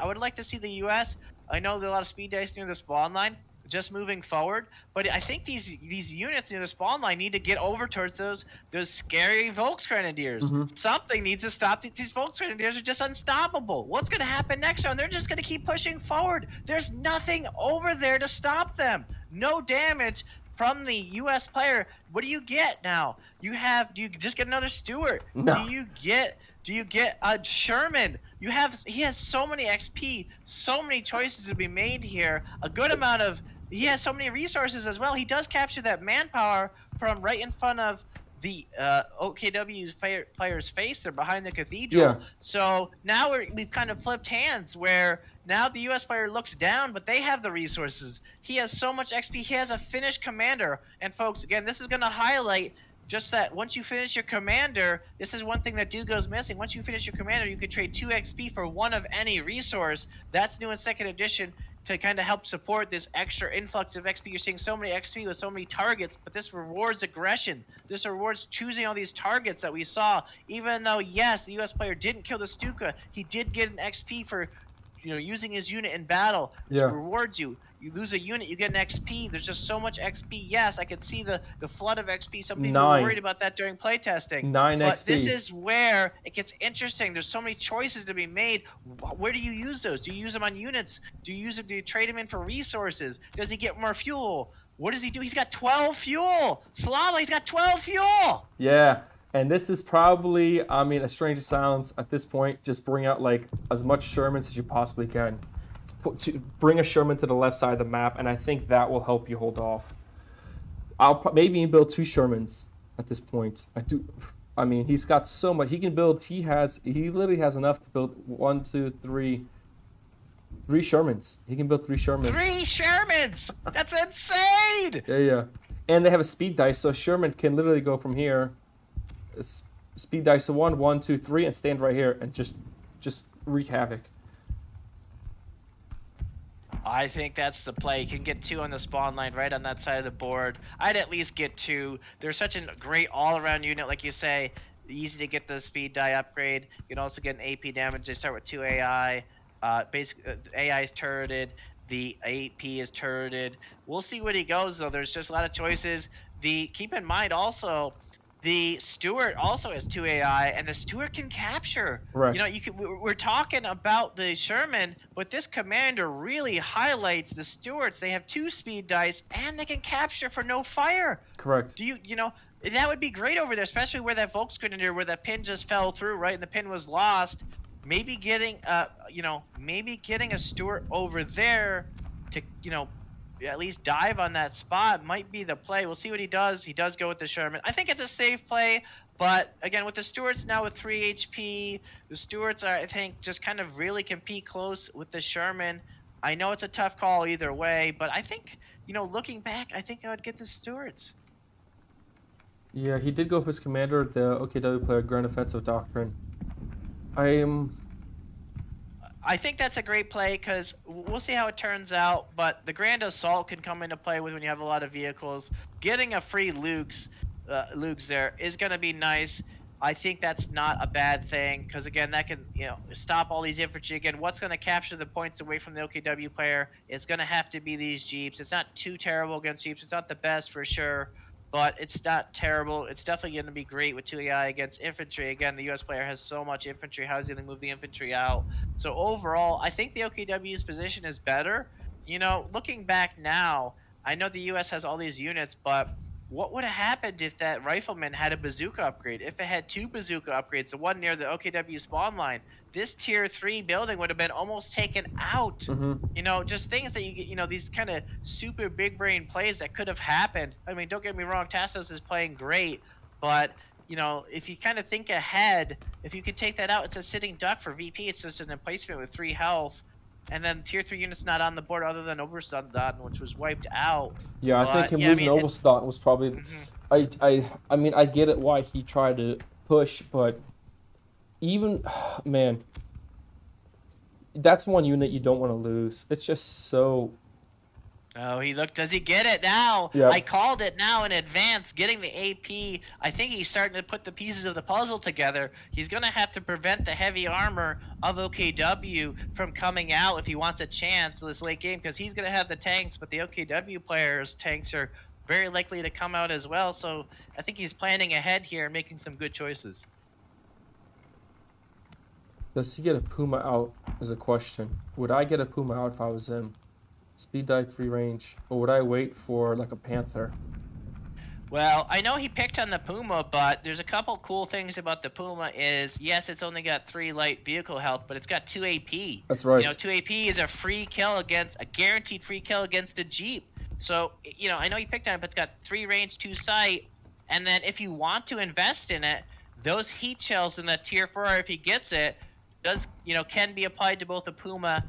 Speaker 2: would like to see the US. I know there are a lot of speed dice near the spawn line, just moving forward, but I think these units near the spawn line need to get over towards those scary Volksgrenadiers. Something needs to stop these Volksgrenadiers are just unstoppable. What's going to happen next round? They're just going to keep pushing forward. There's nothing over there to stop them. No damage from the U.S. player. What do you get now? Do you just get another Stewart?
Speaker 1: No.
Speaker 2: Do you get a Sherman? He has so many XP, so many choices to be made here. A good amount of. He has so many resources as well. He does capture that manpower from right in front of the OKW's player's face. They're behind the cathedral.
Speaker 1: Yeah.
Speaker 2: So now we've kind of flipped hands where now the US player looks down, but they have the resources. He has so much XP. He has a finished commander. And folks, again, this is going to highlight just that once you finish your commander, this is one thing that goes missing. Once you finish your commander, you can trade 2 XP for 1 of any resource. That's new in 2nd edition to kind of help support this extra influx of XP. You're seeing so many XP with so many targets, but this rewards aggression. This rewards choosing all these targets that we saw. Even though, yes, the US player didn't kill the Stuka, he did get an XP for using his unit in battle. This rewards you. You lose a unit, you get an XP. There's just so much XP. Yes, I could see the flood of XP. Some people were worried about that during playtesting.
Speaker 1: 9
Speaker 2: but
Speaker 1: XP.
Speaker 2: This is where it gets interesting. There's so many choices to be made. Where do you use those? Do you use them on units? Do you trade them in for resources? Does he get more fuel? What does he do? He's got 12 fuel. Slava, he's got 12 fuel.
Speaker 1: Yeah. And this is probably, as strange as it sounds at this point, just bring out like as much Shermans as you possibly can. To bring a Sherman to the left side of the map, and I think that will help you hold off. I'll maybe even build 2 Shermans at this point. He's got so much. He can build. He literally has enough to build 1, 2, 3 Shermans. He can build 3 Shermans.
Speaker 2: 3 Shermans! That's insane!
Speaker 1: Yeah. And they have a speed dice, so Sherman can literally go from here, speed dice of 1, 1, 2, 3, and stand right here and just wreak havoc.
Speaker 2: I think that's the play. You can get 2 on the spawn line right on that side of the board. I'd at least get 2. They're such a great all-around unit, like you say. Easy to get the speed die upgrade. You can also get an AP damage. They start with 2 AI. Basically, AI is turreted. The AP is turreted. We'll see what he goes, though. There's just a lot of choices. Keep in mind also, the Stewart also has 2 AI, and the Stewart can capture.
Speaker 1: Right.
Speaker 2: We're talking about the Sherman, but this commander really highlights the Stewarts. They have 2 speed dice, and they can capture for no fire.
Speaker 1: Correct.
Speaker 2: That would be great over there, especially where that Volksgrenadier, where that pin just fell through, right, and the pin was lost. Maybe getting a Stewart over there to, at least dive on that spot might be the play. We'll see what he does. He does go with the Sherman. I think it's a safe play, but again, with the Stewarts now with 3 HP, the Stewarts are, I think, just kind of really compete close with the Sherman. I know it's a tough call either way, but I think, looking back, I think I would get the Stewarts.
Speaker 1: Yeah, he did go for his commander, the OKW player, Grand Offensive Doctrine.
Speaker 2: I think that's a great play because we'll see how it turns out, but the Grand Assault can come into play when you have a lot of vehicles. Getting a free Luke's there is going to be nice. I think that's not a bad thing because, again, that can stop all these infantry. Again, what's going to capture the points away from the OKW player? It's going to have to be these Jeeps. It's not too terrible against Jeeps. It's not the best for sure, but it's not terrible. It's definitely going to be great with 2 AI against infantry. Again, the U.S. player has so much infantry. How is he going to move the infantry out? So overall, I think the OKW's position is better. Looking back now, I know the U.S. has all these units, but what would have happened if that rifleman had a bazooka upgrade? If it had 2 bazooka upgrades, the one near the OKW spawn line, this tier 3 building would have been almost taken out.
Speaker 1: Mm-hmm.
Speaker 2: Just things that you get, these kind of super big brain plays that could have happened. Don't get me wrong, Tassos is playing great, but if you kind of think ahead, if you could take that out, it's a sitting duck for VP. It's just an emplacement with 3 health. And then tier 3 units not on the board other than Oberstadt, which was wiped out.
Speaker 1: Yeah, I think him losing Oberstadt was probably... Mm-hmm. I get it why he tried to push, but even... Man, that's one unit you don't want to lose. It's just so...
Speaker 2: Oh, does he get it now?
Speaker 1: Yep.
Speaker 2: I called it now in advance, getting the AP. I think he's starting to put the pieces of the puzzle together. He's going to have to prevent the heavy armor of OKW from coming out if he wants a chance this late game, because he's going to have the tanks, but the OKW players' tanks are very likely to come out as well. So I think he's planning ahead here and making some good choices.
Speaker 1: Does he get a Puma out is a question. Would I get a Puma out if I was him? Speed die 3 range, or would I wait for like a Panther?
Speaker 2: Well, I know he picked on the Puma, but there's a couple cool things about the Puma is, yes, it's only got 3 light vehicle health, but it's got 2 AP.
Speaker 1: That's right.
Speaker 2: 2 AP is a guaranteed free kill against a Jeep. So, I know he picked on it, but it's got 3 range, 2 sight, and then if you want to invest in it, those heat shells in that tier 4, if he gets it, can be applied to both a Puma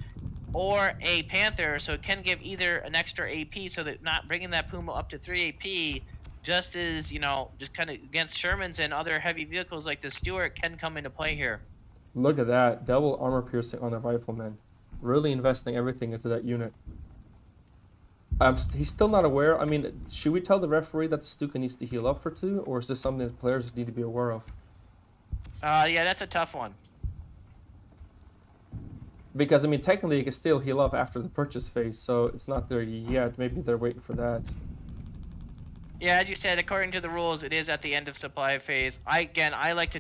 Speaker 2: or a Panther, so it can give either an extra AP, so that not bringing that Puma up to 3 AP, just as, just kind of against Shermans and other heavy vehicles like the Stewart can come into play here.
Speaker 1: Look at that, double armor piercing on the rifleman. Really investing everything into that unit. He's still not aware. Should we tell the referee that the Stuka needs to heal up for 2, or is this something that players need to be aware of?
Speaker 2: Yeah, that's a tough one.
Speaker 1: Because, I mean, technically you can still heal up after the purchase phase, so it's not there yet. Maybe they're waiting for that.
Speaker 2: Yeah, as you said, according to the rules, it is at the end of supply phase. I like to,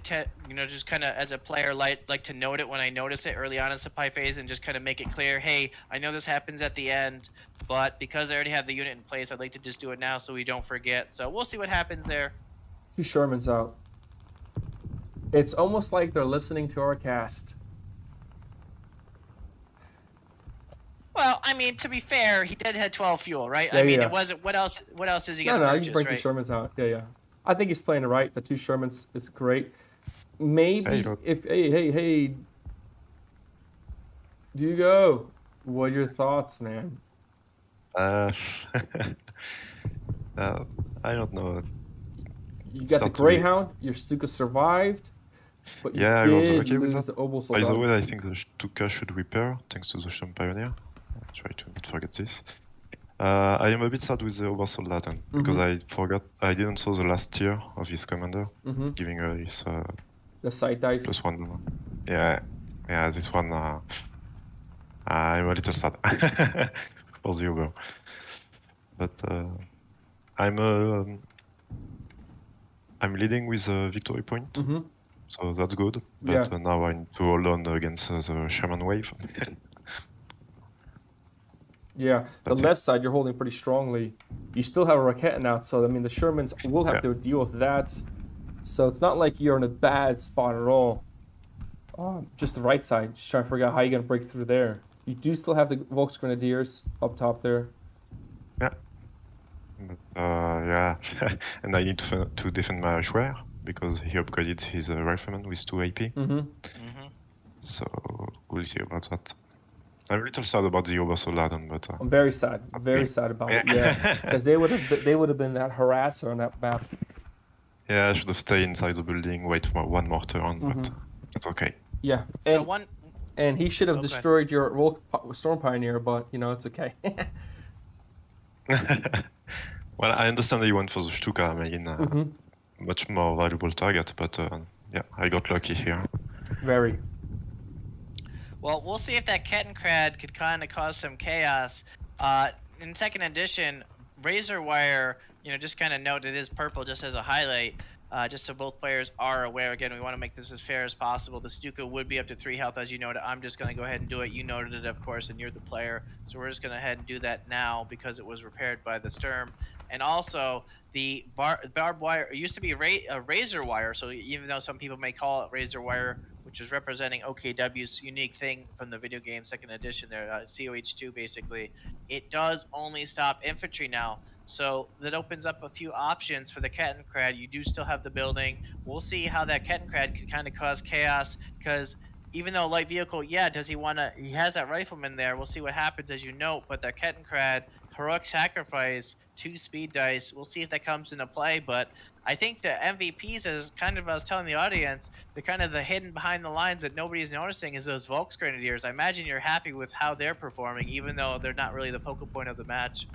Speaker 2: just kind of as a player, like to note it when I notice it early on in supply phase and just kind of make it clear, hey, I know this happens at the end, but because I already have the unit in place, I'd like to just do it now so we don't forget. So we'll see what happens there.
Speaker 1: 2 Shermans out. It's almost like they're listening to our cast.
Speaker 2: Well, I mean, to be fair, he did have 12 fuel, right?
Speaker 1: Yeah,
Speaker 2: I mean,
Speaker 1: yeah.
Speaker 2: it wasn't. What else is he gonna
Speaker 1: No,
Speaker 2: purchase,
Speaker 1: you bring
Speaker 2: right?
Speaker 1: 2 Shermans out. Yeah. I think he's playing it right. The 2 Shermans is great. Maybe if hey, Dugo, what are your thoughts, man?
Speaker 3: I don't know.
Speaker 1: You got the Greyhound. Your Stuka survived, but you
Speaker 3: I was
Speaker 1: did
Speaker 3: okay with
Speaker 1: lose
Speaker 3: that.
Speaker 1: the Obel
Speaker 3: By the
Speaker 1: Soldat.
Speaker 3: way, I think the Stuka should repair thanks to the Sturm Pioneer. I'll try to not forget this. I am a bit sad with the Obersoldaten because I didn't saw the last tier of his commander, giving her his
Speaker 1: the side dice.
Speaker 3: +1. Yeah, this one. I'm a little sad for the Ober, but I'm leading with a victory point, so that's good. But now I need to hold on against the Shaman wave.
Speaker 1: Yeah, the left side you're holding pretty strongly. You still have a Raketen out, so I mean the Shermans will have to deal with that. So it's not like you're in a bad spot at all. Just the right side, just trying to figure out how you're gonna break through there. You do still have the Volksgrenadiers up top there.
Speaker 3: Yeah. But, and I need to defend my Schwer because he upgraded his rifleman with 2 AP. So we'll see about that. I'm a little sad about the Obersoldaten, but
Speaker 1: I'm very sad. Very sad about it. Yeah, because they would have been that harasser on that map.
Speaker 3: Yeah, I should have stayed inside the building, wait for one more turn, but it's okay.
Speaker 1: Yeah, and he should have destroyed your Storm Pioneer, but it's okay.
Speaker 3: Well, I understand that he went for the Stuka, I mean, much more valuable target, but I got lucky here.
Speaker 1: Very.
Speaker 2: Well, we'll see if that Kettenkrad could kind of cause some chaos. In second edition, Razor Wire, just kind of note it is purple just as a highlight, just so both players are aware. Again, we want to make this as fair as possible. The Stuka would be up to 3 health, as you noted. I'm just going to go ahead and do it. You noted it, of course, and you're the player. So we're just going to head and do that now because it was repaired by the Sturm. And also, the barbed wire used to be a Razor Wire, so even though some people may call it Razor Wire, which is representing OKW's unique thing from the video game second edition there, COH2 basically, it does only stop infantry now. So that opens up a few options for the Kettenkrad. You do still have the building. We'll see how that Kettenkrad could kind of cause chaos, because even though light vehicle, he has that rifleman there. We'll see what happens, as you note, but that Kettenkrad, heroic sacrifice, 2 speed dice, we'll see if that comes into play. But I think the MVPs, as kind of I was telling the audience, the kind of the hidden behind the lines that nobody's noticing is those Volksgrenadiers. I imagine you're happy with how they're performing, even though they're not really the focal point of the match.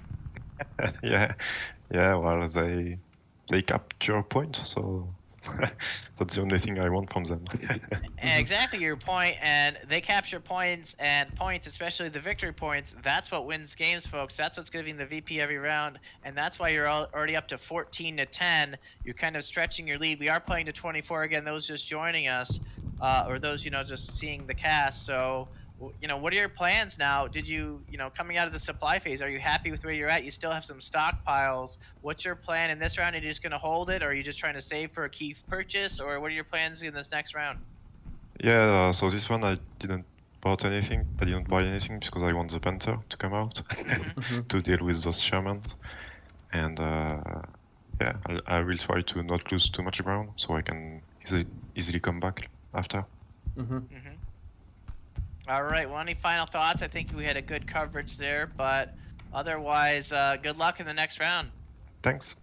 Speaker 3: Yeah, well, they capture point, so that's the only thing I want from them.
Speaker 2: Exactly your point, and they capture points, and points, especially the victory points, that's what wins games, folks. That's what's giving the VP every round, and that's why you're already up to 14-10. You're kind of stretching your lead. We are playing to 24 again, those just joining us, or those, just seeing the cast. So, what are your plans now? Did you, coming out of the supply phase, are you happy with where you're at? You still have some stockpiles. What's your plan in this round? Are you just going to hold it, or are you just trying to save for a key purchase, or what are your plans in this next round?
Speaker 3: Yeah, so this one I didn't buy anything because I want the Panther to come out to deal with those Shermans. And I will try to not lose too much ground so I can easily come back after.
Speaker 2: All right, well, any final thoughts? I think we had a good coverage there, but otherwise, good luck in the next round.
Speaker 3: Thanks.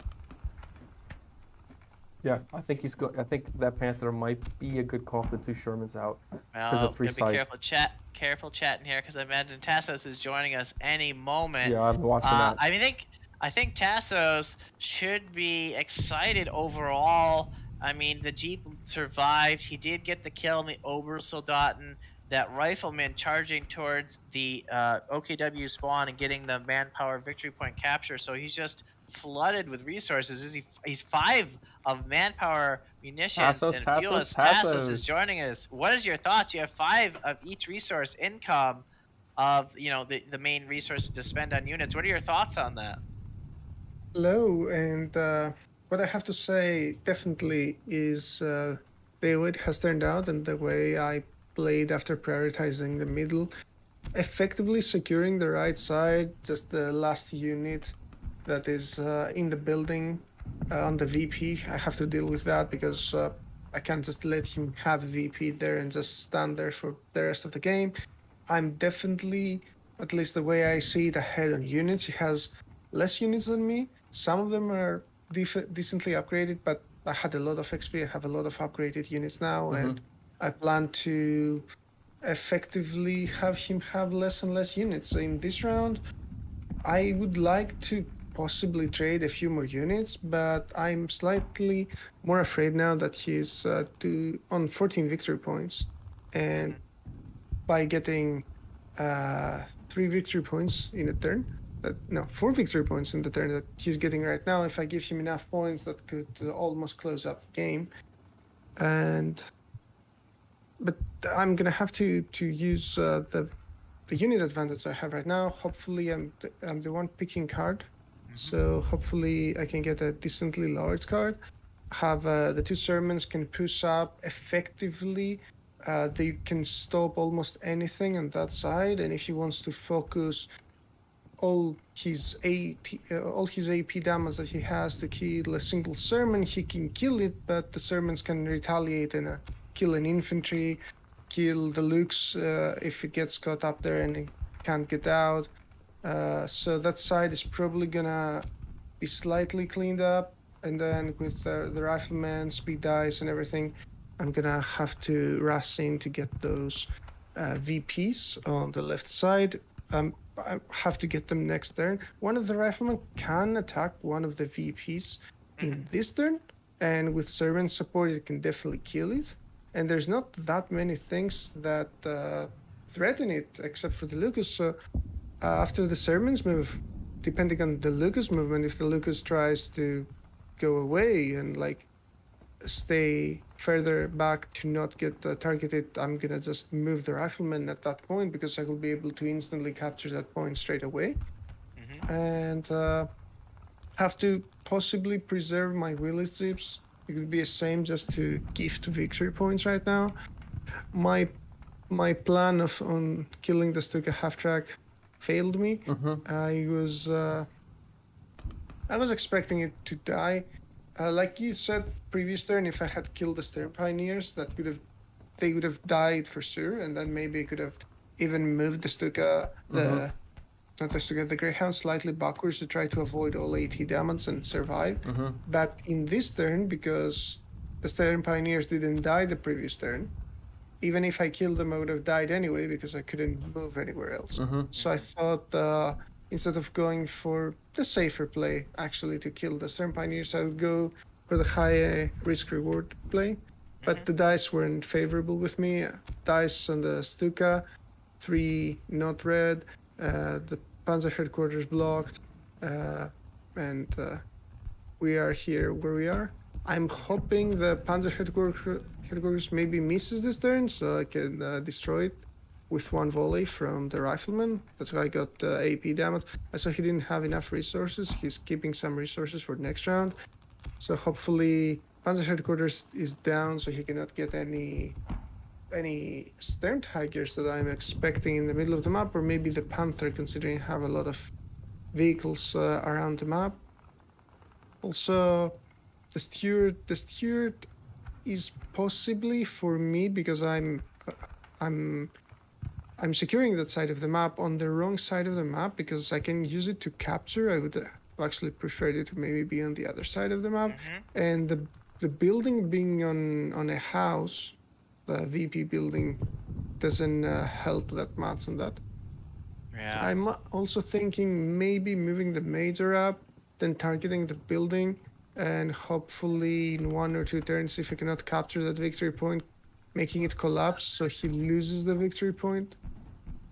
Speaker 1: Yeah, I think he's good. I think that Panther might be a good call if the 2 Shermans out.
Speaker 2: Well, be careful chatting here, because I imagine Tassos is joining us any moment.
Speaker 1: Yeah, I'm watching that.
Speaker 2: I think Tassos should be excited overall. I mean, the Jeep survived. He did get the kill on the Obersoldaten. that rifleman charging towards the OKW spawn and getting the manpower victory point capture. So he's just flooded with resources. He's 5 of manpower, munitions, and fuel. Tassos is joining us. What is your thoughts? You have 5 of each resource income of the main resources to spend on units. What are your thoughts on that?
Speaker 4: Hello, and what I have to say definitely is the way it has turned out and the way I played after prioritizing the middle, effectively securing the right side, just the last unit that is in the building on the VP. I have to deal with that because I can't just let him have VP there and just stand there for the rest of the game. I'm definitely, at least the way I see it, ahead on units. He has less units than me. Some of them are decently upgraded, but I had a lot of XP. I have a lot of upgraded units now, and I plan to effectively have him have less and less units. So in this round, I would like to possibly trade a few more units, but I'm slightly more afraid now that he's on 14 victory points, and by getting 3 victory points in a turn, 4 victory points in the turn that he's getting right now, if I give him enough points, that could almost close up the game. But I'm gonna have to use the unit advantage I have right now. Hopefully I'm the one picking card, so hopefully I can get a decently large card. Have the 2 sermons can push up effectively. They can stop almost anything on that side, and if he wants to focus all his AP damage that he has to kill a single sermon, he can kill it, but the sermons can retaliate and kill an infantry, kill the Lux if it gets caught up there and it can't get out. So that side is probably gonna be slightly cleaned up, and then with the rifleman, speed dice, and everything, I'm gonna have to rush in to get those VPs on the left side. I have to get them next turn. One of the riflemen can attack one of the VPs in this turn, and with servant support, it can definitely kill it. And there's not that many things that threaten it except for the Lucas. So after the sermons move, depending on the Lucas movement, if the Lucas tries to go away and stay further back to not get targeted, I'm gonna just move the rifleman at that point because I will be able to instantly capture that point straight away. And have to possibly preserve my Willis zips. It would be a shame just to gift victory points right now. My plan on killing the Stuka half track failed me. I was expecting it to die. Like you said previous turn, if I had killed the Stair Pioneers, they would have died for sure, and then maybe I could have even moved the Stuka, the Greyhound slightly backwards to try to avoid all AT damage and survive. But in this turn, because the Stair Pioneers didn't die the previous turn, even if I killed them, I would have died anyway because I couldn't move anywhere else. So I thought instead of going for the safer play, actually to kill the Stern Pioneers, I would go for the high risk-reward play. But the dice weren't favorable with me. Dice on the Stuka, 3 not red, the Panzer headquarters blocked, and we are here where we are. I'm hoping the Panzer headquarters maybe misses this turn, so I can destroy it with 1 volley from the rifleman. That's why I got AP damage. I saw he didn't have enough resources. He's keeping some resources for next round. So hopefully Panzer headquarters is down, so he cannot get any Stern Tigers that I'm expecting in the middle of the map, or maybe the Panther, considering I have a lot of vehicles around the map. Also, the steward is possibly for me because I'm securing that side of the map on the wrong side of the map because I can use it to capture. I would actually prefer it to maybe be on the other side of the map. And the building being on a house, the VP building, doesn't help that much on that.
Speaker 2: Yeah.
Speaker 4: I'm also thinking maybe moving the major up, then targeting the building, and hopefully in 1 or 2 turns, if I cannot capture that victory point, making it collapse so he loses the victory point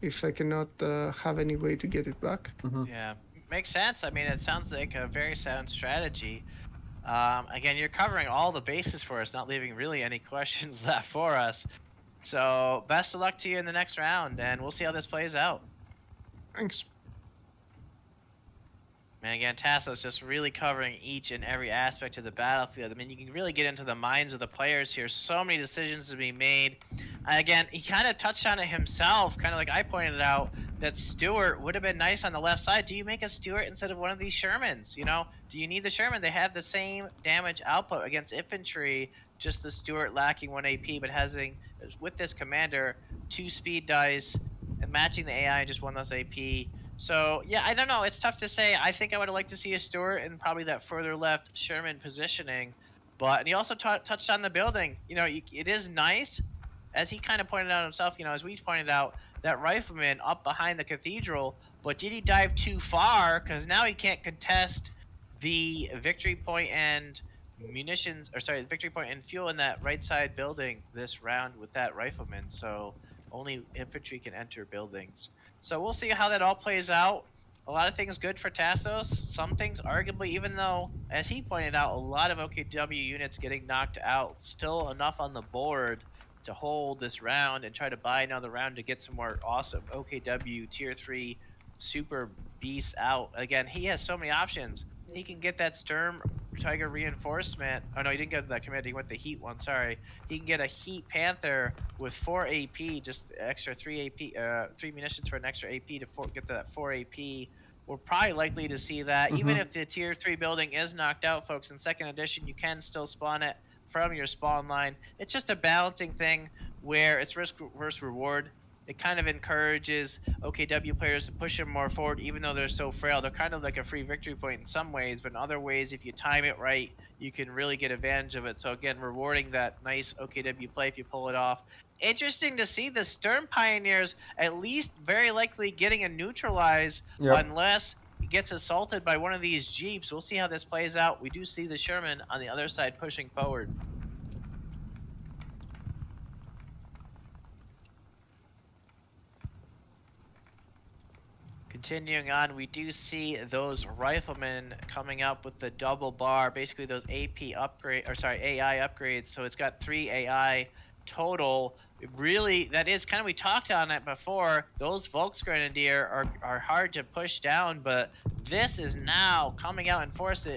Speaker 4: if I cannot have any way to get it back.
Speaker 2: Yeah, makes sense. I mean, it sounds like a very sound strategy. Again, you're covering all the bases for us, not leaving really any questions left for us. So best of luck to you in the next round, and we'll see how this plays out.
Speaker 4: Thanks.
Speaker 2: And again, Tasso's just really covering each and every aspect of the battlefield. I mean, you can really get into the minds of the players here. So many decisions to be made. Again, he kind of touched on it himself, kind of like I pointed out, that Stuart would have been nice on the left side. Do you make a Stuart instead of one of these Shermans? You know, do you need the Sherman? They have the same damage output against infantry, just the Stuart lacking 1 AP, but having, with this commander, 2 speed dice, and matching the AI and just 1 less AP. So, yeah, I don't know. It's tough to say. I think I would have liked to see a Stuart in probably that further left Sherman positioning. But and he also touched on the building. You know, it is nice, as he kind of pointed out himself, you know, as we pointed out, that rifleman up behind the cathedral. But did he dive too far? Because now he can't contest the victory point and munitions, or sorry, the victory point and fuel in that right side building this round with that rifleman. So only infantry can enter buildings. So we'll see how that all plays out. A lot of things good for Tassos. Some things arguably, even though, as he pointed out, a lot of OKW units getting knocked out, still enough on the board to hold this round and try to buy another round to get some more awesome OKW tier 3 super beasts out. Again, he has so many options. He can get that Sturm Tiger reinforcement. Oh no, he didn't get that command. He went the Heat one. Sorry. He can get a Heat Panther with 4 AP, just extra 3 AP, 3 munitions for an extra AP to get that 4 AP. We're probably likely to see that. Even if the tier 3 building is knocked out, folks, in 2nd edition, you can still spawn it from your spawn line. It's just a balancing thing where it's risk versus reward. It kind of encourages OKW players to push them more forward, even though they're so frail. They're kind of like a free victory point in some ways, but in other ways, if you time it right, you can really get advantage of it. So again, rewarding that nice OKW play if you pull it off. Interesting to see the Sturm Pioneers at least very likely getting a neutralize unless he gets assaulted by one of these Jeeps. We'll see how this plays out. We do see the Sherman on the other side pushing forward. Continuing on, we do see those riflemen coming up with the double bar, basically those AP upgrade, or sorry, AI upgrades. So it's got 3 AI total. Really, that is kind of, we talked on it before. Those Volksgrenadier are hard to push down, but this is now coming out in force.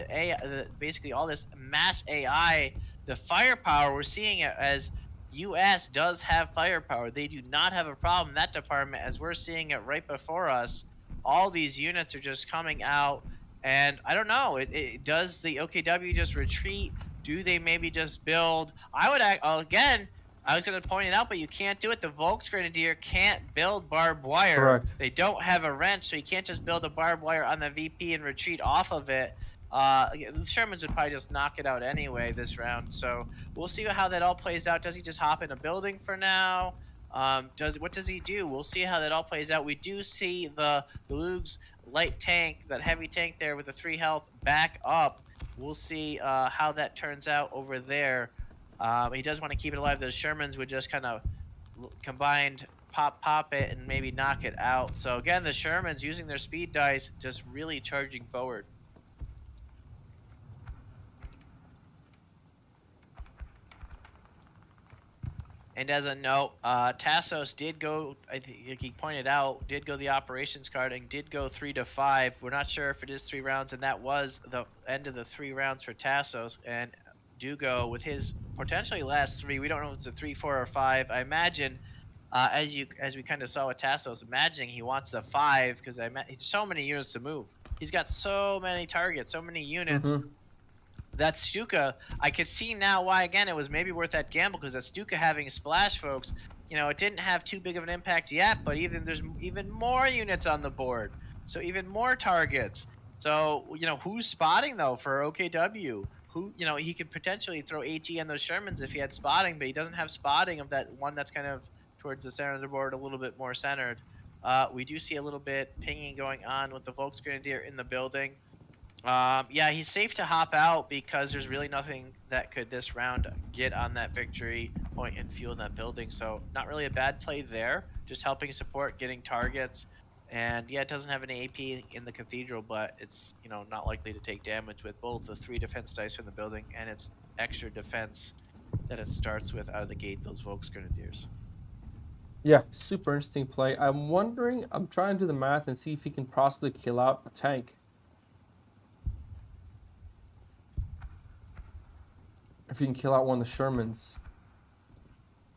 Speaker 2: Basically all this mass AI, the firepower, we're seeing it as US does have firepower. They do not have a problem in that department, as we're seeing it right before us. All these units are just coming out, and I don't know, does the OKW just retreat? Do they maybe just build? I would again, I was going to point it out, but you can't do it. The Volksgrenadier can't build barbed wire.
Speaker 1: Correct.
Speaker 2: They don't have a wrench, so you can't just build a barbed wire on the VP and retreat off of it. Shermans would probably just knock it out anyway this round, so we'll see how that all plays out. Does he just hop in a building for now? What does he do? We'll see how that all plays out. We do see the Luke's light tank, that heavy tank there with the 3 health, back up. We'll see how that turns out over there. He does want to keep it alive. Those Shermans would just kind of combined pop it and maybe knock it out. So again, the Shermans using their speed dice, just really charging forward. And as a note, Tassos did go, I think he pointed out, did go the operations card and did go 3 to 5. We're not sure if it is 3 rounds, and that was the end of the 3 rounds for Tassos. And Dugo with his potentially last 3. We don't know if it's a 3, 4, or 5. I imagine, as we kind of saw with Tassos, imagining he wants the 5 because so many units to move. He's got so many targets, so many units. That Stuka, I could see now why, again, it was maybe worth that gamble, because that Stuka having a splash, folks, you know, it didn't have too big of an impact yet, but there's even more units on the board, so even more targets. So, you know, who's spotting, though, for OKW? Who, you know, he could potentially throw HE on those Shermans if he had spotting, but he doesn't have spotting of that one that's kind of towards the center of the board, a little bit more centered. We do see a little bit pinging going on with the Volksgrenadier in the building. Yeah, he's safe to hop out because there's really nothing that could this round get on that victory point. point and fuel in that building. So not really a bad play there. Just helping support, getting targets. And yeah, it doesn't have any AP in the cathedral, but it's, you know, not likely to take damage with both the 3 defense dice from the building and its extra defense that it starts with out of the gate, those Volks Grenadiers.
Speaker 1: Yeah, super interesting play. I'm trying to do the math and see if he can possibly kill out a tank. If he can kill out one of the Shermans.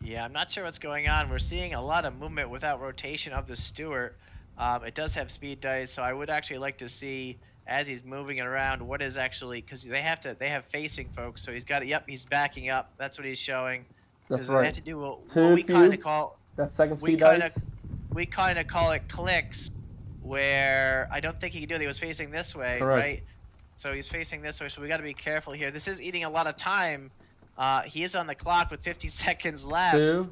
Speaker 2: Yeah, I'm not sure what's going on. We're seeing a lot of movement without rotation of the Stuart. It does have speed dice, so I would actually like to see, as he's moving it around, what is actually, because they have facing folks, so he's got it. Yep, he's backing up. That's what he's showing.
Speaker 1: That's right.
Speaker 2: They have to do what
Speaker 1: Two
Speaker 2: we kind of
Speaker 1: cubes.
Speaker 2: call
Speaker 1: That second speed dice.
Speaker 2: We kind of call it clicks, where I don't think he could do it. He was facing this way,
Speaker 1: Correct.
Speaker 2: right? So he's facing this way, so we got to be careful here. This is eating a lot of time. He is on the clock with 50 seconds left.
Speaker 1: 2,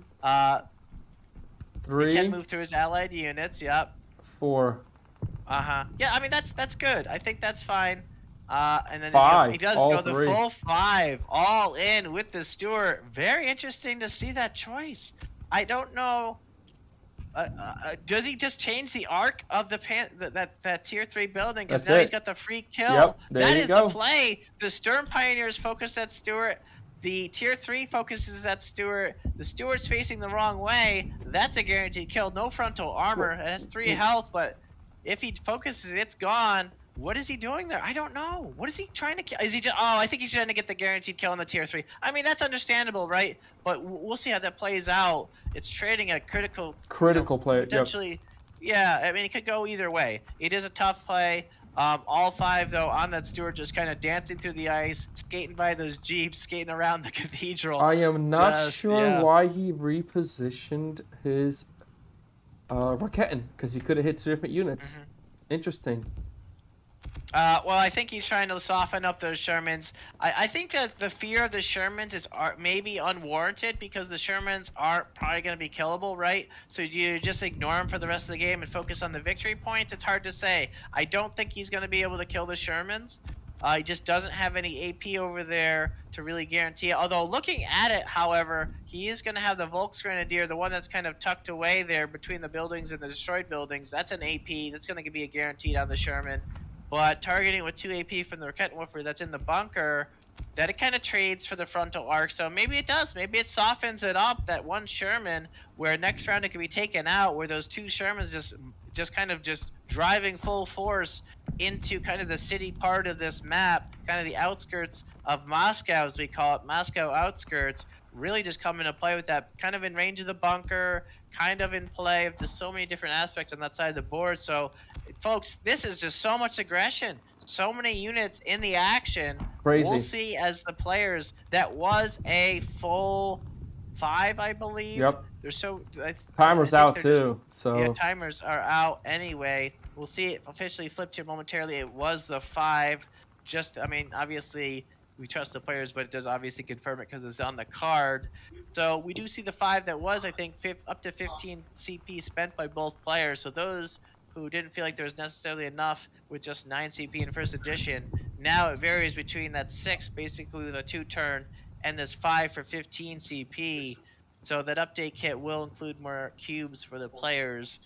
Speaker 1: 3,
Speaker 2: he can move through his allied units. Yep.
Speaker 1: 4.
Speaker 2: Yeah, I mean that's good. I think that's fine. And then
Speaker 1: 5.
Speaker 2: he does
Speaker 1: all
Speaker 2: go the
Speaker 1: 3.
Speaker 2: full 5, all in with the Stuart. Very interesting to see that choice. I don't know. Does he just change the arc of the that tier 3 building? Because now he's got the free kill.
Speaker 1: Yep, there
Speaker 2: that
Speaker 1: you
Speaker 2: is
Speaker 1: go.
Speaker 2: the play. The Stern Pioneers focus that Stuart. The tier 3 focuses that Stuart. The Stuart's facing the wrong way. That's a guaranteed kill. No frontal armor. It has 3 health, but if he focuses, it's gone. What is he doing there? I don't know. What is he trying to kill? Is he just? Oh, I think he's trying to get the guaranteed kill on the tier 3. I mean, that's understandable, right? But we'll see how that plays out. It's trading a critical
Speaker 1: play.
Speaker 2: Potentially, yeah. I mean, it could go either way. It is a tough play. All 5 though on that Stuart, just kind of dancing through the ice, skating by those jeeps, skating around the cathedral.
Speaker 1: I am not sure why he repositioned his Raketin, because he could have hit 2 different units. Interesting.
Speaker 2: Well, I think he's trying to soften up those Shermans. I think that the fear of the Shermans is maybe unwarranted, because the Shermans aren't probably going to be killable, right? So you just ignore them for the rest of the game and focus on the victory points? It's hard to say. I don't think he's going to be able to kill the Shermans. He just doesn't have any AP over there to really guarantee it. Although looking at it, however, he is going to have the Volks Grenadier, the one that's kind of tucked away there between the buildings and the destroyed buildings. That's an AP. That's going to be a guaranteed on the Sherman. But targeting with 2 AP from the Rakettenwerfer that's in the bunker, that it kind of trades for the frontal arc. So maybe it does. Maybe it softens it up, that one Sherman, where next round it can be taken out, where those 2 Shermans just kind of driving full force into kind of the city part of this map, kind of the outskirts of Moscow, as we call it, Moscow outskirts, really just come into play with that, kind of in range of the bunker, kind of in play of just so many different aspects on that side of the board. So folks, this is just so much aggression, so many units in the action.
Speaker 1: Crazy.
Speaker 2: We'll see as the players. That was a full 5, I believe.
Speaker 1: Yep.
Speaker 2: They're so
Speaker 1: timer's out too, so
Speaker 2: yeah, timers are out anyway. We'll see it officially flipped here momentarily. It was the 5. I mean, obviously we trust the players, but it does obviously confirm it because it's on the card. So we do see the 5 that was, I think, up to 15 CP spent by both players. So those who didn't feel like there was necessarily enough with just 9 CP in first edition, now it varies between that 6, basically with a 2-turn, and this 5 for 15 CP. So that update kit will include more cubes for the players,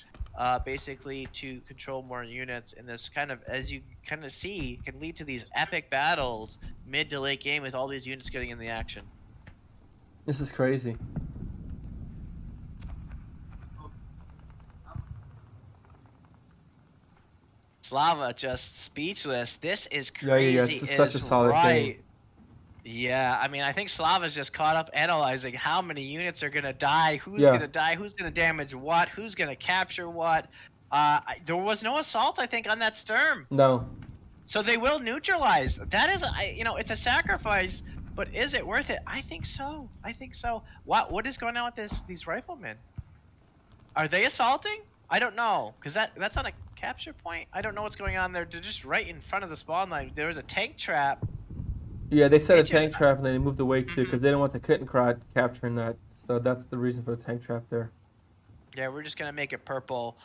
Speaker 2: basically to control more units. And this kind of, as you kind of see, can lead to these epic battles mid to late game with all these units getting in the action.
Speaker 1: This is crazy.
Speaker 2: Slava just speechless. This is crazy.
Speaker 1: Yeah, this is such a solid game.
Speaker 2: Yeah, I mean, I think Slava's just caught up analyzing how many units are going to die, who's going to die, who's going to damage what, who's going to capture what. There was no assault, I think, on that Sturm.
Speaker 1: No.
Speaker 2: So they will neutralize. That is, it's a sacrifice, but is it worth it? I think so. I think so. What is going on with these riflemen? Are they assaulting? I don't know, because that's on a capture point. I don't know what's going on there. They're just right in front of the spawn line. There was a tank trap.
Speaker 1: Yeah, they set a tank trap and then they moved away too, because they didn't want the kitten crowd capturing that. So that's the reason for the tank trap there.
Speaker 2: Yeah, we're just gonna make it purple,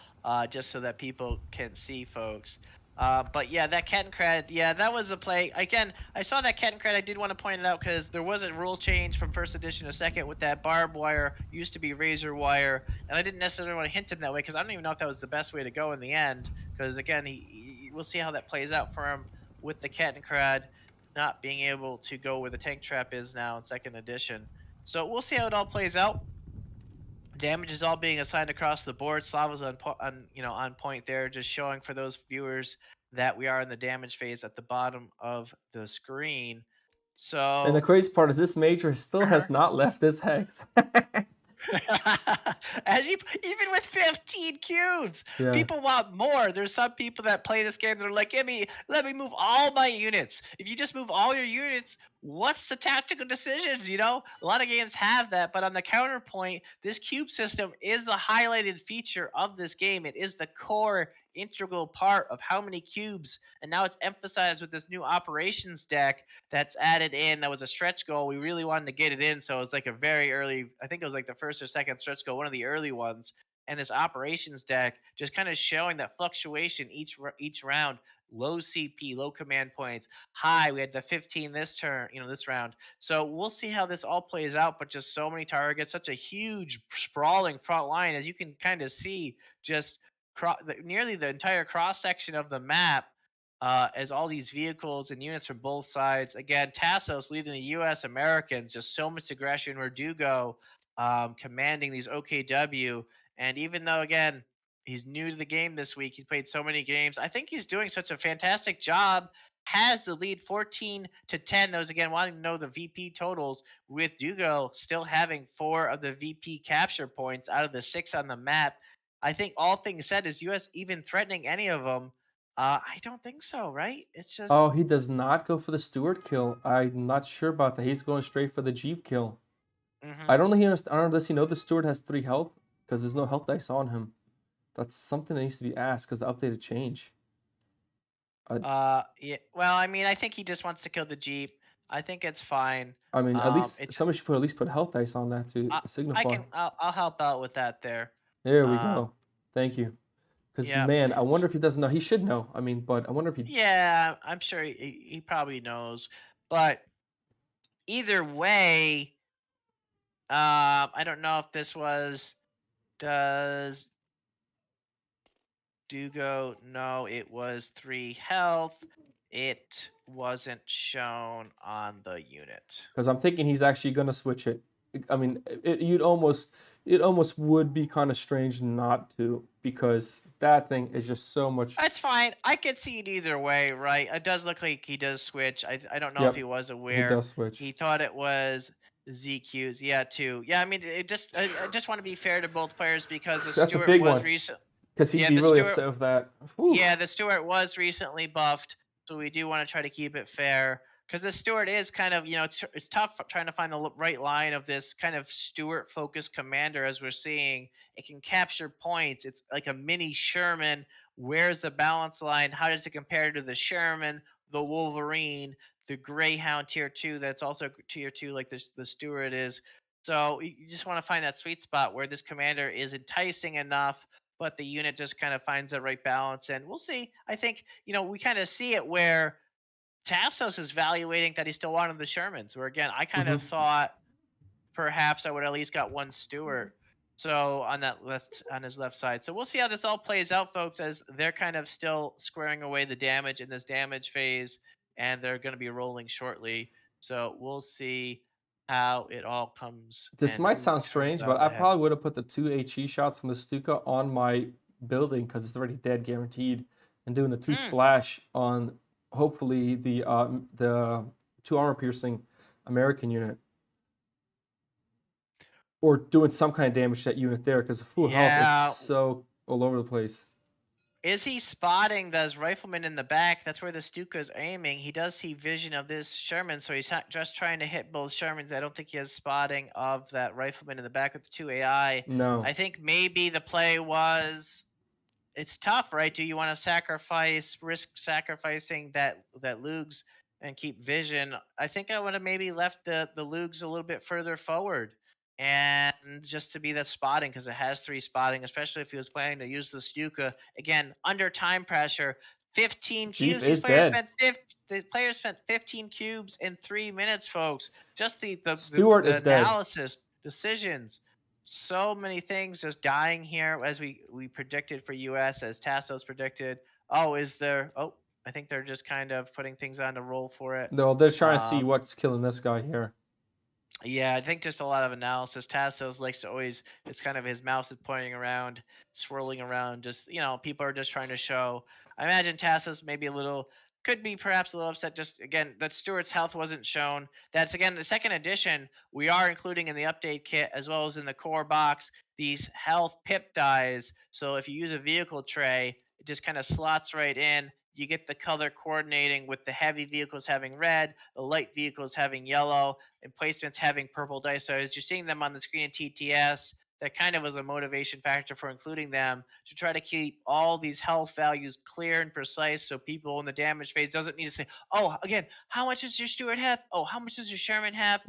Speaker 2: just so that people can see, folks. But yeah, that Kettencred, yeah, that was the play. Again, I saw that Kettencred. I did want to point it out because there was a rule change from first edition to second with that barbed wire. Used to be razor wire, and I didn't necessarily want to hint him that way because I don't even know if that was the best way to go in the end. Because again, we'll see how that plays out for him with the Kettencred not being able to go where the tank trap is now in second edition. So we'll see how it all plays out. Damage is all being assigned across the board. Slava's on point there, just showing for those viewers that we are in the damage phase at the bottom of the screen. So
Speaker 1: And the crazy part is this major still has not left this hex.
Speaker 2: Even with 15 cubes,
Speaker 1: Yeah.
Speaker 2: people want more. There's some people that play this game that are like, let me move all my units. If you just move all your units, what's the tactical decisions? A lot of games have that, but on the counterpoint, this cube system is the highlighted feature of this game. It is the core integral part of how many cubes, and now it's emphasized with this new operations deck that's added in. That was a stretch goal. We really wanted to get it in, so it was like a very early, I think it was like the first or second stretch goal, one of the early ones. And this operations deck just kind of showing that fluctuation each round. Low CP, low command points, high. We had the 15 this turn, this round. So we'll see how this all plays out. But just so many targets, such a huge sprawling front line, as you can kind of see, just nearly the entire cross section of the map. As all these vehicles and units from both sides. Again, Tassos leading the U.S. Americans, just so much aggression. Verdugo commanding these OKW. And even though, again, he's new to the game this week, he's played so many games, I think he's doing such a fantastic job. Has the lead 14-10. Those, again, wanting to know the VP totals, with Dugo still having 4 of the VP capture points out of the 6 on the map. I think all things said, is U.S. even threatening any of them? I don't think so, right? It's just.
Speaker 1: Oh, he does not go for the Stewart kill. I'm not sure about that. He's going straight for the Jeep kill. I don't know. I don't know. Does he know the Stewart has 3 health? Because there's no health dice on him. That's something that needs to be asked because the updated change.
Speaker 2: Yeah. Well, I mean, I think he just wants to kill the Jeep. I think it's fine.
Speaker 1: I mean, at least somebody should at least put health dice on that to signify.
Speaker 2: I'll help out with that there.
Speaker 1: There we go. Thank you. Because, man, I wonder if he doesn't know. He should know. I mean, but I wonder if he...
Speaker 2: Yeah, I'm sure he probably knows. But either way, I don't know if this was... Does Dugo? No, it was 3 health. It wasn't shown on the unit.
Speaker 1: Because I'm thinking he's actually going to switch it. I mean, it almost would be kind of strange not to, because that thing is just so much.
Speaker 2: That's fine. I could see it either way, right? It does look like he does switch. I don't know if he was aware.
Speaker 1: He does switch.
Speaker 2: He thought it was ZQs. Yeah, too. Yeah, I mean, I just want to be fair to both players, because the
Speaker 1: That's
Speaker 2: Stewart
Speaker 1: a big
Speaker 2: was
Speaker 1: one.
Speaker 2: recent.
Speaker 1: Because he'd be really upset with that. Whew.
Speaker 2: Yeah, the Stewart was recently buffed, so we do want to try to keep it fair. Because the Stewart is kind of, it's tough trying to find the right line of this kind of Stewart-focused commander, as we're seeing. It can capture points. It's like a mini Sherman. Where's the balance line? How does it compare to the Sherman, the Wolverine, the Greyhound Tier 2 that's also Tier 2 like the Stewart is? So you just want to find that sweet spot where this commander is enticing enough, but the unit just kind of finds the right balance. And we'll see. I think, we kind of see it where Tassos is evaluating that he still wanted the Shermans, where, again, I kind of thought perhaps I would at least got one Stewart. So on his left side. So we'll see how this all plays out, folks, as they're kind of still squaring away the damage in this damage phase, and they're going to be rolling shortly. So we'll see how it all comes.
Speaker 1: This might sound strange, but I probably would have put the 2 HE shots from the Stuka on my building, because it's already dead guaranteed, and doing the 2 splash on hopefully the 2 armor piercing American unit, or doing some kind of damage to that unit there, because full health, it's so all over the place.
Speaker 2: Is he spotting those riflemen in the back? That's where the Stuka's aiming. He does see vision of this Sherman, so he's not just trying to hit both Shermans. I don't think he has spotting of that rifleman in the back with the 2 AI.
Speaker 1: No.
Speaker 2: I think maybe the play was... It's tough, right? Do you want to risk sacrificing that Lugs and keep vision? I think I would have maybe left the Lugs a little bit further forward, and just to be that spotting, because it has 3 spotting, especially if he was planning to use the Stuka. Again, under time pressure, 15
Speaker 1: Jeep
Speaker 2: cubes.
Speaker 1: is dead.
Speaker 2: The players spent 15 cubes in 3 minutes, folks. Just the
Speaker 1: Stewart is dead.
Speaker 2: analysis, decisions, so many things just dying here as we predicted for US, as Tassos predicted. Oh, I think they're just kind of putting things on to roll for it.
Speaker 1: No, they're trying to see what's killing this guy here.
Speaker 2: Yeah, I think just a lot of analysis. Tassos likes to always, it's kind of his mouse is pointing around, swirling around. Just, people are just trying to show. I imagine Tassos maybe could be perhaps a little upset. Just again, that Stewart's health wasn't shown. That's again the second edition. We are including in the update kit as well as in the core box these health pip dies. So if you use a vehicle tray, it just kind of slots right in. You get the color coordinating with the heavy vehicles having red, the light vehicles having yellow, and placements having purple dice. So as you're seeing them on the screen in TTS, that kind of was a motivation factor for including them to try to keep all these health values clear and precise, so people in the damage phase doesn't need to say, oh, again, how much does your Stewart have? Oh, how much does your Sherman have?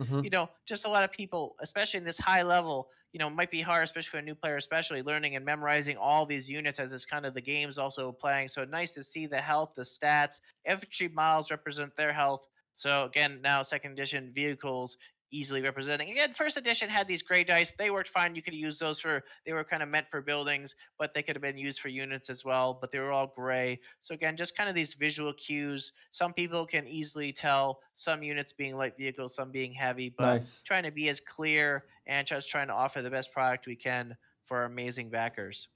Speaker 2: Just a lot of people, especially in this high level, might be hard, especially for a new player, especially learning and memorizing all these units as it's kind of the game's also playing. So nice to see the health, the stats. Infantry models represent their health. So again, now second edition vehicles easily representing. Again, first edition had these gray dice. They worked fine. You could use those they were kind of meant for buildings, but they could have been used for units as well, but they were all gray. So again, just kind of these visual cues. Some people can easily tell some units being light vehicles, some being heavy, but trying to be as clear and just trying to offer the best product we can for our amazing backers.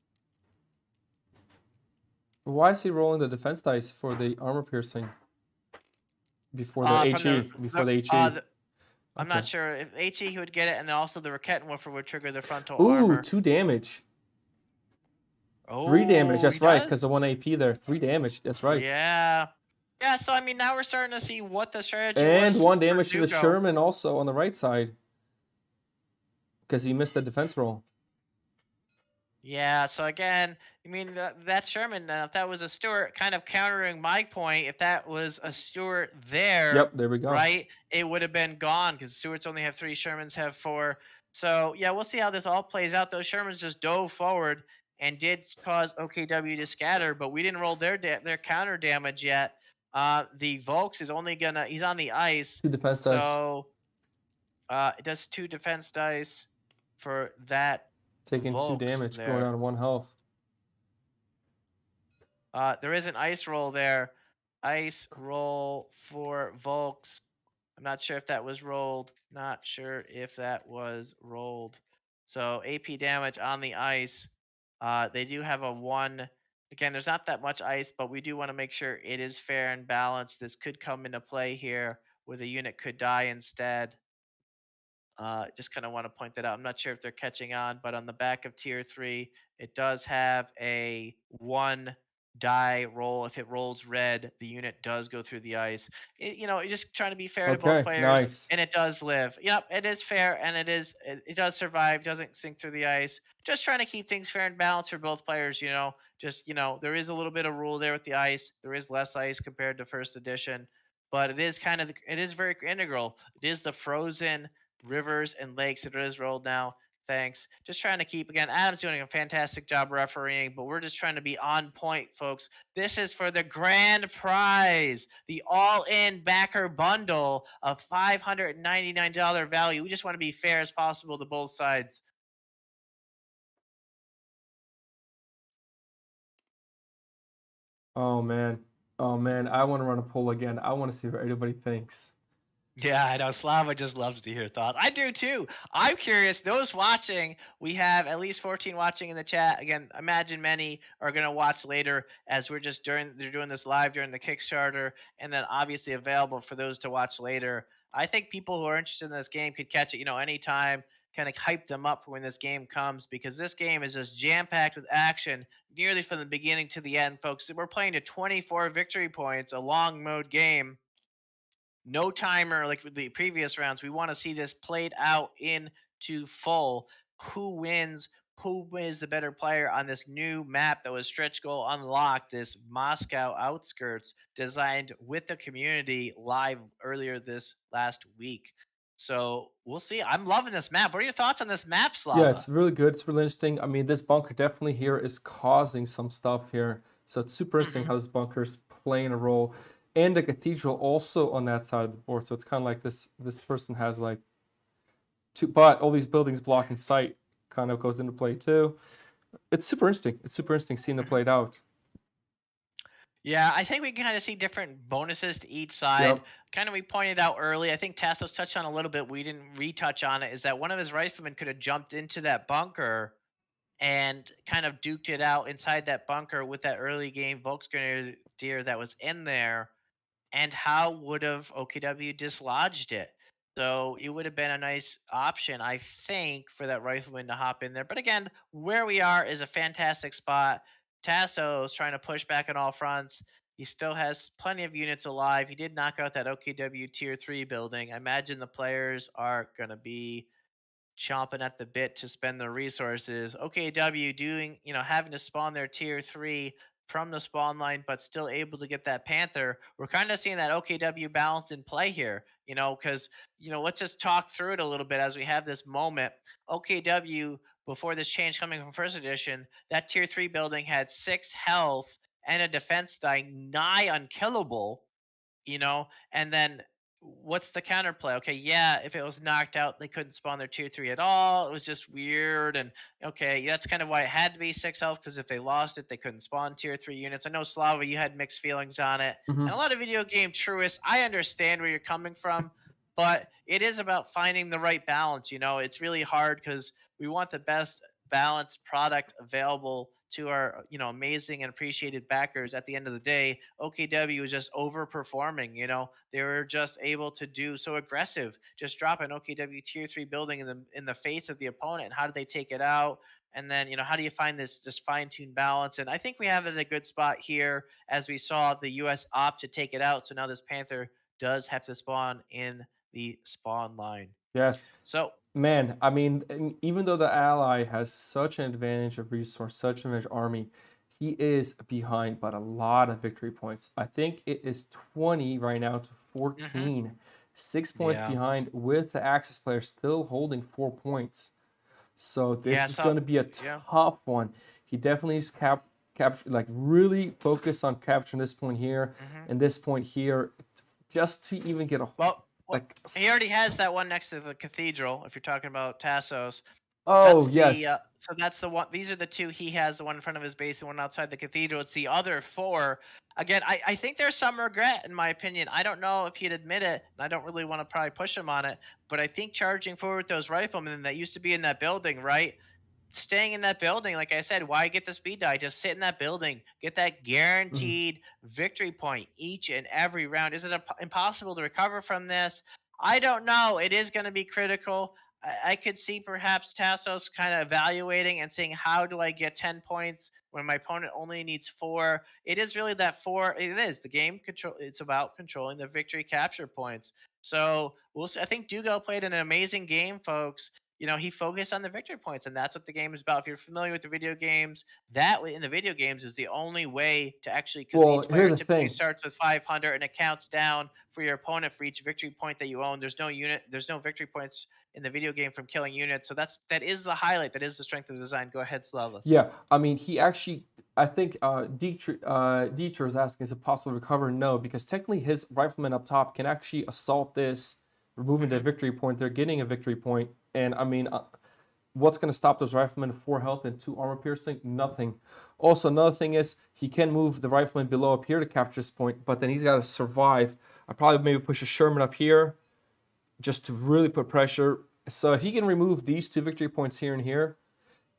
Speaker 1: Why is he rolling the defense dice for the armor piercing? Before the HE.
Speaker 2: I'm not sure if HE he would get it, and then also the Rakettenwerfer would trigger the frontal
Speaker 1: Ooh,
Speaker 2: armor.
Speaker 1: 2 damage.
Speaker 2: Oh,
Speaker 1: 3 damage. That's right, because of 1 AP there. 3 damage. That's right.
Speaker 2: Yeah. Yeah. So I mean, now we're starting to see what the strategy was.
Speaker 1: And 1 damage to the Sherman also on the right side, because he missed the defense roll.
Speaker 2: Yeah, so again, I mean, that Sherman, if that was a Stewart, kind of countering my point, if that was a Stewart there,
Speaker 1: yep, there we go.
Speaker 2: Right, it would have been gone, because Stewarts only have 3, Shermans have 4. So, yeah, we'll see how this all plays out. Those Shermans just dove forward and did cause OKW to scatter, but we didn't roll their counter damage yet. The Volks is only he's on the ice.
Speaker 1: 2 defense dice.
Speaker 2: So, it does 2 defense dice for that.
Speaker 1: Taking
Speaker 2: Volks
Speaker 1: 2 damage,
Speaker 2: there.
Speaker 1: going down to 1 health.
Speaker 2: There is an ice roll there. Ice roll for Volks. I'm not sure if that was rolled. So AP damage on the ice. They do have a 1. Again, there's not that much ice, but we do want to make sure it is fair and balanced. This could come into play here, where the unit could die instead. Just kind of want to point that out. I'm not sure if they're catching on, but on the back of tier 3, it does have a 1 die roll. If it rolls red, the unit does go through the ice. Just trying to be fair to both players.
Speaker 1: Nice.
Speaker 2: And it does live. Yep, it is fair, and it does survive, doesn't sink through the ice. Just trying to keep things fair and balanced for both players, there is a little bit of rule there with the ice. There is less ice compared to first edition, but it is very integral. It is the frozen rivers and lakes. It is rolled now. Thanks. Just trying to keep, again, Adam's doing a fantastic job refereeing, but we're just trying to be on point, folks. This is for the grand prize, the all-in backer bundle of $599 value. We just want to be fair as possible to both sides.
Speaker 1: Oh, man. I want to run a poll again. I want to see what everybody thinks.
Speaker 2: Yeah, I know. Slava just loves to hear thoughts. I do too. I'm curious. Those watching, we have at least 14 watching in the chat. Again, imagine many are going to watch later, as they're doing this live during the Kickstarter, and then obviously available for those to watch later. I think people who are interested in this game could catch it, anytime, kind of hype them up for when this game comes, because this game is just jam-packed with action nearly from the beginning to the end, folks. We're playing to 24 victory points, a long mode game. No timer like with the previous rounds. We want to see this played out into full. Who wins? Who is the better player on this new map that was stretch goal unlocked, this Moscow outskirts, designed with the community live earlier this last week. So we'll see. I'm loving this map. What are your thoughts on this map, Slava?
Speaker 1: Yeah, it's really good. It's really interesting. I mean, this bunker definitely here is causing some stuff here. So it's super interesting how this bunker's playing a role. And the cathedral also on that side of the board. So it's kind of like this person has like two, but all these buildings blocking sight kind of goes into play too. It's super interesting. It's super interesting seeing it played out.
Speaker 2: Yeah, I think we can kind of see different bonuses to each side. Kind of we pointed out early, I think Tassos touched on a little bit, we didn't retouch on it, is that one of his riflemen could have jumped into that bunker and kind of duked it out inside that bunker with that early game Volksgrenadier that was in there. And how would have OKW dislodged it? So it would have been a nice option, I think, for that rifleman to hop in there. But again, where we are is a fantastic spot. Tasso's trying to push back on all fronts. He still has plenty of units alive. He did knock out that OKW Tier 3 building. I imagine the players are going to be chomping at the bit to spend their resources. OKW doing, having to spawn their Tier 3 from the spawn line, but still able to get that Panther. We're kind of seeing that OKW balance in play here, because, let's just talk through it a little bit as we have this moment. OKW, before this change coming from first edition, that Tier 3 building had 6 health and a defense die nigh unkillable, and then what's the counterplay? Okay, yeah, if it was knocked out, they couldn't spawn their Tier 3 at all. It was just weird. And okay, that's kind of why it had to be 6 health, because if they lost it, they couldn't spawn Tier 3 units. I know, Slava, you had mixed feelings on it. And a lot of video game truists, I understand where you're coming from, but it is about finding the right balance. It's really hard because we want the best balanced product available to our amazing and appreciated backers. At the end of the day, OKW was just overperforming. They were just able to do so aggressive, just drop an OKW Tier 3 building in the face of the opponent. And how do they take it out? And then how do you find this just fine-tuned balance? And I think we have it in a good spot here, as we saw the US opt to take it out. So now this Panther does have to spawn in the spawn line.
Speaker 1: Yes.
Speaker 2: So
Speaker 1: man, I mean, even though the ally has such an advantage of resource, such an advantage army, he is behind by a lot of victory points. I think it is 20 right now to 14. 6 points behind, with the Axis player still holding 4 points. So this is going to be a tough one. He definitely needs to capture, like really focus on capturing this point here and this point here, just to even get a
Speaker 2: he already has that one next to the cathedral. If you're talking about Tassos.
Speaker 1: Oh, yes.
Speaker 2: So that's the one. These are the two he has. The one in front of his base, the one outside the cathedral. It's the other 4. Again, I think there's some regret, in my opinion. I don't know if he'd admit it. I don't really want to probably push him on it. But I think charging forward with those riflemen that used to be in that building, right? Staying in that building, like I said, why get the speed die? Just sit in that building, get that guaranteed victory point each and every round. Is it impossible to recover from this? I don't know. It is going to be critical. I could see perhaps Tassos kind of evaluating and saying, how do I get 10 points when my opponent only needs 4? It is really that 4. It is the game control. It's about controlling the victory capture points. So we'll see. I think Dugo played an amazing game, folks. He focused on the victory points, and that's what the game is about. If you're familiar with the video games, that in the video games is the only way to actually, because each player typically starts with 500 and it counts down for your opponent for each victory point that you own. There's no victory points in the video game from killing units. So that is the highlight. That is the strength of the design. Go ahead, Slava.
Speaker 1: Yeah, I mean, he actually, I think Dieter is asking, is it possible to recover? No, because technically his rifleman up top can actually assault this, removing the victory point. They're getting a victory point. And I mean, what's going to stop those riflemen? 4 health and 2 armor piercing? Nothing. Also, another thing is he can move the rifleman below up here to capture this point, but then he's got to survive. I probably maybe push a Sherman up here just to really put pressure. So if he can remove these 2 victory points here and here,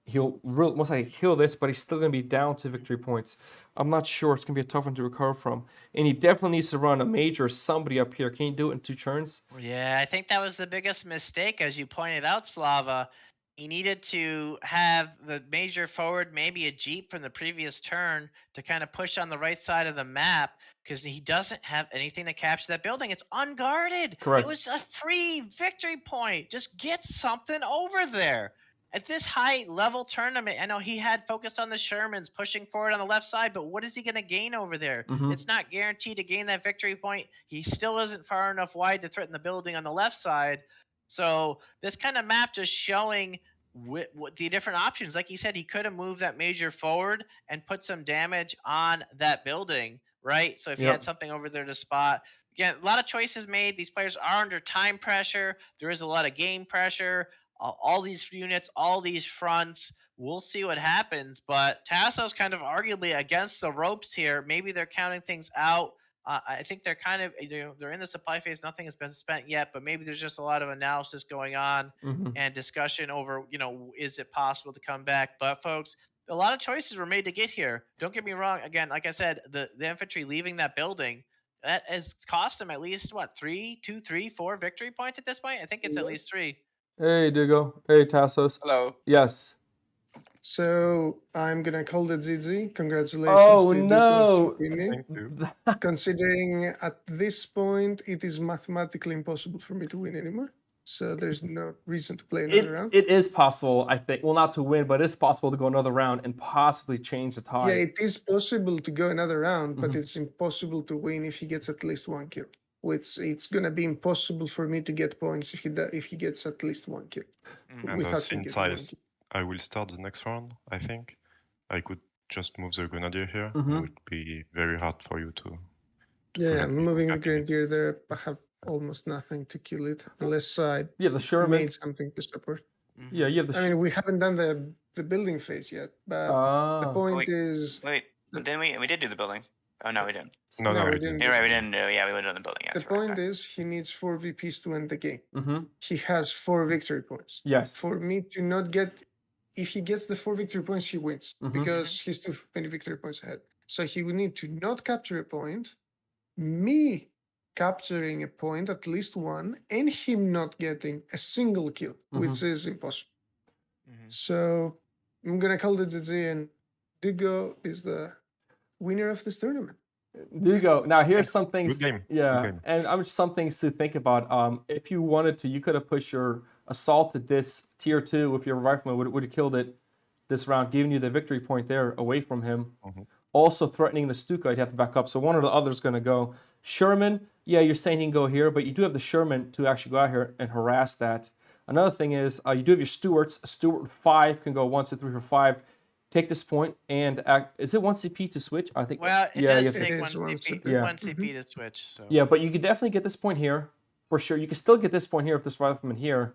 Speaker 1: he'll most likely kill this, but he's still going to be down to victory points. I'm not sure. It's going to be a tough one to recover from. And he definitely needs to run a major somebody up here. Can you do it in 2 turns?
Speaker 2: Yeah, I think that was the biggest mistake, as you pointed out, Slava. He needed to have the major forward, maybe a Jeep from the previous turn, to kind of push on the right side of the map, because he doesn't have anything to capture that building. It's unguarded.
Speaker 1: Correct.
Speaker 2: It was a free victory point. Just get something over there. At this high-level tournament, I know he had focused on the Shermans pushing forward on the left side, but what is he going to gain over there? It's not guaranteed to gain that victory point. He still isn't far enough wide to threaten the building on the left side. So this kind of map just showing with the different options. Like he said, he could have moved that major forward and put some damage on that building, right? So if you had something over there to spot, again, a lot of choices made. These players are under time pressure. There is a lot of game pressure. All these units, all these fronts. We'll see what happens. But Tasso's kind of arguably against the ropes here. Maybe they're counting things out. I think they're kind of, they're in the supply phase. Nothing has been spent yet, but maybe there's just a lot of analysis going on and discussion over, is it possible to come back? But folks, a lot of choices were made to get here. Don't get me wrong. Again, like I said, the infantry leaving that building, that has cost them at least, what, 4 victory points at this point? I think it's at least 3.
Speaker 1: Hey, Dugo. Hey, Tassos.
Speaker 6: Hello.
Speaker 1: Yes.
Speaker 4: So I'm gonna call the GG. Congratulations
Speaker 1: Oh,
Speaker 4: to
Speaker 1: no.
Speaker 4: Dugo to winning.
Speaker 3: Thank you.
Speaker 4: Considering at this point it is mathematically impossible for me to win anymore. So there's no reason to play another round.
Speaker 1: It is possible, I think. Well, not to win, but it's possible to go another round and possibly change the tie.
Speaker 4: Yeah, it is possible to go another round, but it's impossible to win if he gets at least 1 kill. It's gonna be impossible for me to get points if he gets at least 1 kill.
Speaker 3: And since I will start the next round, I think I could just move the grenadier here. It would be very hard for you to
Speaker 4: Yeah, I'm moving the grenadier there. I have almost nothing to kill it unless I
Speaker 1: the Sherman.
Speaker 4: made something to support.
Speaker 1: Yeah, you have the.
Speaker 4: I mean, we haven't done the building phase yet, but the point is.
Speaker 5: Wait, didn't we did do the building? Oh no, we didn't.
Speaker 3: No,
Speaker 4: we didn't.
Speaker 5: You're right, we didn't do. Yeah, we went on the building.
Speaker 4: The point is, he needs 4 VPs to end the game. He has 4 victory points.
Speaker 1: Yes.
Speaker 4: For me to not get, if he gets the 4 victory points, he wins because he's too many victory points ahead. So he would need to not capture a point, me capturing a point, at least 1, and him not getting a single kill, which is impossible. So I'm gonna call the GG, and Dugo is the winner of this tournament.
Speaker 1: Dugo. Now here's some things.
Speaker 3: Good game.
Speaker 1: Yeah,
Speaker 3: Good game.
Speaker 1: and I'm some things to think about. If you wanted to, you could have pushed your assault at this tier 2 with your rifleman. Would have killed it this round, giving you the victory point there away from him. Also threatening the Stuka, you'd have to back up. So one or the other's going to go. Sherman, yeah, you're saying he can go here, but you do have the Sherman to actually go out here and harass that. Another thing is you do have your Stuarts. A Stuart 5 can go 1, 2, 3, 4, 5. Take this point and act. Is it 1 CP to switch? I think.
Speaker 2: Well, it does take 1 CP,
Speaker 1: yeah.
Speaker 2: 1 CP to switch. So.
Speaker 1: Yeah, but you could definitely get this point here for sure. You can still get this point here if this rifleman here.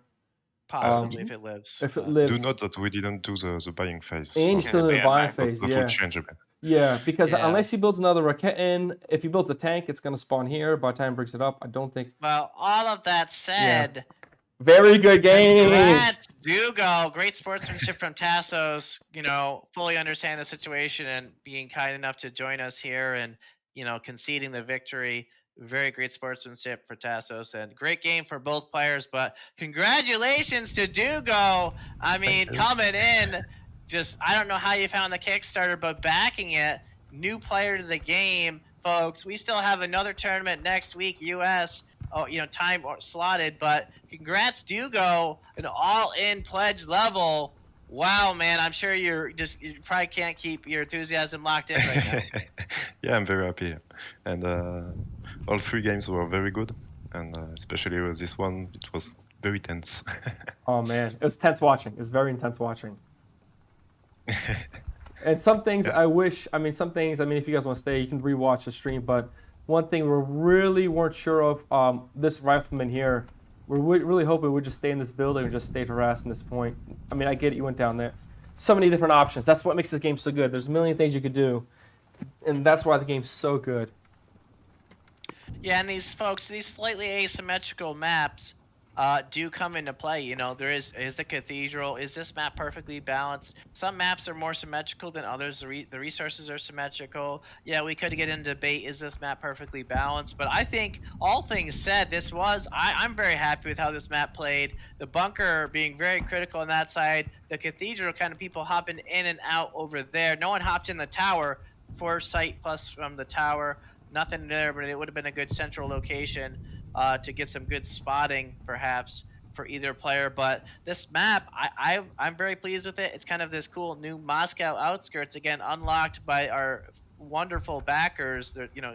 Speaker 2: Possibly if it lives.
Speaker 1: If it lives.
Speaker 3: Do note that we didn't do the buying phase.
Speaker 1: And you still in the buying phase,
Speaker 3: that would change a bit.
Speaker 1: Yeah, because unless he builds another rocket in, if he builds a tank, it's going to spawn here. By the time he brings it up, I don't think.
Speaker 2: Well, all of that said.
Speaker 1: Very good game.
Speaker 2: Congrats, Dugo. Great sportsmanship from Tassos. Fully understand the situation and being kind enough to join us here and, conceding the victory. Very great sportsmanship for Tassos and great game for both players. But congratulations to Dugo. I mean, coming in, I don't know how you found the Kickstarter, but backing it, new player to the game, folks. We still have another tournament next week, US. Time slotted, but congrats, Dugo, an all-in pledge level. Wow, man, I'm sure you probably can't keep your enthusiasm locked in right now.
Speaker 3: Yeah, I'm very happy, and all 3 games were very good, and especially with this one, it was very tense.
Speaker 1: Oh man, it was tense watching. It was very intense watching. And some things if you guys want to stay, you can rewatch the stream, but one thing we really weren't sure of, this rifleman here, we really hope it would just stay in this building and just stay harassing this point. I mean, I get it, you went down there. So many different options. That's what makes this game so good. There's a million things you could do, and that's why the game's so good.
Speaker 2: Yeah, and these slightly asymmetrical maps do come into play. There is the cathedral. Is this map perfectly balanced? Some maps are more symmetrical than others. The resources are symmetrical. Yeah, we could get into debate, is this map perfectly balanced? But I think, all things said, I'm very happy with how this map played. The bunker being very critical on that side. The cathedral, kind of people hopping in and out over there. No one hopped in the tower. 4 sight plus from the tower. Nothing there, but it would have been a good central location. To get some good spotting, perhaps, for either player. But this map, I'm very pleased with it. It's kind of this cool new Moscow outskirts, again, unlocked by our wonderful backers.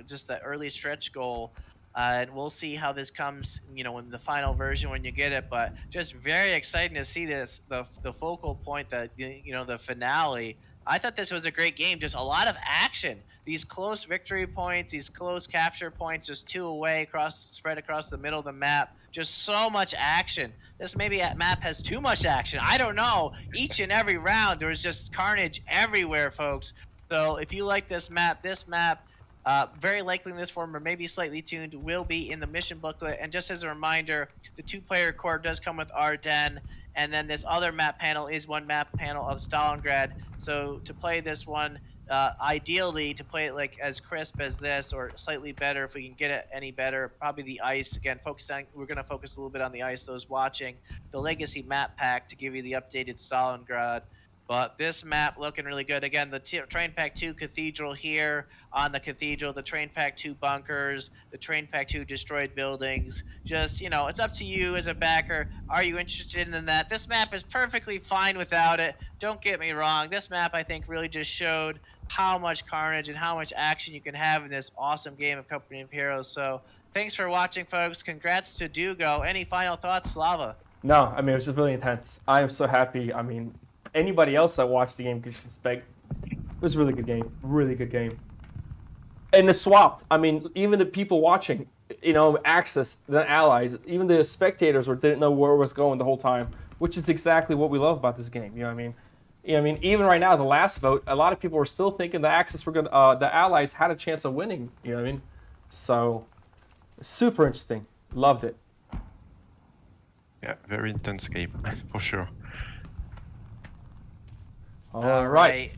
Speaker 2: Just the early stretch goal. And we'll see how this comes, in the final version when you get it. But just very exciting to see this, the focal point, the finale. I thought this was a great game. Just a lot of action. These close victory points, these close capture points, just 2 away, spread across the middle of the map. Just so much action. This map has too much action. I don't know. Each and every round, there was just carnage everywhere, folks. So if you like this map, very likely in this form or maybe slightly tuned, will be in the mission booklet. And just as a reminder, the 2-player core does come with Ardennes, and then this other map panel is one map panel of Stalingrad. So to play this one, ideally to play it like as crisp as this or slightly better, if we can get it any better, probably the ice. Again, we're going to focus a little bit on the ice, those watching. The Legacy map pack to give you the updated Stalingrad. But this map looking really good. Again, the Train Pack 2 Cathedral here on the Cathedral, the Train Pack 2 bunkers, the Train Pack 2 destroyed buildings. Just, it's up to you as a backer. Are you interested in that? This map is perfectly fine without it. Don't get me wrong. This map, I think, really just showed how much carnage and how much action you can have in this awesome game of Company of Heroes. So thanks for watching, folks. Congrats to Dugo. Any final thoughts, Slava?
Speaker 1: No, it was just really intense. I am so happy. Anybody else that watched the game could expect it was a really good game. Really good game. And the swap, even the people watching, Axis, the allies, even the spectators didn't know where it was going the whole time, which is exactly what we love about this game. You know what I mean? Even right now, the last vote, a lot of people were still thinking the Axis the allies had a chance of winning. You know what I mean? So, super interesting. Loved it.
Speaker 3: Yeah, very intense game, for sure.
Speaker 1: All right.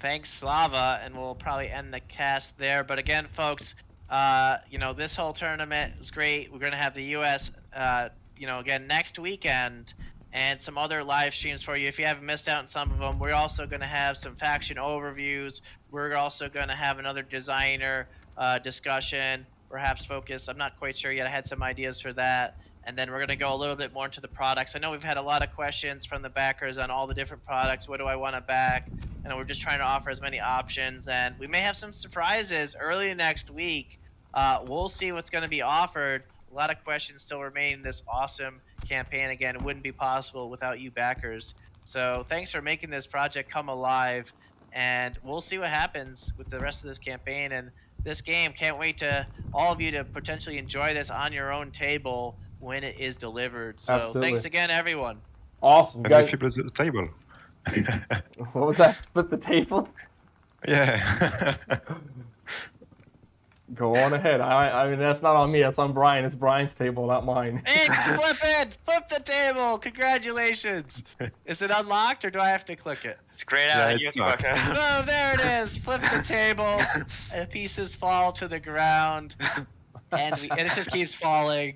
Speaker 2: Thanks, Slava, and we'll probably end the cast there. But again, folks, this whole tournament was great. We're going to have the U.S., again, next weekend, and some other live streams for you. If you haven't missed out on some of them, we're also going to have some faction overviews. We're also going to have another designer discussion, perhaps focus. I'm not quite sure yet. I had some ideas for that. And then we're going to go a little bit more into the products. I know we've had a lot of questions from the backers on all the different products. What do I want to back? And we're just trying to offer as many options. And we may have some surprises early next week. We'll see what's going to be offered. A lot of questions still remain in this awesome campaign. Again, it wouldn't be possible without you backers. So thanks for making this project come alive. And we'll see what happens with the rest of this campaign and this game. Can't wait to all of you to potentially enjoy this on your own table when it is delivered. So
Speaker 1: Absolutely.
Speaker 2: Thanks again, everyone.
Speaker 1: Awesome.
Speaker 3: And we flip the table.
Speaker 1: What was that? Flip the table?
Speaker 3: Yeah.
Speaker 1: Go on ahead. That's not on me. That's on Brian. It's Brian's table, not mine.
Speaker 2: Hey, flip it! Flip the table! Congratulations! Is it unlocked or do I have to click it?
Speaker 5: It's great
Speaker 3: Yeah,
Speaker 5: out.
Speaker 3: it's not.
Speaker 2: Oh, there it is! Flip the table. Pieces fall to the ground. And it just keeps falling.